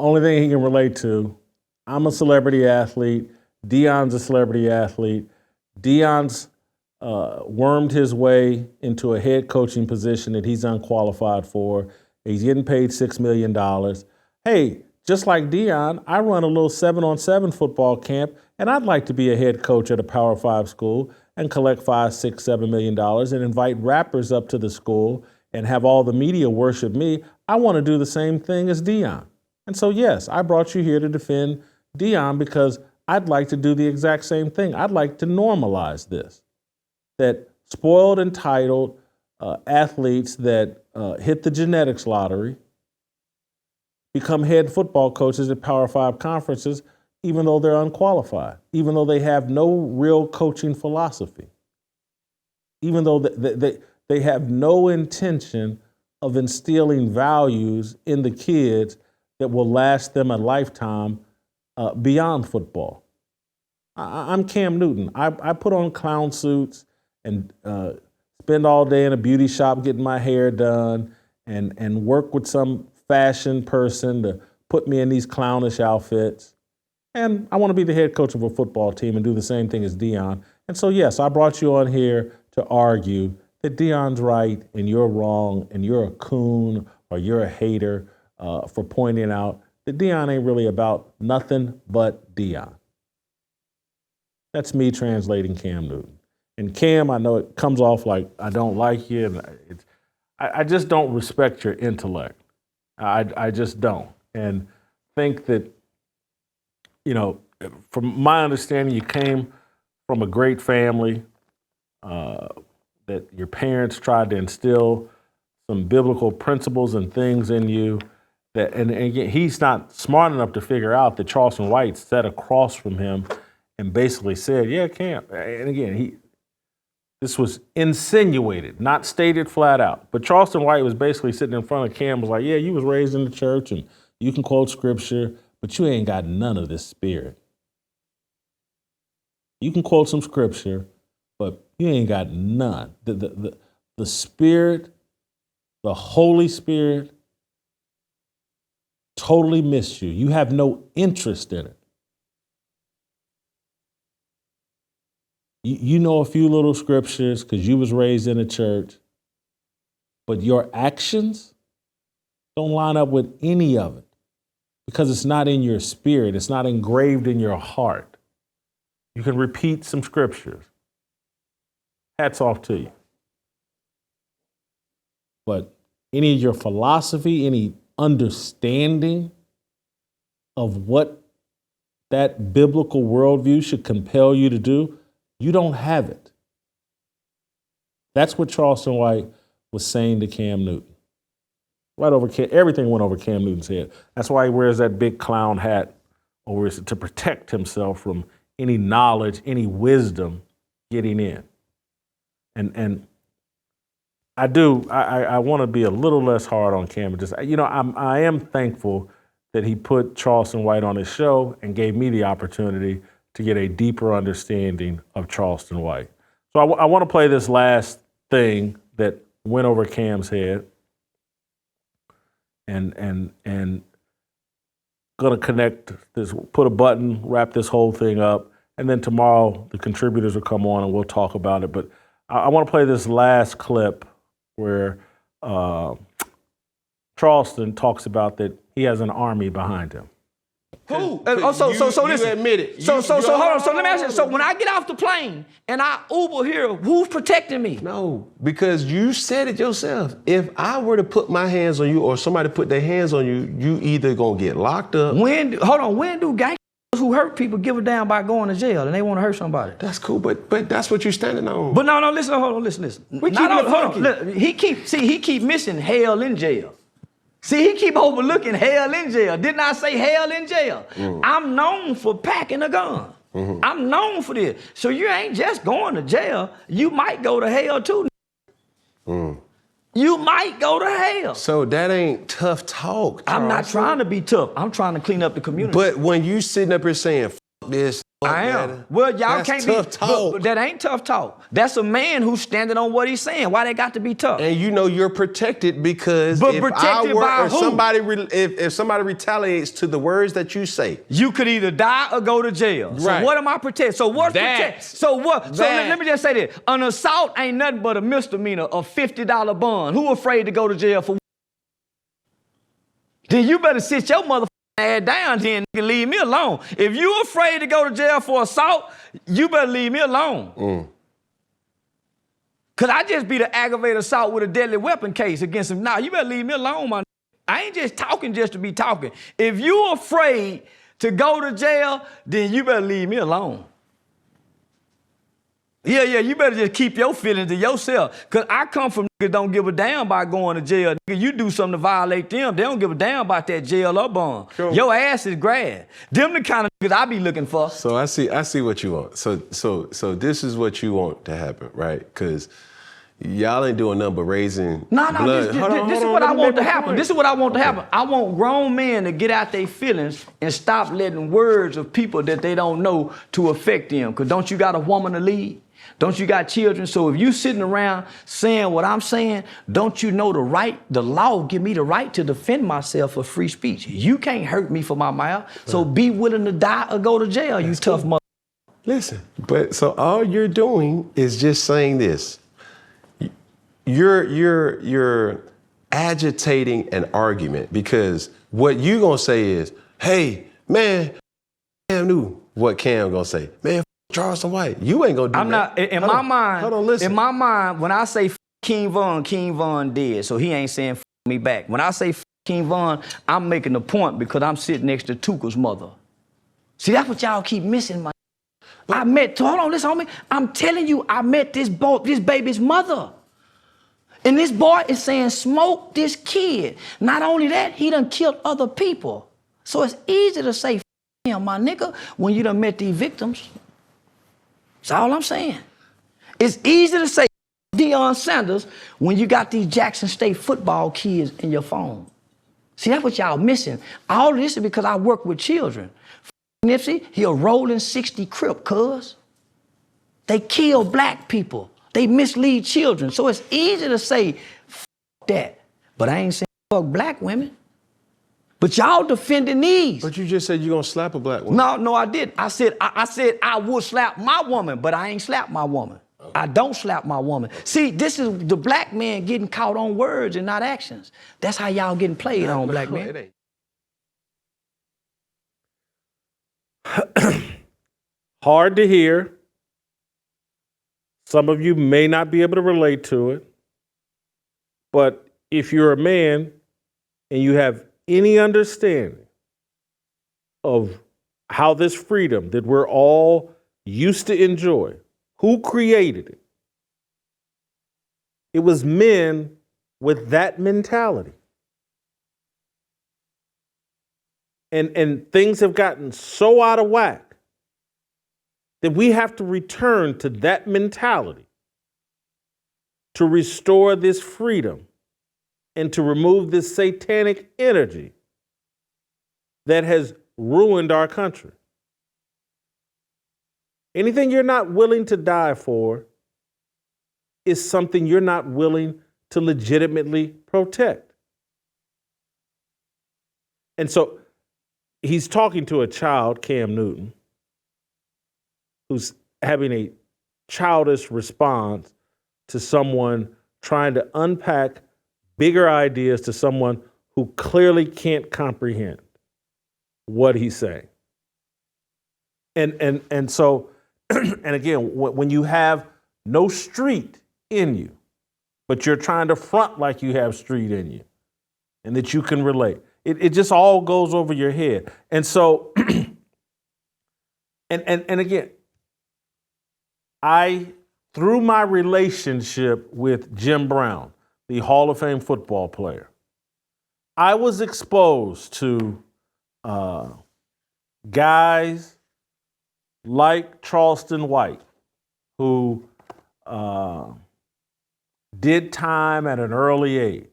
Speaker 1: Only thing he can relate to, I'm a celebrity athlete, Deion's a celebrity athlete. Deion's wormed his way into a head coaching position that he's unqualified for. He's getting paid $6 million. Hey, just like Deion, I run a little 7-on-7 football camp, and I'd like to be a head coach at a Power 5 school and collect $5, $6, $7 million and invite rappers up to the school and have all the media worship me. I want to do the same thing as Deion. And so, yes, I brought you here to defend Deion because I'd like to do the exact same thing. I'd like to normalize this, that spoiled, entitled athletes that hit the genetics lottery become head football coaches at Power 5 conferences, even though they're unqualified, even though they have no real coaching philosophy, even though they have no intention of instilling values in the kids that will last them a lifetime beyond football. I'm Cam Newton. I put on clown suits and spend all day in a beauty shop getting my hair done and work with some fashion person to put me in these clownish outfits. And I want to be the head coach of a football team and do the same thing as Deion. And so, yes, I brought you on here to argue that Deion's right and you're wrong and you're a coon or you're a hater for pointing out that Deion ain't really about nothing but Deion. That's me translating Cam Newton. And Cam, I know it comes off like I don't like you, and I just don't respect your intellect. I just don't. And think that you know, from my understanding, you came from a great family, that your parents tried to instill some biblical principles and things in you that, and again, he's not smart enough to figure out that Charleston White sat across from him and basically said, yeah, Cam. And again, this was insinuated, not stated flat out. But Charleston White was basically sitting in front of Cam, was like, yeah, you was raised in the church and you can quote scripture, but you ain't got none of this spirit. You can quote some scripture, but you ain't got none. The Spirit, the Holy Spirit, totally missed you. You have no interest in it. You know a few little scriptures because you was raised in a church, but your actions don't line up with any of it because it's not in your spirit. It's not engraved in your heart. You can repeat some scriptures. Hats off to you. But any of your philosophy, any understanding of what that biblical worldview should compel you to do, you don't have it. That's what Charleston White was saying to Cam Newton. Right over everything went over Cam Newton's head. That's why he wears that big clown hat over his, to protect himself from any knowledge, any wisdom getting in. And I want to be a little less hard on Cam. Just, you know, I am thankful that he put Charleston White on his show and gave me the opportunity to get a deeper understanding of Charleston White. So I want to play this last thing that went over Cam's head, and gonna connect this, put a button, wrap this whole thing up, and then tomorrow the contributors will come on and we'll talk about it. But I want to play this last clip where Charleston talks about that he has an army behind him.
Speaker 2: Who?
Speaker 3: So listen. Admit it.
Speaker 2: So hold on. So let me ask you. So when I get off the plane and I Uber here, who's protecting me?
Speaker 3: No, because you said it yourself. If I were to put my hands on you or somebody put their hands on you, you either gonna get locked up.
Speaker 2: When do gangsters who hurt people give a damn about going to jail and they want to hurt somebody?
Speaker 3: That's cool, but that's what you're standing on.
Speaker 2: But no, listen, hold on, listen.
Speaker 3: We keep
Speaker 2: hold on. Look, he keep missing hell in jail. See, he keep overlooking hell in jail. Didn't I say hell in jail? Mm. I'm known for packing a gun. Mm-hmm. I'm known for this. So you ain't just going to jail. You might go to hell too. Mm. You might go to hell.
Speaker 3: So that ain't tough talk, Charles.
Speaker 2: I'm not trying to be tough. I'm trying to clean up the community.
Speaker 3: But when you sitting up here saying, F this,
Speaker 2: I am. Well, y'all can't be tough talk. But that ain't tough talk. That's a man who's standing on what he's saying. Why they got to be tough?
Speaker 3: And you know you're protected because if somebody retaliates to the words that you say,
Speaker 2: you could either die or go to jail. Right. So what am I protected? So what's protected? So what? So let me just say this: an assault ain't nothing but a misdemeanor, a $50 bond. Who afraid to go to jail for? Then you better sit your motherfucker down then and leave me alone. If you afraid to go to jail for assault, you better leave me alone. Mm. Cause I just be the aggravated assault with a deadly weapon case against him. Nah, you better leave me alone, man. I ain't just talking just to be talking. If you afraid to go to jail, then you better leave me alone. Yeah, you better just keep your feelings to yourself. Cause I come from niggas don't give a damn about going to jail. Nigga, you do something to violate them, they don't give a damn about that jail or bond. Sure. Your ass is grass. Them the kind of niggas I be looking for.
Speaker 3: So I see what you want. So this is what you want to happen, right? Cause y'all ain't doing nothing but raising blood.
Speaker 2: This is what I want to happen. This is what I want to happen. I want grown men to get out their feelings and stop letting words of people that they don't know to affect them. Cause don't you got a woman to lead? Don't you got children? So if you sitting around saying what I'm saying, don't you know the law give me the right to defend myself for free speech. You can't hurt me for my mouth. So be willing to die or go to jail, you tough mother.
Speaker 3: Listen, but so all you're doing is just saying this. You're agitating an argument because what you gonna say is, hey, man, Cam knew what Cam gonna say. Man, Charleston White, you ain't gonna do that.
Speaker 2: I'm not, in my mind,
Speaker 3: hold on, listen.
Speaker 2: In my mind, when I say King Von dead, so he ain't saying me back. When I say King Von, I'm making a point because I'm sitting next to Tuka's mother. See, that's what y'all keep missing, man. Hold on, listen, homie. I'm telling you, I met this baby's mother. And this boy is saying, smoke this kid. Not only that, he done killed other people. So it's easy to say, him, my nigga, when you done met these victims. That's all I'm saying. It's easy to say Deion Sanders when you got these Jackson State football kids in your phone. See, that's what y'all missing. All of this is because I work with children. Nipsey, he a rolling 60 Crip, cuz. They kill black people. They mislead children. So it's easy to say, that. But I ain't saying fuck black women. But y'all defending these.
Speaker 3: But you just said you're gonna slap a black woman.
Speaker 2: No, I didn't. I said I would slap my woman, but I ain't slap my woman. Okay. I don't slap my woman. See, this is the black man getting caught on words and not actions. That's how y'all getting played on, black man.
Speaker 1: Hard to hear. Some of you may not be able to relate to it. But if you're a man and you have any understanding of how this freedom that we're all used to enjoy, who created it? It was men with that mentality. And things have gotten so out of whack that we have to return to that mentality to restore this freedom and to remove this satanic energy that has ruined our country. Anything you're not willing to die for is something you're not willing to legitimately protect. And so he's talking to a child, Cam Newton, who's having a childish response to someone trying to unpack bigger ideas to someone who clearly can't comprehend what he's saying. And so, and again, when you have no street in you, but you're trying to front like you have street in you and that you can relate, it just all goes over your head. And so, and again, through my relationship with Jim Brown, the Hall of Fame football player, I was exposed to guys like Charleston White, who did time at an early age.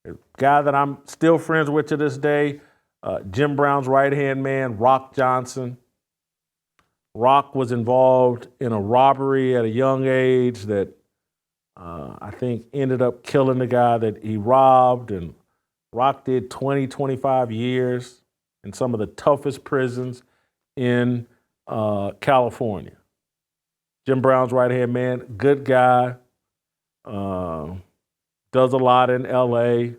Speaker 1: A guy that I'm still friends with to this day, Jim Brown's right-hand man, Rock Johnson. Rock was involved in a robbery at a young age that I think ended up killing the guy that he robbed, and Rock did 20, 25 years in some of the toughest prisons in California. Jim Brown's right-hand man, good guy, does a lot in LA. A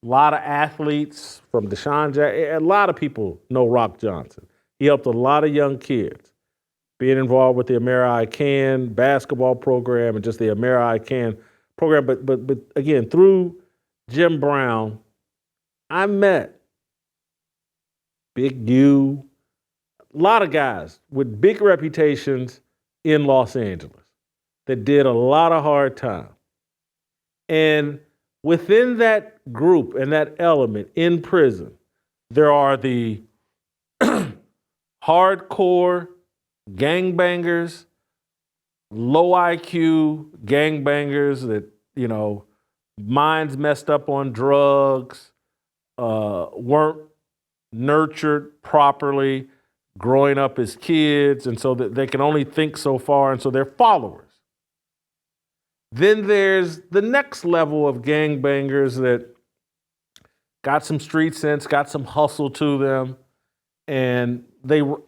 Speaker 1: lot of athletes from Deshaun Jackson, a lot of people know Rock Johnson. He helped a lot of young kids. Being involved with the a.k.a. basketball program and just the a.k.a. program. But again, through Jim Brown, I met Big U, a lot of guys with big reputations in Los Angeles that did a lot of hard time. And within that group and that element in prison, there are the hardcore gangbangers, low IQ gangbangers that, minds messed up on drugs, weren't nurtured properly growing up as kids, and so that they can only think so far, and so they're followers. Then there's the next level of gangbangers that got some street sense, got some hustle to them, and they were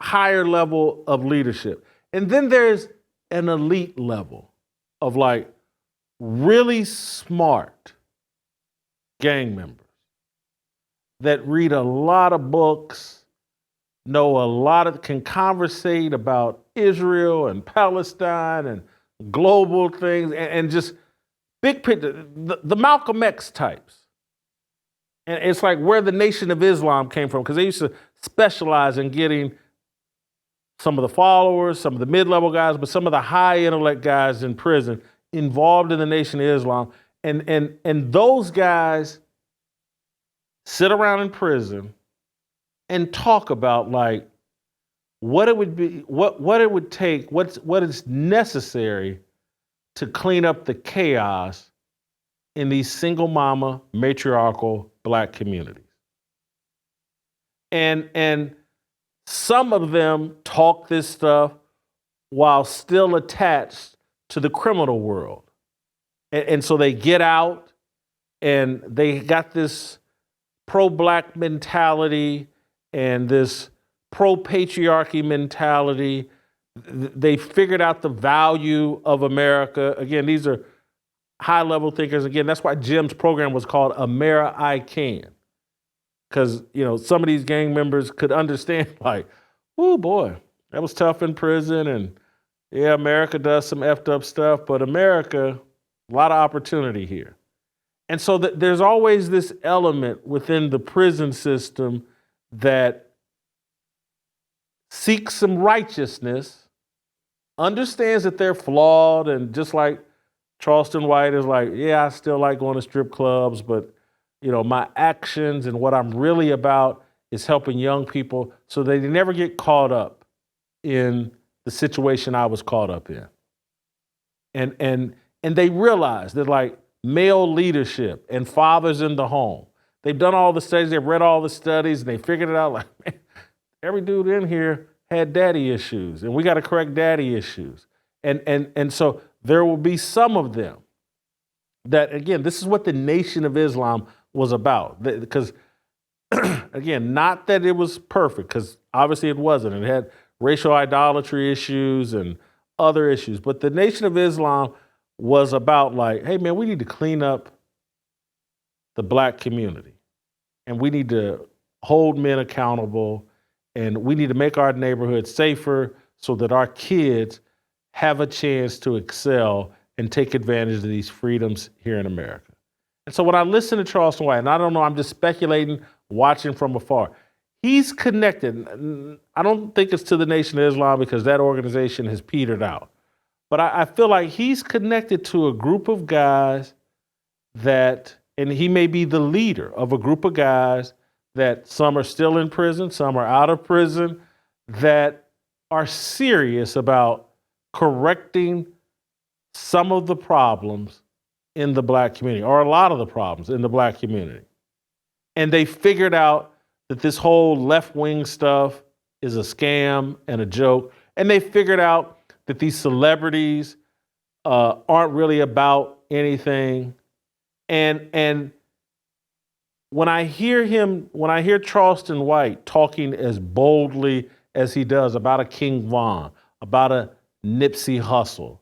Speaker 1: higher level of leadership. And then there's an elite level of like really smart gang members that read a lot of books, know a lot of, can conversate about Israel and Palestine and global things and just big picture, the Malcolm X types. And it's like where the Nation of Islam came from, because they used to specialize in getting some of the followers, some of the mid-level guys, but some of the high intellect guys in prison involved in the Nation of Islam. And those guys sit around in prison and talk about like what it would be, what it would take, what is necessary to clean up the chaos in these single mama matriarchal Black communities. And some of them talk this stuff while still attached to the criminal world. And so they get out and they got this pro-Black mentality and this pro-patriarchy mentality. They figured out the value of America. Again, these are high-level thinkers. Again, that's why Jim's program was called Ameri I Can. Because, you know, some of these gang members could understand like, oh boy, that was tough in prison. And yeah, America does some effed up stuff, but America, a lot of opportunity here. And so there's always this element within the prison system that seeks some righteousness, understands that they're flawed, and just like Charleston White is like, yeah, I still like going to strip clubs, but you know, my actions and what I'm really about is helping young people so they never get caught up in the situation I was caught up in. And they realize that like male leadership and fathers in the home, they've done all the studies, they've read all the studies, and they figured it out like, man, every dude in here had daddy issues, and we got to correct daddy issues. And so there will be some of them that, again, this is what the Nation of Islam was about. Because, again, not that it was perfect, because obviously it wasn't. It had racial idolatry issues and other issues. But the Nation of Islam was about like, hey, man, we need to clean up the Black community. And we need to hold men accountable. And we need to make our neighborhoods safer so that our kids have a chance to excel and take advantage of these freedoms here in America. And so when I listen to Charleston White, and I don't know, I'm just speculating, watching from afar, he's connected. I don't think it's to the Nation of Islam because that organization has petered out. But I feel like he's connected to a group of guys that, and he may be the leader of a group of guys that some are still in prison, some are out of prison, that are serious about correcting some of the problems in the Black community, or a lot of the problems in the Black community. And they figured out that this whole left-wing stuff is a scam and a joke. And they figured out that these celebrities aren't really about anything. And when I hear Charleston White talking as boldly as he does about a King Von, about a Nipsey Hussle,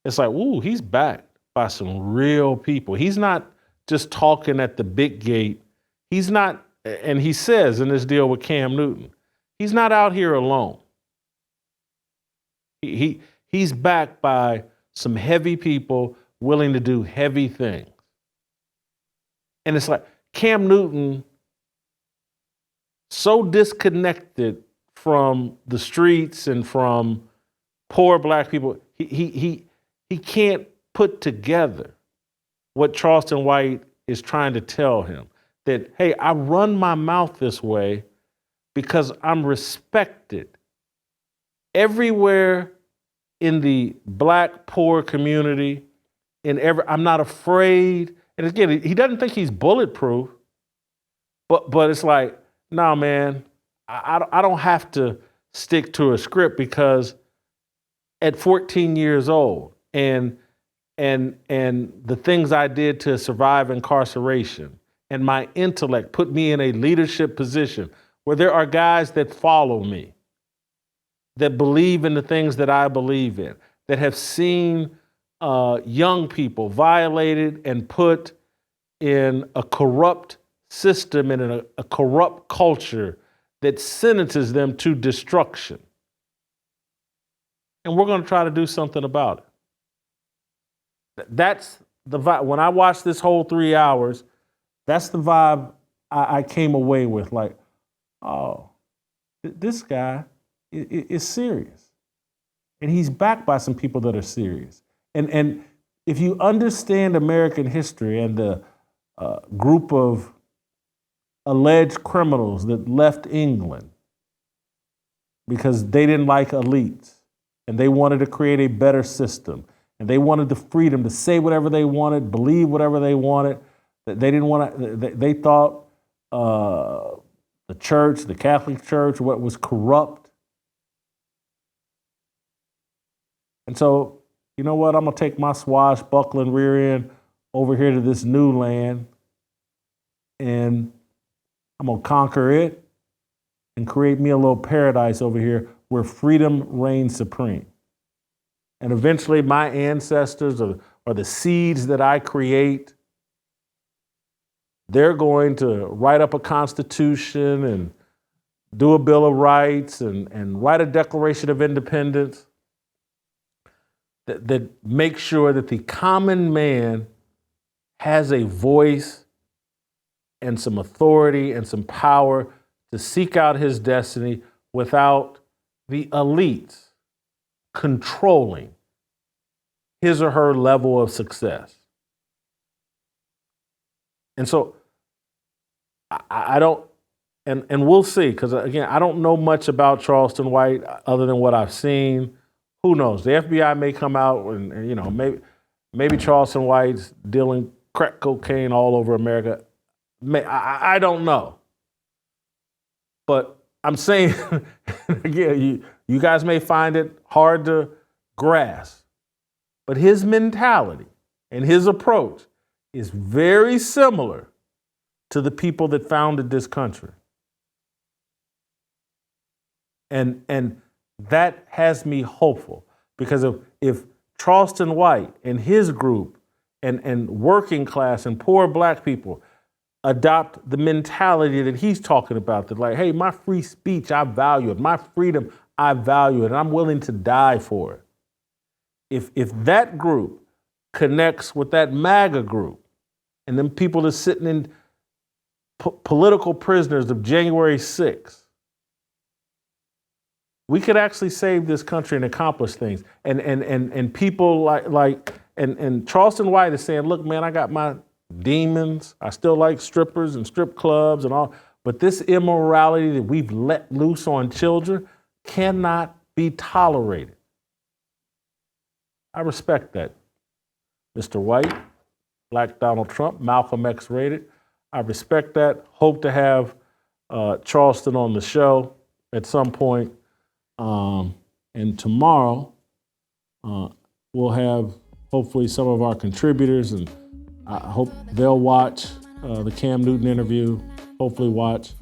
Speaker 1: it's like, ooh, he's backed by some real people. He's not just talking at the big gate. He's not, and he says in this deal with Cam Newton, he's not out here alone. He's backed by some heavy people willing to do heavy things. And it's like Cam Newton, so disconnected from the streets and from poor Black people, he can't put together what Charleston White is trying to tell him. That, hey, I run my mouth this way because I'm respected everywhere in the Black poor community. I'm not afraid. And again, he doesn't think he's bulletproof, but it's like, no, man, I don't have to stick to a script because at 14 years old and the things I did to survive incarceration and my intellect put me in a leadership position where there are guys that follow me, that believe in the things that I believe in, that have seen young people violated and put in a corrupt system and in a corrupt culture that sentences them to destruction. And we're going to try to do something about it. That's the vibe. When I watch this whole 3 hours, that's the vibe I came away with like, oh, this guy is serious. And he's backed by some people that are serious. And if you understand American history and the group of alleged criminals that left England because they didn't like elites and they wanted to create a better system and they wanted the freedom to say whatever they wanted, believe whatever they wanted, that they didn't want to, they thought the church, the Catholic Church, what was corrupt. And so, you know what? I'm going to take my swashbuckling rear end over here to this new land, and I'm going to conquer it and create me a little paradise over here where freedom reigns supreme. And eventually my ancestors or the seeds that I create, they're going to write up a constitution and do a Bill of Rights and write a Declaration of Independence that makes sure that the common man has a voice and some authority and some power to seek out his destiny without the elites controlling his or her level of success. And so I don't, and we'll see, because again, I don't know much about Charleston White other than what I've seen. Who knows? The FBI may come out and you know, maybe Charleston White's dealing crack cocaine all over America. I don't know. But I'm saying, again, you guys may find it hard to grasp, but his mentality and his approach is very similar to the people that founded this country. And that has me hopeful, because if Charleston White and his group and working class and poor black people adopt the mentality that he's talking about, that like, hey, my free speech, I value it. My freedom, I value it, and I'm willing to die for it. If that group connects with that MAGA group and them people that's sitting in political prisoners of January 6th, we could actually save this country and accomplish things. And people like Charleston White is saying, look, man, I got my demons. I still like strippers and strip clubs and all, but this immorality that we've let loose on children cannot be tolerated. I respect that. Mr. White, Black Donald Trump, Malcolm X rated. I respect that. Hope to have Charleston on the show at some point. And tomorrow, we'll have hopefully some of our contributors, and I hope they'll watch the Cam Newton interview, hopefully watch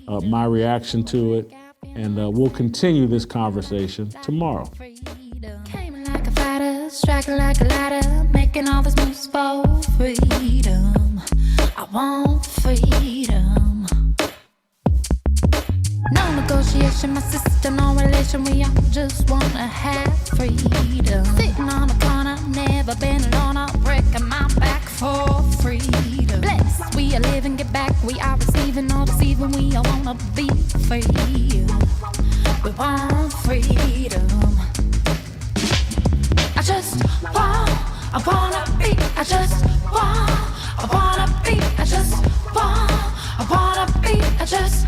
Speaker 1: my reaction to it, and we'll continue this conversation tomorrow.
Speaker 4: Came like a fighter, striking like a ladder, making all these moves for freedom. I want freedom. No negotiation, my sister, no relation. We all just wanna have freedom. Sitting on the corner, never been alone. I'm breaking my back for freedom. Blessed, we are living, get back. We are receiving, no deceiving. We all wanna be free. We want freedom. I wanna be. I wanna be. I wanna be.